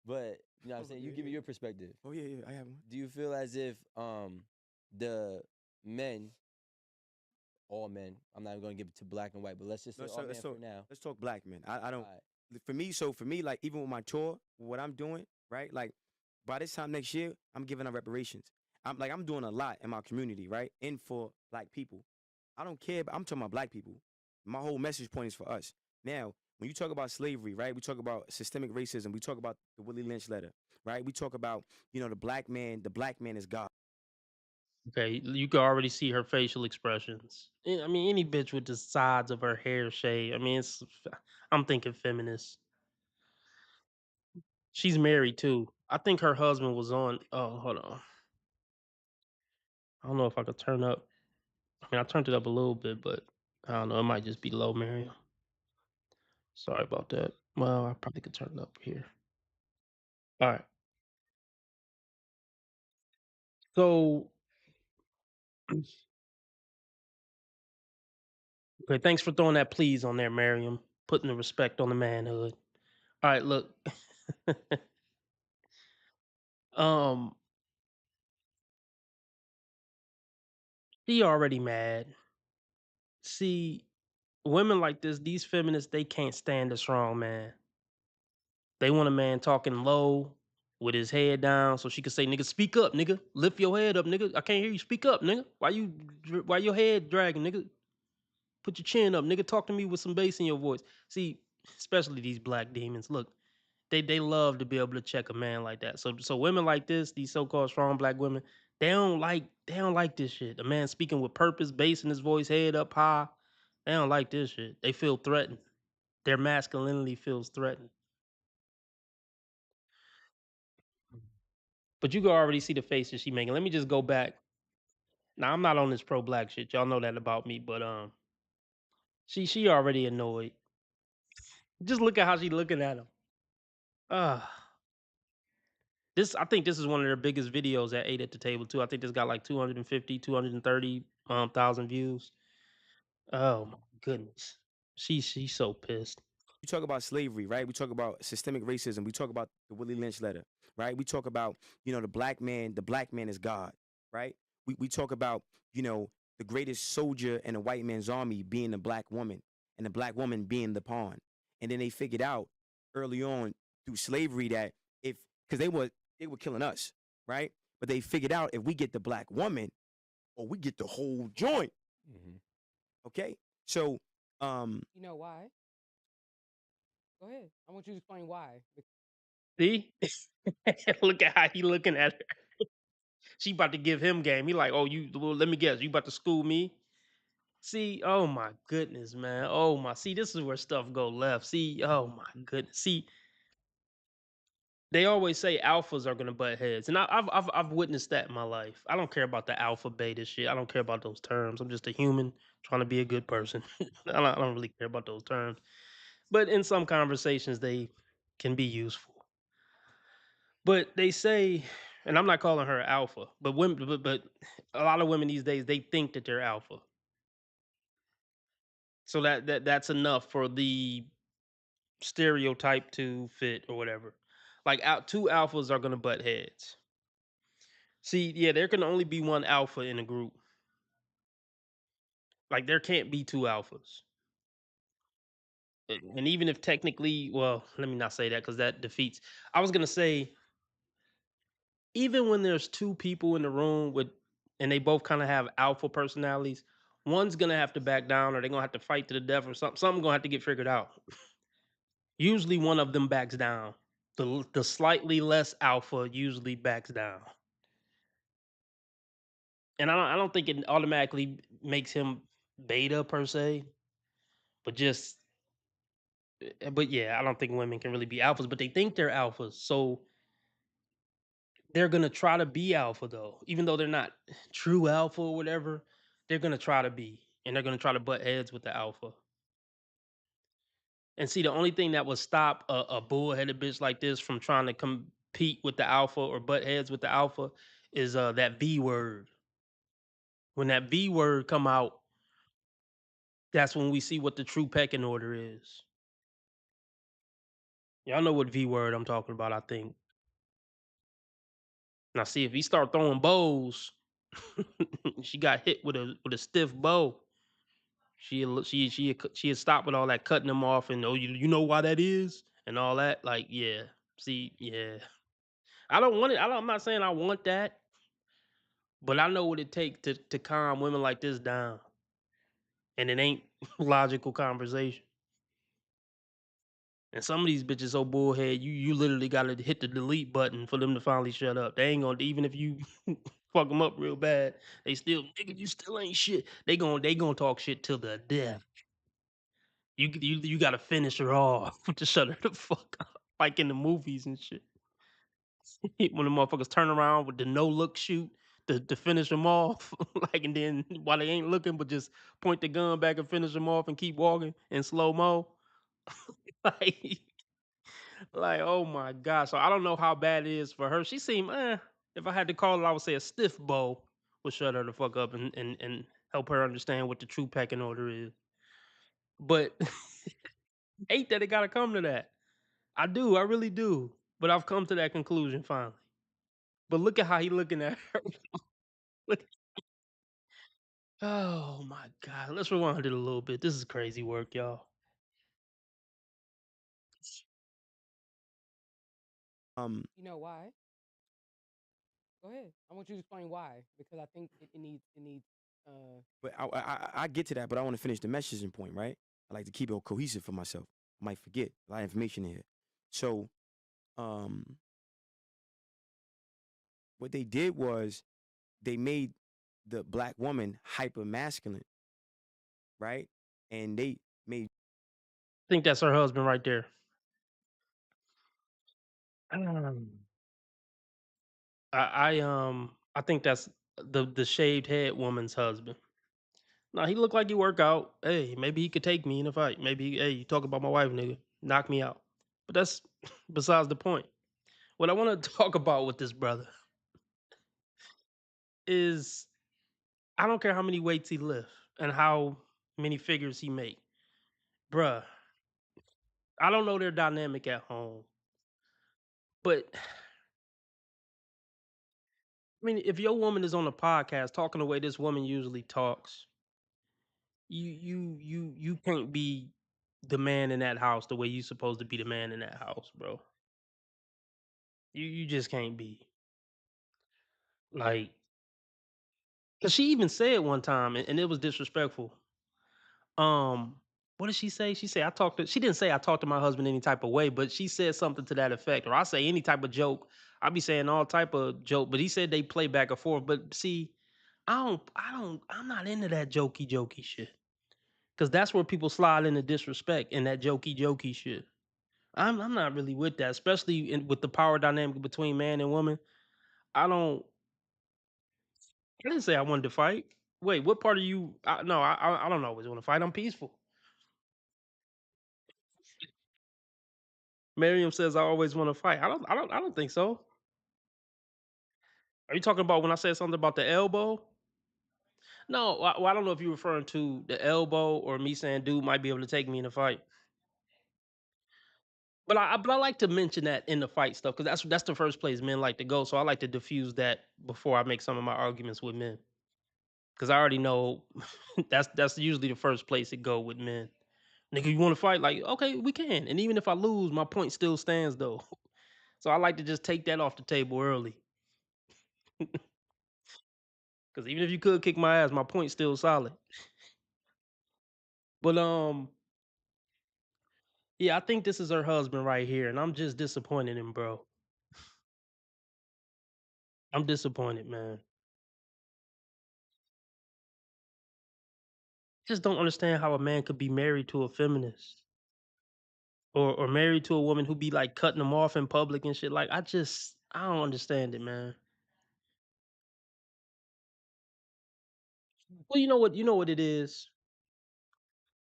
but you know what I'm saying? You give me your perspective. Oh yeah, I have one. Do you feel as if the men, all men, I'm not even going to give it to black and white, but let's just say all men for now. Let's talk black men. I don't. For me, like even with my tour, what I'm doing, right? Like by this time next year, I'm giving out reparations. I'm doing a lot in my community, right? And for black people. I don't care, but I'm talking about black people. My whole message point is for us. Now, when you talk about slavery, right? We talk about systemic racism. We talk about the Willie Lynch letter, right? We talk about, the black man is God. Okay, you can already see her facial expressions. I mean, any bitch with the sides of her hair shade. I mean, I'm thinking feminist. She's married too. I think her husband was on. Oh, hold on. I don't know if I could turn up. I mean, I turned it up a little bit, but I don't know. It might just be low, Miriam. Sorry about that. Well, I probably could turn it up here. All right. So, okay, thanks for throwing that please on there, Miriam. Putting the respect on the manhood. All right, look. um, she already mad. See, women like this, these feminists, they can't stand a strong man. They want a man talking low with his head down so she can say, nigga, speak up, nigga. Lift your head up, nigga. I can't hear you. Speak up, nigga. Why your head dragging, nigga? Put your chin up, nigga. Talk to me with some bass in your voice. See, especially these black demons. Look, they love to be able to check a man like that. So women like this, these so-called strong black women, they don't like this shit. A man speaking with purpose, bass in his voice, head up high. They don't like this shit. They feel threatened. Their masculinity feels threatened. But you can already see the faces she making. Let me just go back. Now I'm not on this pro black shit. Y'all know that about me, but she already annoyed. Just look at how she looking at him. Ah. This I think this is one of their biggest videos at 8 at the table too. I think this got like 250, 230 thousand views. Oh my goodness. She's so pissed. You talk about slavery, right? We talk about systemic racism. We talk about the Willie Lynch letter, right? We talk about, the black man is God, right? We talk about, the greatest soldier in a white man's army being the black woman and the black woman being the pawn. And then they figured out early on through slavery that because they were killing us, right? But they figured out if we get the black woman or we get the whole joint. Okay? So, You know why? Go ahead. I want you to explain why. See? Look at how he looking at her. She about to give him game. He like, oh, well, let me guess, you about to school me? See, oh my goodness, man. Oh my, see, this is where stuff go left. See, oh my goodness. See, they always say alphas are gonna butt heads, and I've witnessed that in my life. I don't care about the alpha beta shit. I don't care about those terms. I'm just a human trying to be a good person. I don't really care about those terms, but in some conversations they can be useful. But they say, and I'm not calling her alpha, but women, but a lot of women these days they think that they're alpha. So that's enough for the stereotype to fit or whatever. Like out two alphas are gonna butt heads. See, yeah, there can only be one alpha in a group. Like there can't be two alphas. And even if technically, well, let me not say that because that defeats. I was gonna say, even when there's two people in the room with, and they both kind of have alpha personalities, one's gonna have to back down, or they're gonna have to fight to the death, or something. Something gonna have to get figured out. Usually, one of them backs down. The slightly less alpha usually backs down, and I don't think it automatically makes him beta per se, but just but yeah, I don't think women can really be alphas, but they think they're alphas, so they're gonna try to be alpha though, even though they're not true alpha or whatever. They're gonna try to be, and they're gonna try to butt heads with the alpha. And see, the only thing that would stop a bullheaded bitch like this from trying to compete with the alpha or butt heads with the alpha is that V word. When that V word come out, that's when we see what the true pecking order is. Y'all know what V word I'm talking about, I think. Now, see if he start throwing bows, she got hit with a stiff bow. She stop with all that cutting them off and oh you know why that is and all that. Like yeah, see yeah, I don't want it. I'm not saying I want that, but I know what it takes to calm women like this down, and it ain't logical conversation. And some of these bitches so bullhead, you literally gotta hit the delete button for them to finally shut up. They ain't gonna even if you fuck them up real bad, they still nigga you still ain't shit. They gonna talk shit till the death. You gotta finish her off to shut her the fuck up, like in the movies and shit. When the motherfuckers turn around with the no look shoot to finish them off, like and then while they ain't looking, but just point the gun back and finish them off and keep walking in slow mo. like, like oh my god! So I don't know how bad it is for her. She seemed, if I had to call it, I would say a stiff bow would shut her the fuck up and help her understand what the true pecking order is. But hate that it gotta come to that. I do, I really do. But I've come to that conclusion finally. But look at how he looking at her. Look- oh my god. Let's rewind it a little bit. This is crazy work, y'all. You know why? Go ahead. I want you to explain why because I think it needs. But I get to that, but I want to finish the messaging point, right? I like to keep it cohesive for myself. I might forget a lot of information in here. So, um, what they did was they made the black woman hyper masculine, right? And they made I think that's her husband right there. Um, I think that's the shaved head woman's husband. Now he looked like he work out. Hey, maybe he could take me in a fight. Maybe hey, you talk about my wife, nigga, knock me out. But that's besides the point. What I want to talk about with this brother is I don't care how many weights he lift and how many figures he make. Bruh, I don't know their dynamic at home. But I mean, if your woman is on a podcast talking the way this woman usually talks, you can't be the man in that house the way you supposed to be the man in that house, bro. You just can't be. Like, cause she even said one time, and it was disrespectful. Um, what did she say? She said I talked to. She didn't say I talked to my husband any type of way, but she said something to that effect. Or I say any type of joke. I be saying all type of joke, but he said they play back and forth. But see, I'm not into that jokey shit. Cause that's where people slide into disrespect and that jokey shit. I'm not really with that, especially with the power dynamic between man and woman. I don't. I didn't say I wanted to fight. Wait, what part of you? No, I don't always want to fight. I'm peaceful. Miriam says I always want to fight. I don't think so. Are you talking about when I said something about the elbow? No, well, I don't know if you're referring to the elbow or me saying dude might be able to take me in a fight. But I like to mention that in the fight stuff because that's the first place men like to go. So I like to diffuse that before I make some of my arguments with men because I already know that's usually the first place it go with men Nigga, you want to fight? Like, okay, we can. And even if I lose, my point still stands though. So I like to just take that off the table early. Because even if you could kick my ass, my point's still solid. But yeah, I think this is her husband right here, and I'm just disappointed in bro. I'm disappointed, man. Just don't understand how a man could be married to a feminist or married to a woman who be like cutting them off in public and shit. Like I don't understand it, man. Well, you know what it is.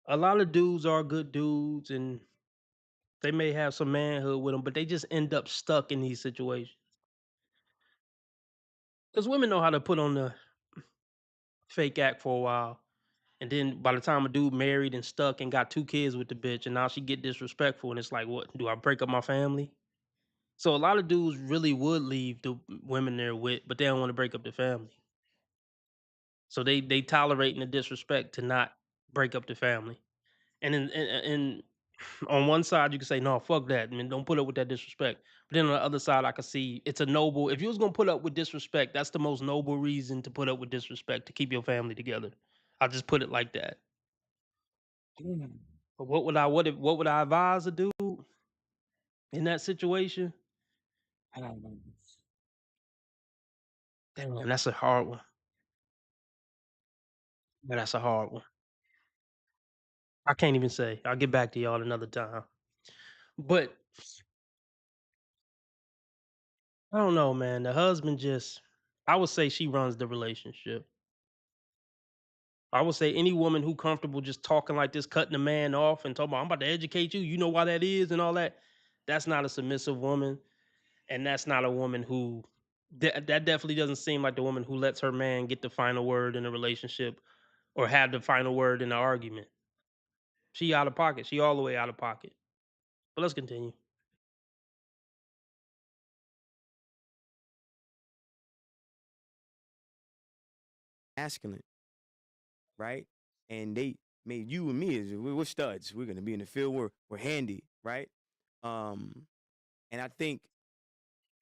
A lot of dudes are good dudes, and they may have some manhood with them, but they just end up stuck in these situations. Because women know how to put on the fake act for a while. And then by the time a dude married and stuck and got 2 kids with the bitch, and now she get disrespectful, and it's like, what? Do I break up my family? So a lot of dudes really would leave the women they're with, but they don't want to break up the family. So they tolerating the disrespect to not break up the family. And on one side you can say, no, fuck that. I mean, don't put up with that disrespect. But then on the other side, I can see it's a noble. If you was gonna put up with disrespect, that's the most noble reason to put up with disrespect to keep your family together. I'll just put it like that. But what would I advise a dude in that situation? I don't know. Damn, that's a hard one. Yeah, that's a hard one. I can't even say. I'll get back to y'all another time. But I don't know, man. The husband just I would say she runs the relationship. I would say any woman who comfortable just talking like this, cutting the man off and talking about I'm about to educate you, you know why that is and all that. That's not a submissive woman. And that's not a woman who that definitely doesn't seem like the woman who lets her man get the final word in a relationship or have the final word in the argument. She out of pocket. She all the way out of pocket. But let's continue. Masculine, right? And they made you and me is we're studs. We're gonna be in the field. We're handy, right? Um, and I think,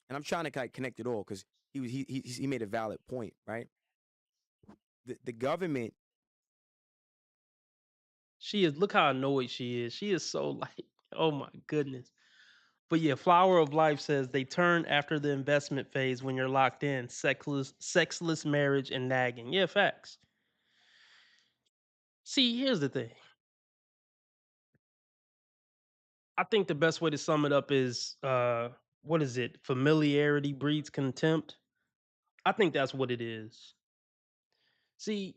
and I'm trying to kind of connect it all because he made a valid point, right? The government. She is look how annoyed she is. She is so like, oh my goodness. But yeah, Flower of Life says they turn after the investment phase when you're locked in. Sexless marriage and nagging. Yeah, facts. See, here's the thing. I think the best way to sum it up is what is it? Familiarity breeds contempt. I think that's what it is. See,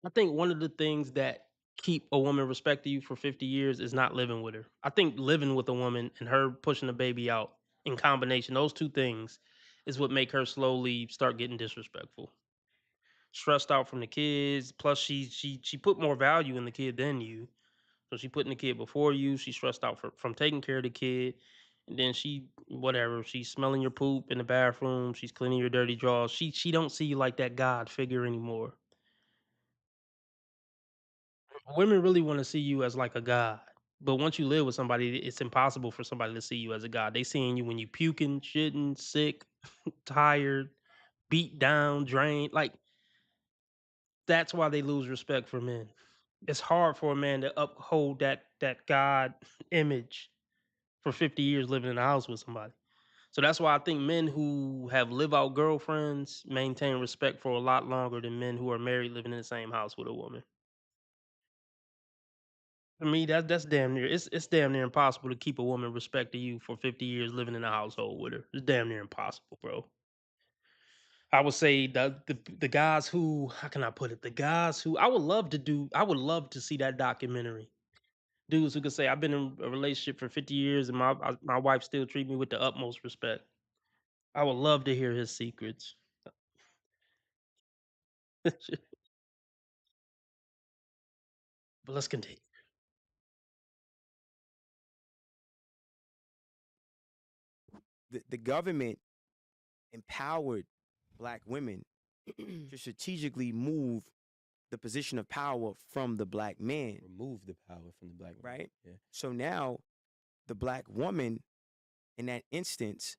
I think one of the things that keep a woman respecting you for 50 years is not living with her. I think living with a woman and her pushing a baby out in combination, those two things is what make her slowly start getting disrespectful. Stressed out from the kids, plus she put more value in the kid than you. So she putting the kid before you. She's stressed out from taking care of the kid. And then she's smelling your poop in the bathroom. She's cleaning your dirty drawers. She don't see you like that God figure anymore. Women really want to see you as like a god. But once you live with somebody, it's impossible for somebody to see you as a god. They seeing you when you puking, shitting, sick, tired, beat down, drained. Like that's why they lose respect for men. It's hard for a man to uphold that god image for 50 years living in a house with somebody. So that's why I think men who have live out girlfriends maintain respect for a lot longer than men who are married living in the same house with a woman. For me, that's damn near it's damn near impossible to keep a woman respecting you for 50 years living in a household with her. It's damn near impossible, bro. I would say the guys who how can I put it? The guys who I would love to see that documentary. Dudes who could say I've been in a relationship for 50 years and my wife still treat me with the utmost respect. I would love to hear his secrets. But let's continue. The government empowered black women to strategically move the position of power from the black man. Remove the power from the black man. Right? Yeah. So now the black woman in that instance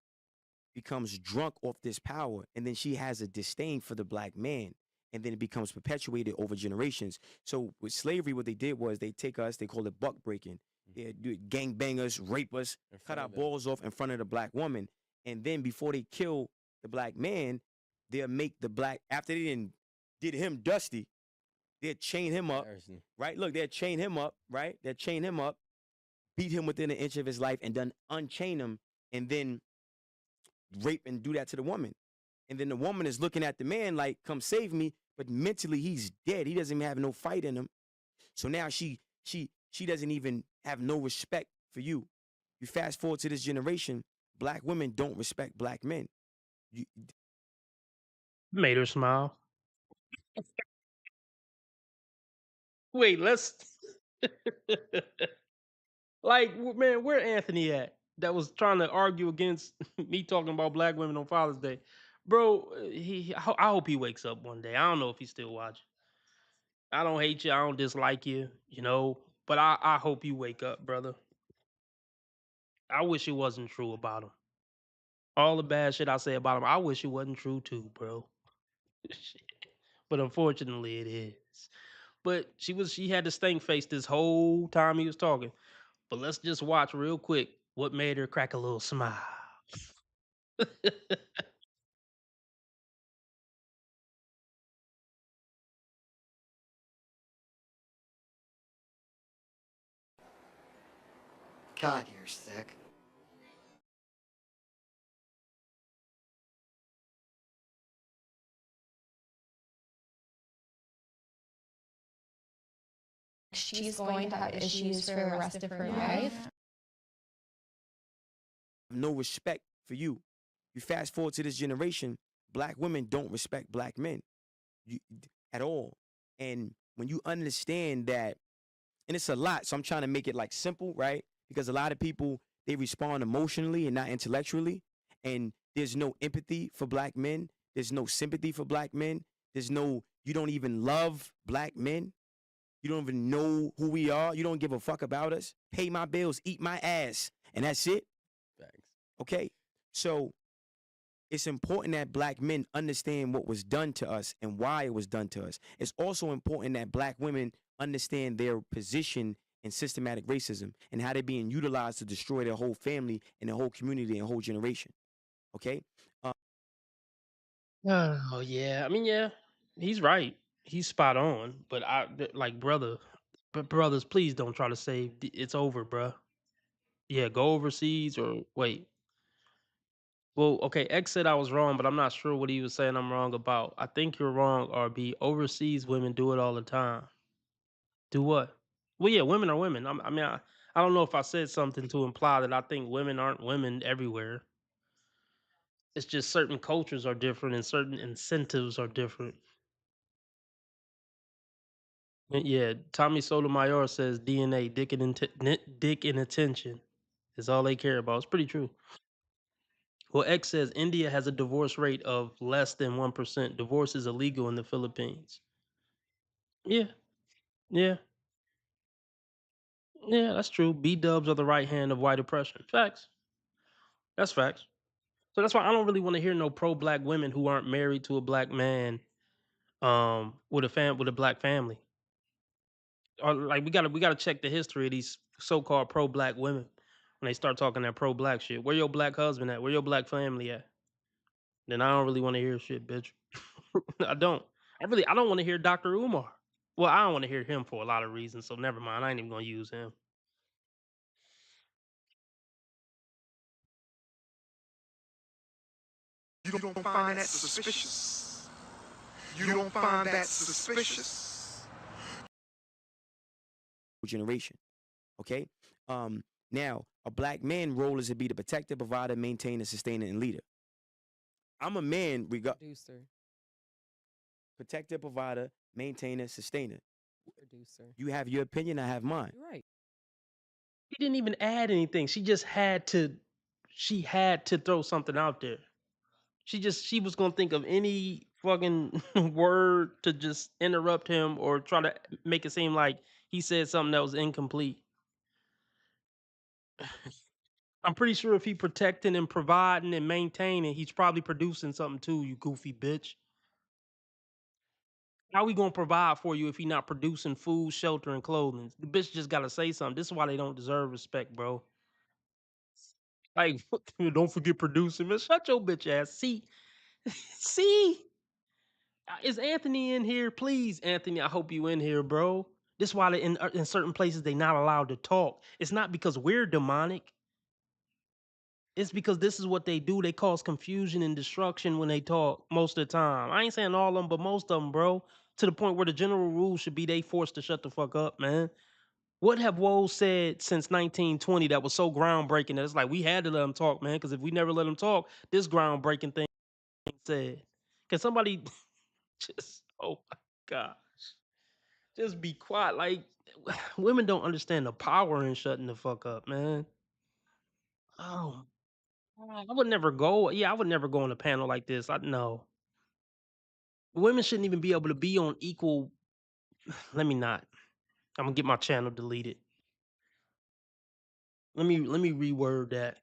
becomes drunk off this power, and then she has a disdain for the black man, and then it becomes perpetuated over generations. So with slavery, what they did was they take us, they call it buck breaking. They do it, gang bang us, rape us, cut our balls off in front of the black woman, and then before they kill the black man, they'll make the black, after they did him dusty, they'll chain him up, right? Look, they'll chain him up, right? They'll chain him up, beat him within an inch of his life, and then unchain him, and then rape and do that to the woman. And then the woman is looking at the man like, come save me, but mentally he's dead. He doesn't even have no fight in him. So now she doesn't even have no respect for you. You fast forward to this generation, black women don't respect black men. You, Made her smile. Wait, let's like, man, where Anthony at? That was trying to argue against me talking about black women on Father's Day, bro. I hope he wakes up one day. I don't know if he's still watching. I don't hate you. I don't dislike you. You know, but I hope you wake up, brother. I wish it wasn't true about him. All the bad shit I say about him, I wish it wasn't true too, bro. But unfortunately, it is. But she had the stank face this whole time he was talking. But let's just watch real quick what made her crack a little smile. God, you're sick. She's going to have issues for the rest of her life. no respect for you. You fast forward to this generation, black women don't respect black men at all. And when you understand that, and it's a lot, so I'm trying to make it like simple, right? Because a lot of people, they respond emotionally and not intellectually. And there's no empathy for black men. There's no sympathy for black men. You don't even love black men. You don't even know who we are. You don't give a fuck about us. Pay my bills, eat my ass, and that's it. Thanks. Okay? So it's important that black men understand what was done to us and why it was done to us. It's also important that black women understand their position in systematic racism and how they're being utilized to destroy their whole family and their whole community and whole generation. Okay? Oh yeah, I mean, yeah, he's right. He's spot on. But like, brothers, please don't try to say it's over, bruh. Yeah, go overseas or wait. Well, okay, X said I was wrong, but I'm not sure what he was saying I'm wrong about. I think you're wrong, RB. Overseas women do it all the time. Do what? Well, yeah, women are women. I don't know if I said something to imply that I think women aren't women everywhere. It's just certain cultures are different and certain incentives are different. Yeah, Tommy Sotomayor says DNA, dick and attention is all they care about. It's pretty true. Well, X says India has a divorce rate of less than 1%. Divorce is illegal in the Philippines. Yeah, yeah, yeah, that's true. B dubs are the right hand of white oppression. Facts. That's facts. So that's why I don't really want to hear no pro black women who aren't married to a black man with a black family. Or like we gotta check the history of these so-called pro black women when they start talking that pro black shit. Where your black husband at? Where your black family at? Then I don't really want to hear shit, bitch. I don't. I don't want to hear Dr. Umar. Well, I don't want to hear him for a lot of reasons, so never mind. I ain't even gonna use him. You don't find that suspicious. You don't find that suspicious. Generation. Okay? Now, a black man role is to be the protector, provider, maintainer, sustainer, and leader. I'm a man, Producer. protector, provider, maintainer, sustainer. Producer. You have your opinion, I have mine. You're right. She didn't even add anything. She just had to. She had to throw something out there. She was gonna think of any fucking word to just interrupt him or try to make it seem like he said something that was incomplete. I'm pretty sure if he protecting and providing and maintaining, he's probably producing something too, you goofy bitch. How we gonna provide for you if he not producing food, shelter, and clothing? The bitch just gotta say something. This is why they don't deserve respect, bro. Like, don't forget producing, man. Shut your bitch ass. See, see, is Anthony in here? Please, Anthony. I hope you in here, bro. This is why they in certain places they not allowed to talk. It's not because we're demonic. It's because this is what they do. They cause confusion and destruction when they talk most of the time. I ain't saying all of them, but most of them, bro. To the point where the general rule should be they forced to shut the fuck up, man. What have Woe said since 1920 that was so groundbreaking that it's like we had to let them talk, man? Because if we never let them talk, this groundbreaking thing said. Can somebody just, oh my gosh, just be quiet? Like, women don't understand the power in shutting the fuck up, man. Oh, I would never go. Yeah, I would never go on a panel like this. I know. Women shouldn't even be able to be on equal. Let me not. I'm gonna get my channel deleted. Let me reword that.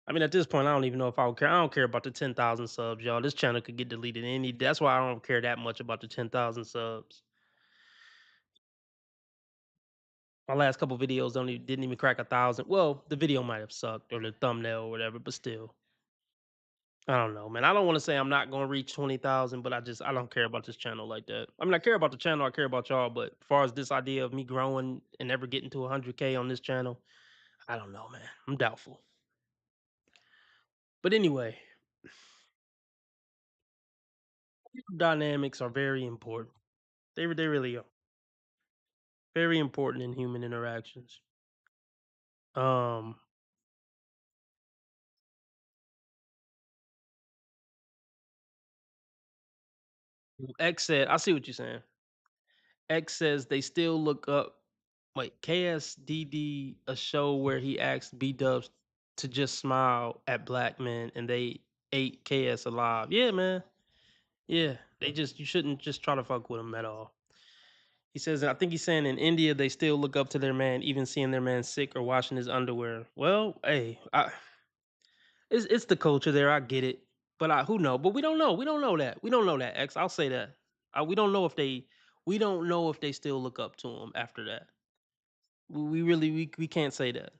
I mean, at this point, I don't even know if I would care. I don't care about the 10,000 subs, y'all. This channel could get deleted any. That's why I don't care that much about the 10,000 subs. My last couple videos didn't even crack 1,000. Well, the video might have sucked or the thumbnail or whatever, but still, I don't know, man. I don't want to say I'm not gonna reach 20,000, but I don't care about this channel like that. I mean, I care about the channel. I care about y'all, but as far as this idea of me growing and never getting to 100K on this channel, I don't know, man. I'm doubtful. But anyway, dynamics are very important. They really are very important in human interactions. Um, X said, I see what you're saying. X says they still look up. Wait, KSDD, a show where he asked B Dubs to just smile at black men and they ate KS alive. Yeah, man. Yeah, you shouldn't just try to fuck with him at all. He says, I think he's saying in India they still look up to their man, even seeing their man sick or washing his underwear. Well, hey, it's the culture there. I get it, but who know? But we don't know. We don't know that. We don't know that. X, I'll say that. We don't know if they. We don't know if they still look up to him after that. We really we can't say that.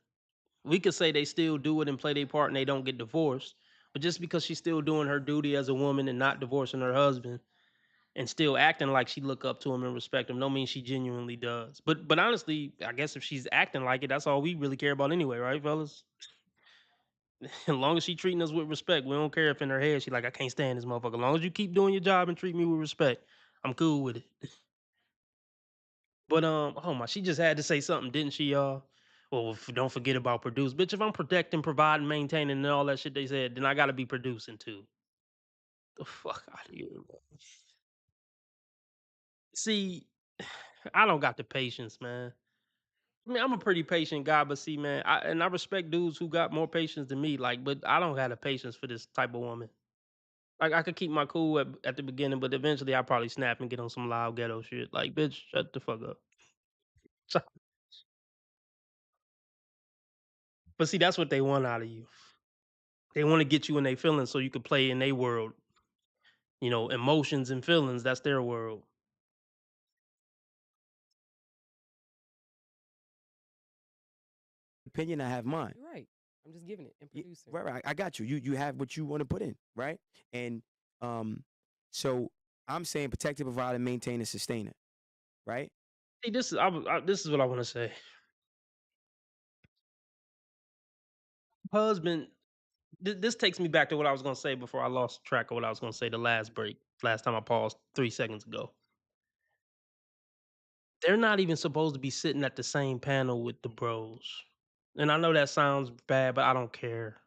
We could say they still do it and play their part and they don't get divorced. But just because she's still doing her duty as a woman and not divorcing her husband and still acting like she look up to him and respect him, don't mean she genuinely does. But honestly, I guess if she's acting like it, that's all we really care about anyway, right, fellas? As long as she treating us with respect, we don't care if in her head she like, I can't stand this motherfucker. As long as you keep doing your job and treat me with respect, I'm cool with it. But oh my, she just had to say something, didn't she, y'all? Well, don't forget about produce, bitch. If I'm protecting, providing, maintaining, and all that shit they said, then I gotta be producing too. The fuck out of here, man. See, I don't got the patience, man. I mean, I'm a pretty patient guy, but see, man, I respect dudes who got more patience than me. Like, but I don't have the patience for this type of woman. Like, I could keep my cool at the beginning, but eventually I probably snap and get on some loud ghetto shit. Like, bitch, shut the fuck up. But see, that's what they want out of you. They want to get you in their feelings so you can play in their world. You know, emotions and feelings, that's their world. Opinion, I have mine. You're right. I'm just giving it and Yeah, producing. right. I got you. You have what you want to put in, right? And so I'm saying protect it, provide, and maintain and sustain it, right? See, this is what I want to say. Husband, this takes me back to what I was going to say before I lost track of what I was going to say the last break. Last time I paused 3 seconds ago. They're not even supposed to be sitting at the same panel with the bros. And I know that sounds bad, but I don't care.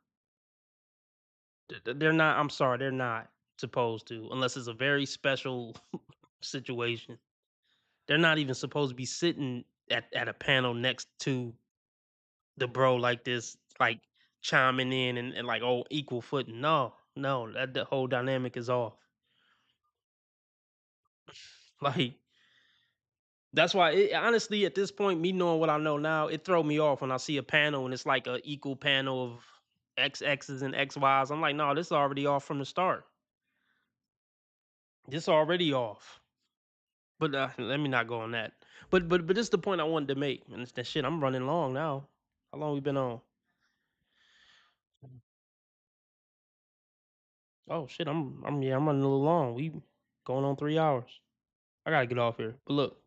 They're not. I'm sorry, they're not supposed to, unless it's a very special situation. They're not even supposed to be sitting at a panel next to the bro like this, like chiming in and like, oh, equal footing. No, No, that the whole dynamic is off. Like that's why honestly at this point, me knowing what I know now, it throw me off when I see a panel and it's like a equal panel of XXs and XYs. I'm like, no, this is already off from the start. This already off. But let me not go on that. But this is the point I wanted to make. And it's that shit. I'm running long now. How long we been on? Oh shit, I'm running a little long. We going on 3 hours. I gotta get off here. But look,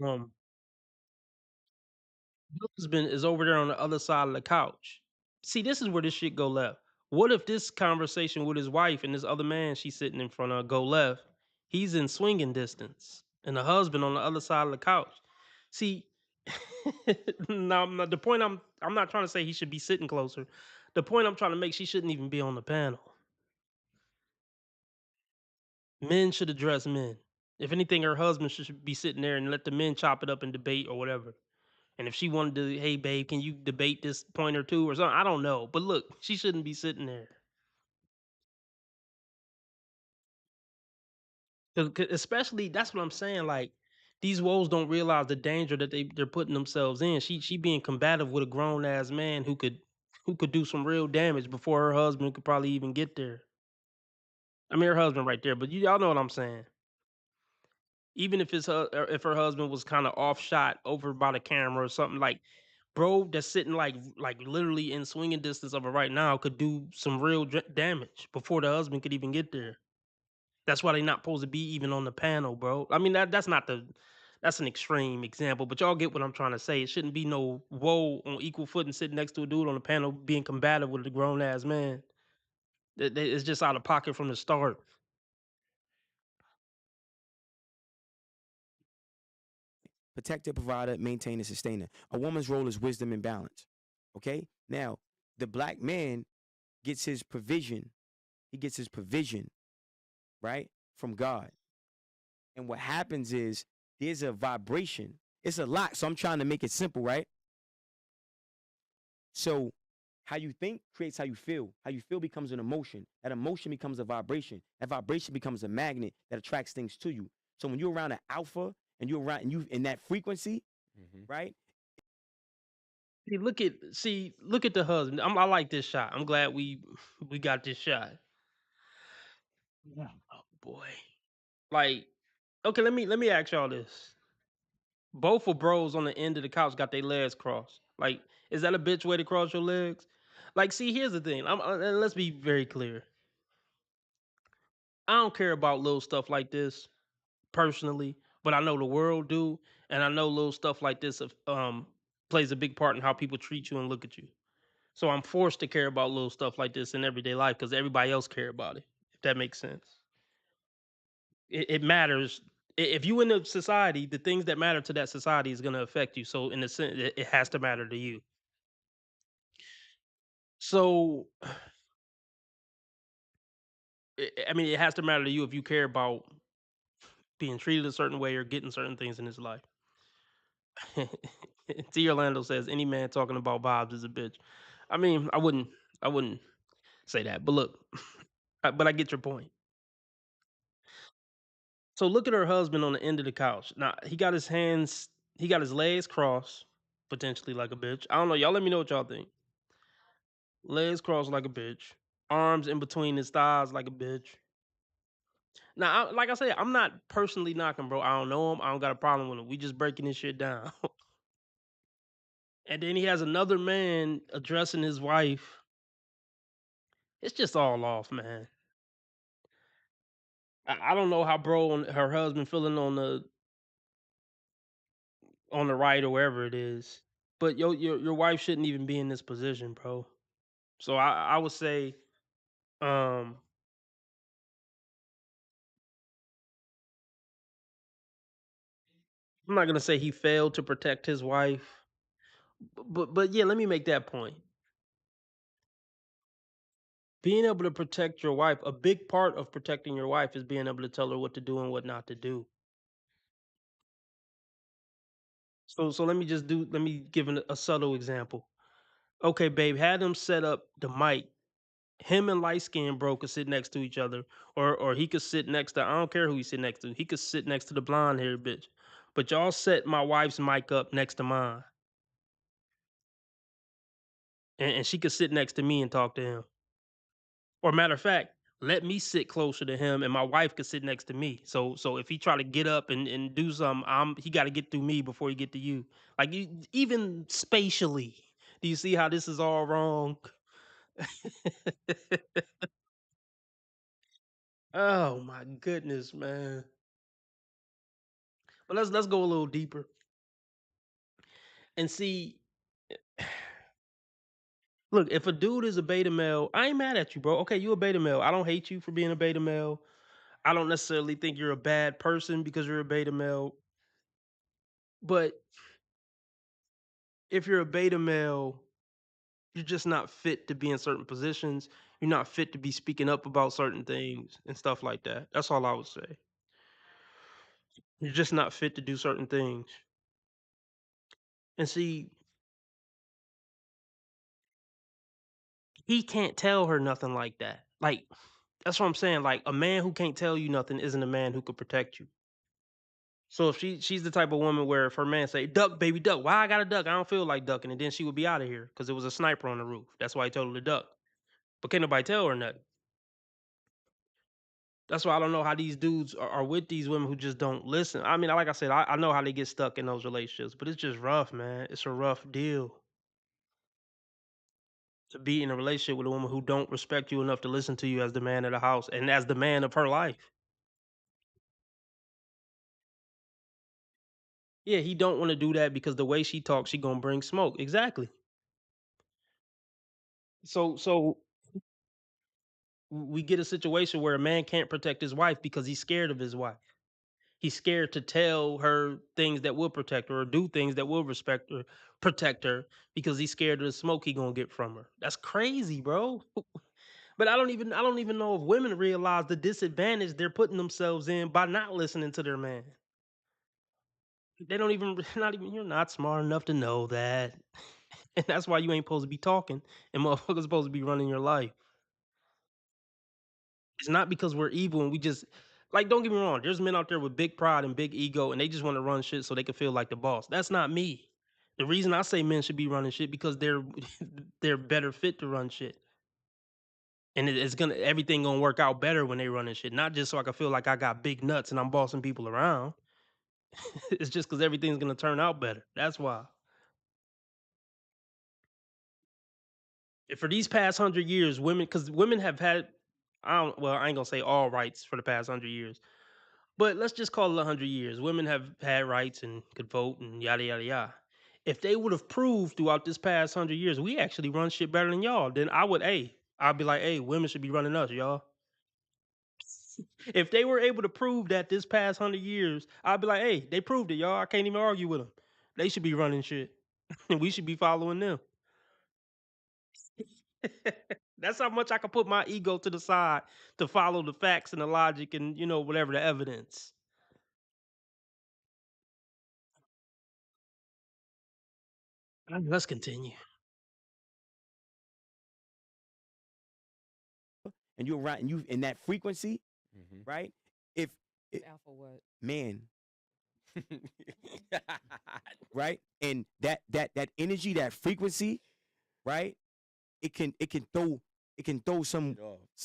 um, husband is over there on the other side of the couch. See, this is where this shit go left. What if this conversation with his wife and this other man she's sitting in front of go left? He's in swinging distance, and the husband on the other side of the couch. See, now the point I'm not trying to say he should be sitting closer. The point I'm trying to make, she shouldn't even be on the panel. Men should address men. If anything, her husband should be sitting there and let the men chop it up and debate or whatever. And if she wanted to, hey babe, can you debate this point or two or something? I don't know. But look, she shouldn't be sitting there. 'Cause especially that's what I'm saying. Like these woes don't realize the danger that they're putting themselves in. She being combative with a grown ass man who could do some real damage before her husband could probably even get there. I mean her husband right there, but y'all know what I'm saying. Even if if her husband was kind of off shot over by the camera or something, like bro that's sitting like literally in swinging distance of her right now could do some real damage before the husband could even get there. That's why they not supposed to be even on the panel, bro. I mean that's an extreme example, but y'all get what I'm trying to say. It shouldn't be no woe on equal footing sitting next to a dude on the panel being combative with a grown ass man. It's just out of pocket from the start. Protector, provider, maintainer, sustainer. A woman's role is wisdom and balance. Okay? Now, the black man gets his provision. He gets his provision, right? From God. And what happens is there's a vibration. It's a lot. So I'm trying to make it simple, right? So how you think creates how you feel. How you feel becomes an emotion. That emotion becomes a vibration. That vibration becomes a magnet that attracts things to you. So when you're around an alpha and you're around and you in that frequency, right? Look at the husband. I like this shot. I'm glad we got this shot. Oh boy. Like, okay, let me ask y'all this. Both of bros on the end of the couch got their legs crossed. Like, is that a bitch way to cross your legs? Like, see, here's the thing. And let's be very clear. I don't care about little stuff like this personally, but I know the world do, and I know little stuff like this plays a big part in how people treat you and look at you. So I'm forced to care about little stuff like this in everyday life because everybody else care about it. If that makes sense, it matters. If you in a society, the things that matter to that society is going to affect you. So in a sense, it has to matter to you. So I mean, it has to matter to you if you care about being treated a certain way or getting certain things in his life. T. Orlando says any man talking about vibes is a bitch. I mean, I wouldn't say that, but look, but I get your point. So look at her husband on the end of the couch. Now he got his legs crossed, potentially like a bitch. I don't know. Y'all let me know what y'all think. Legs crossed like a bitch, arms in between his thighs like a bitch. Now, like I said, I'm not personally knocking, bro. I don't know him. I don't got a problem with him. We just breaking this shit down. And then he has another man addressing his wife. It's just all off, man. I don't know how bro and her husband feeling on the right or wherever it is, but your wife shouldn't even be in this position, bro. So I would say, um, I'm not gonna say he failed to protect his wife, but yeah, let me make that point. Being able to protect your wife, a big part of protecting your wife is being able to tell her what to do and what not to do. So let me give a subtle example. Okay, babe, had them set up the mic. Him and light skinned bro could sit next to each other, or he could sit next to, I don't care who he sit next to. He could sit next to the blonde haired bitch. But y'all set my wife's mic up next to mine, and she could sit next to me and talk to him. Or matter of fact, let me sit closer to him, and my wife could sit next to me. So if he try to get up and do something, he got to get through me before he get to you. Like even spatially, do you see how this is all wrong? Oh my goodness, man. But let's go a little deeper and see. Look, if a dude is a beta male, I ain't mad at you, bro. Okay, you a beta male. I don't hate you for being a beta male. I don't necessarily think you're a bad person because you're a beta male. But if you're a beta male, you're just not fit to be in certain positions. You're not fit to be speaking up about certain things and stuff like that. That's all I would say. You're just not fit to do certain things. And see, he can't tell her nothing like that. Like, that's what I'm saying. Like, a man who can't tell you nothing isn't a man who could protect you. So if she's the type of woman where if her man say, duck, baby, duck, why I gotta duck? I don't feel like ducking. And then she would be out of here because it was a sniper on the roof. That's why he told her to duck. But can't nobody tell her nothing. That's why I don't know how these dudes are with these women who just don't listen. I mean, like I said, I know how they get stuck in those relationships, but it's just rough, man. It's a rough deal to be in a relationship with a woman who don't respect you enough to listen to you as the man of the house and as the man of her life. Yeah, he don't want to do that because the way she talks, she gonna bring smoke. Exactly. So we get a situation where a man can't protect his wife because he's scared of his wife. He's scared to tell her things that will protect her or do things that will respect her, protect her because he's scared of the smoke he gonna get from her. That's crazy, bro. But I don't even know if women realize the disadvantage they're putting themselves in by not listening to their man. They don't even not even you're not smart enough to know that. And that's why you ain't supposed to be talking and motherfuckers supposed to be running your life. It's not because we're evil and we just like don't get me wrong, there's men out there with big pride and big ego and they just want to run shit so they can feel like the boss. That's not me. The reason I say men should be running shit because they're they're better fit to run shit. And it's gonna everything gonna work out better when they running shit. Not just so I can feel like I got big nuts and I'm bossing people around. It's just because everything's gonna turn out better. That's why. And for these past 100 years, women, because women have had, I ain't gonna say all rights for the past 100 years, but let's just call it 100 years. Women have had rights and could vote and yada yada yada. If they would have proved throughout this past 100 years, we actually run shit better than y'all, then I'd be like, hey, women should be running us, y'all. If they were able to prove that this past 100 years, I'd be like, hey, they proved it, y'all. I can't even argue with them. They should be running shit, and we should be following them. That's how much I can put my ego to the side to follow the facts and the logic and whatever the evidence. Let's continue. And you're right, and you in that frequency, right? If it, Alpha what? man, right, and that energy, that frequency, right? It can throw some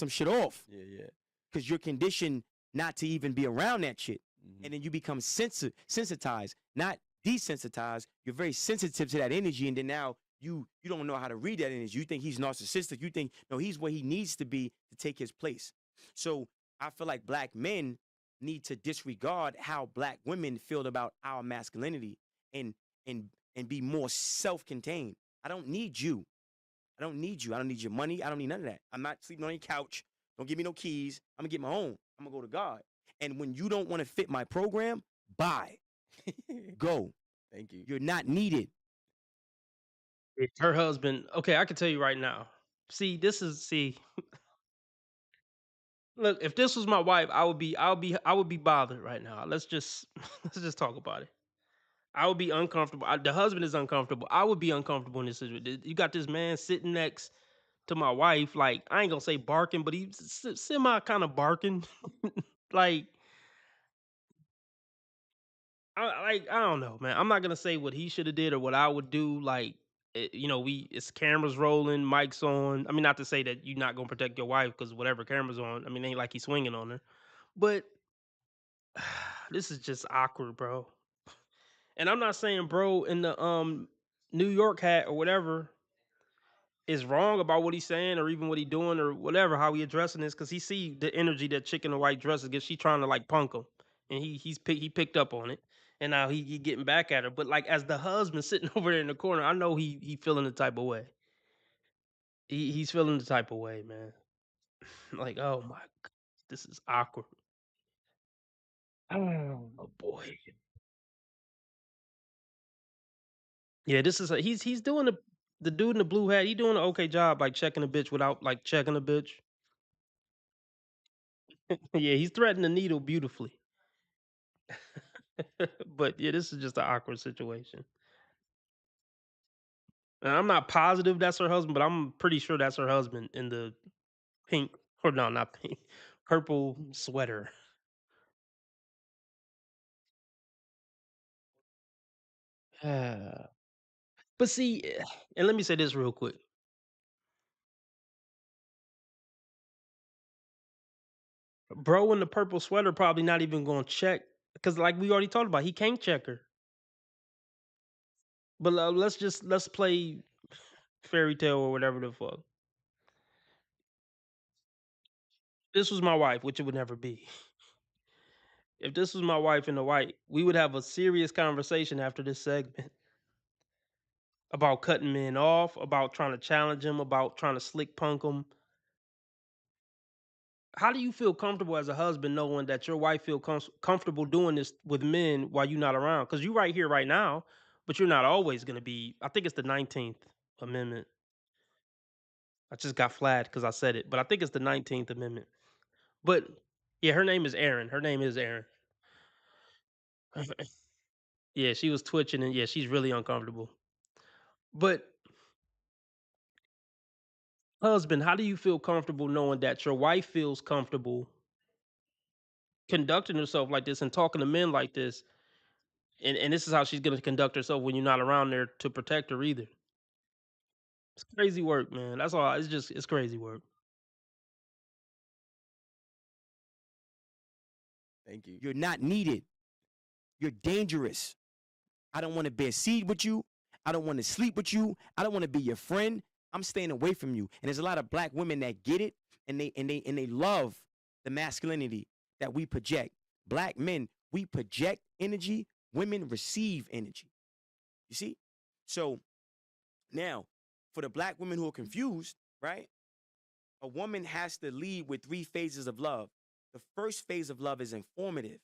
shit off. Yeah. Because you're conditioned not to even be around that shit. And then you become sensitized, not desensitized. You're very sensitive to that energy, and then now you don't know how to read that energy. You think he's narcissistic. You think no, he's where he needs to be to take his place. So I feel like black men need to disregard how black women feel about our masculinity and and and be more self-contained. I don't need you. I don't need you. I don't need your money. I don't need none of that. I'm not sleeping on your couch. Don't give me no keys. I'm gonna get my own. I'm gonna go to God. And when you don't want to fit my program, bye. Go. Thank you. You're not needed. Her husband. Okay, I can tell you right now. See, look, if this was my wife, I would be bothered right now. Let's just let's just talk about it. I would be uncomfortable. The husband is uncomfortable. I would be uncomfortable in this situation. You got this man sitting next to my wife, like I ain't gonna say barking, but he's semi kind of barking. Like I don't know, man. I'm not gonna say what he should have did or what I would do. Like it's cameras rolling, mics on. I mean, not to say that you're not gonna protect your wife because whatever cameras on. I mean, ain't like he's swinging on her, but this is just awkward, bro. And I'm not saying bro in the New York hat or whatever is wrong about what he's saying or even what he doing or whatever, how he addressing this, because he see the energy that chick in the white dress is. She trying to like punk him, and he picked up on it, and now he getting back at her. But like as the husband sitting over there in the corner, I know he feeling the type of way. He's feeling the type of way, man. Like, oh my god, this is awkward. Oh boy. Yeah, this is he's doing the dude in the blue hat. He doing an okay job, like checking a bitch without like checking a bitch. Yeah, he's threading the needle beautifully. But yeah, this is just an awkward situation. And I'm not positive that's her husband, but I'm pretty sure that's her husband in the pink or no, not pink, purple sweater. But see, and let me say this real quick. Bro in the purple sweater probably not even gonna check because like we already talked about, he can't check her. But let's play fairy tale or whatever the fuck. This was my wife, which it would never be. If this was my wife in the white, we would have a serious conversation after this segment about cutting men off, about trying to challenge him, about trying to slick punk him. How do you feel comfortable as a husband knowing that your wife feel comfortable doing this with men while you're not around? Because you right here right now, but you're not always going to be. I think it's the 19th Amendment. I just got flagged because I said it, but I think it's the 19th Amendment. But yeah, her name is Erin. Her name is Erin. Yeah, she was twitching and yeah, she's really uncomfortable. But husband, how do you feel comfortable knowing that your wife feels comfortable conducting herself like this and talking to men like this? And this is how she's gonna conduct herself when you're not around there to protect her either. It's crazy work, man. That's all. It's crazy work. Thank you. You're not needed. You're dangerous. I don't want to bear seed with you. I don't want to sleep with you. I don't want to be your friend. I'm staying away from you. And there's a lot of black women that get it and they love the masculinity that we project. Black men, we project energy, women receive energy. You see? So now, for the black women who are confused, right? A woman has to lead with 3 phases of love. The first phase of love is informative,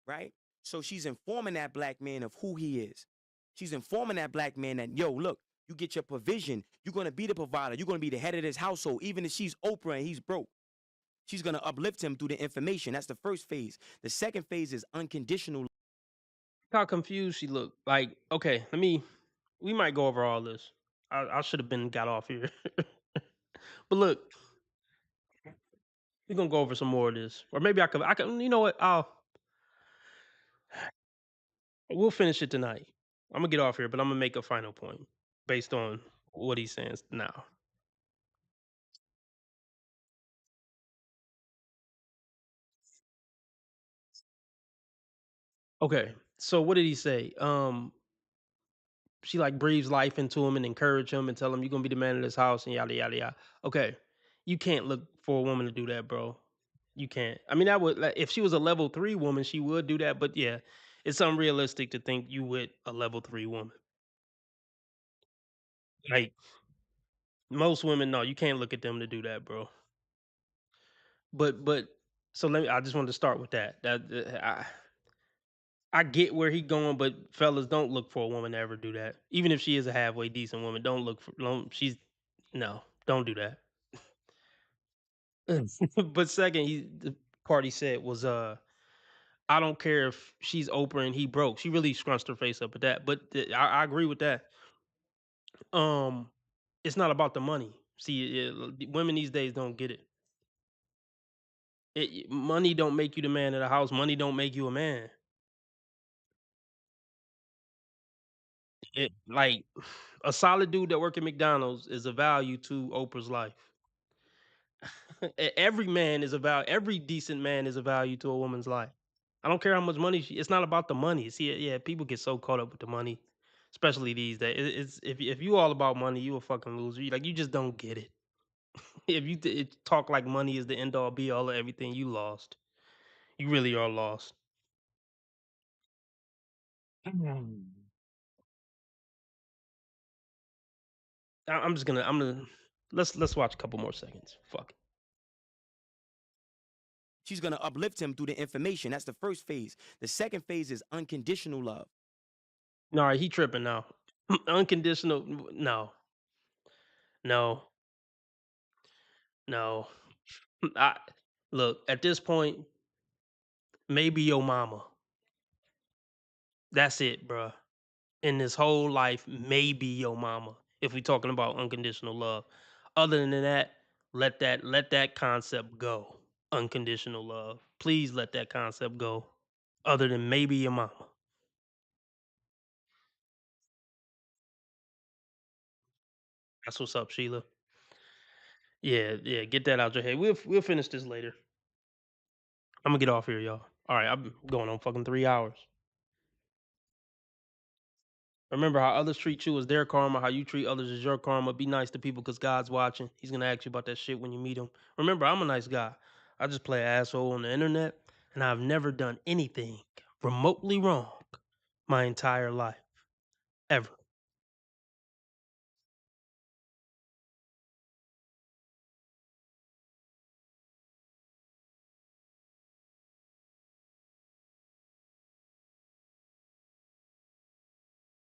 right? So she's informing that black man of who he is. She's informing that black man that, yo, look, you get your provision. You're going to be the provider. You're going to be the head of this household. Even if she's Oprah and he's broke, she's going to uplift him through the information. That's the first phase. The second phase is unconditional. How confused she looked. Like, okay, we might go over all this. I should have been got off here. But look, we're gonna go over some more of this. Or maybe I can you know what? We'll finish it tonight. I'm gonna get off here, but I'm gonna make a final point based on what he's saying now. Okay. So what did he say? She like breathes life into him and encourage him and tell him you're gonna be the man of this house and yada yada yada. Okay. You can't look for a woman to do that, bro. You can't. I mean, that would like, if she was a level 3 woman, she would do that, but yeah, it's unrealistic to think you with a level 3 woman. Like most women, no, you can't look at them to do that, bro. But so I just wanted to start with that. I get where he going, but fellas, don't look for a woman to ever do that. Even if she is a halfway decent woman, don't look for she's no, don't do that. But second, the part he said was I don't care if she's Oprah and he broke. She really scrunched her face up at that. But I agree with that. It's not about the money. See, women these days don't get it. Money don't make you the man of the house. Money don't make you a man. Like a solid dude that work at McDonald's is a value to Oprah's life. Every man is a value. Every decent man is a value to a woman's life. I don't care how much money it's not about the money. See, yeah, people get so caught up with the money, especially these days. It's if you all about money, you a fucking loser. You just don't get it. If you talk like money is the end all be all of everything, you lost. You really are lost. I'm gonna let's watch a couple more seconds. Fuck it. She's gonna uplift him through the information. That's the first phase. The second phase is unconditional love. All right, he tripping now. Unconditional, no, no, no. I look at this point. Maybe your mama. That's it, bruh. In this whole life, maybe your mama. If we talking about unconditional love. Other than that, let that concept go. Unconditional love. Please let that concept go. Other than maybe your mama. That's what's up, Sheila. Yeah, get that out your head. We'll finish this later. I'm gonna get off here, y'all. All right, I'm going on fucking 3 hours. Remember how others treat you is their karma, how you treat others is your karma. Be nice to people because God's watching. He's gonna ask you about that shit when you meet him. Remember, I'm a nice guy. I just play asshole on the internet, and I've never done anything remotely wrong my entire life. Ever.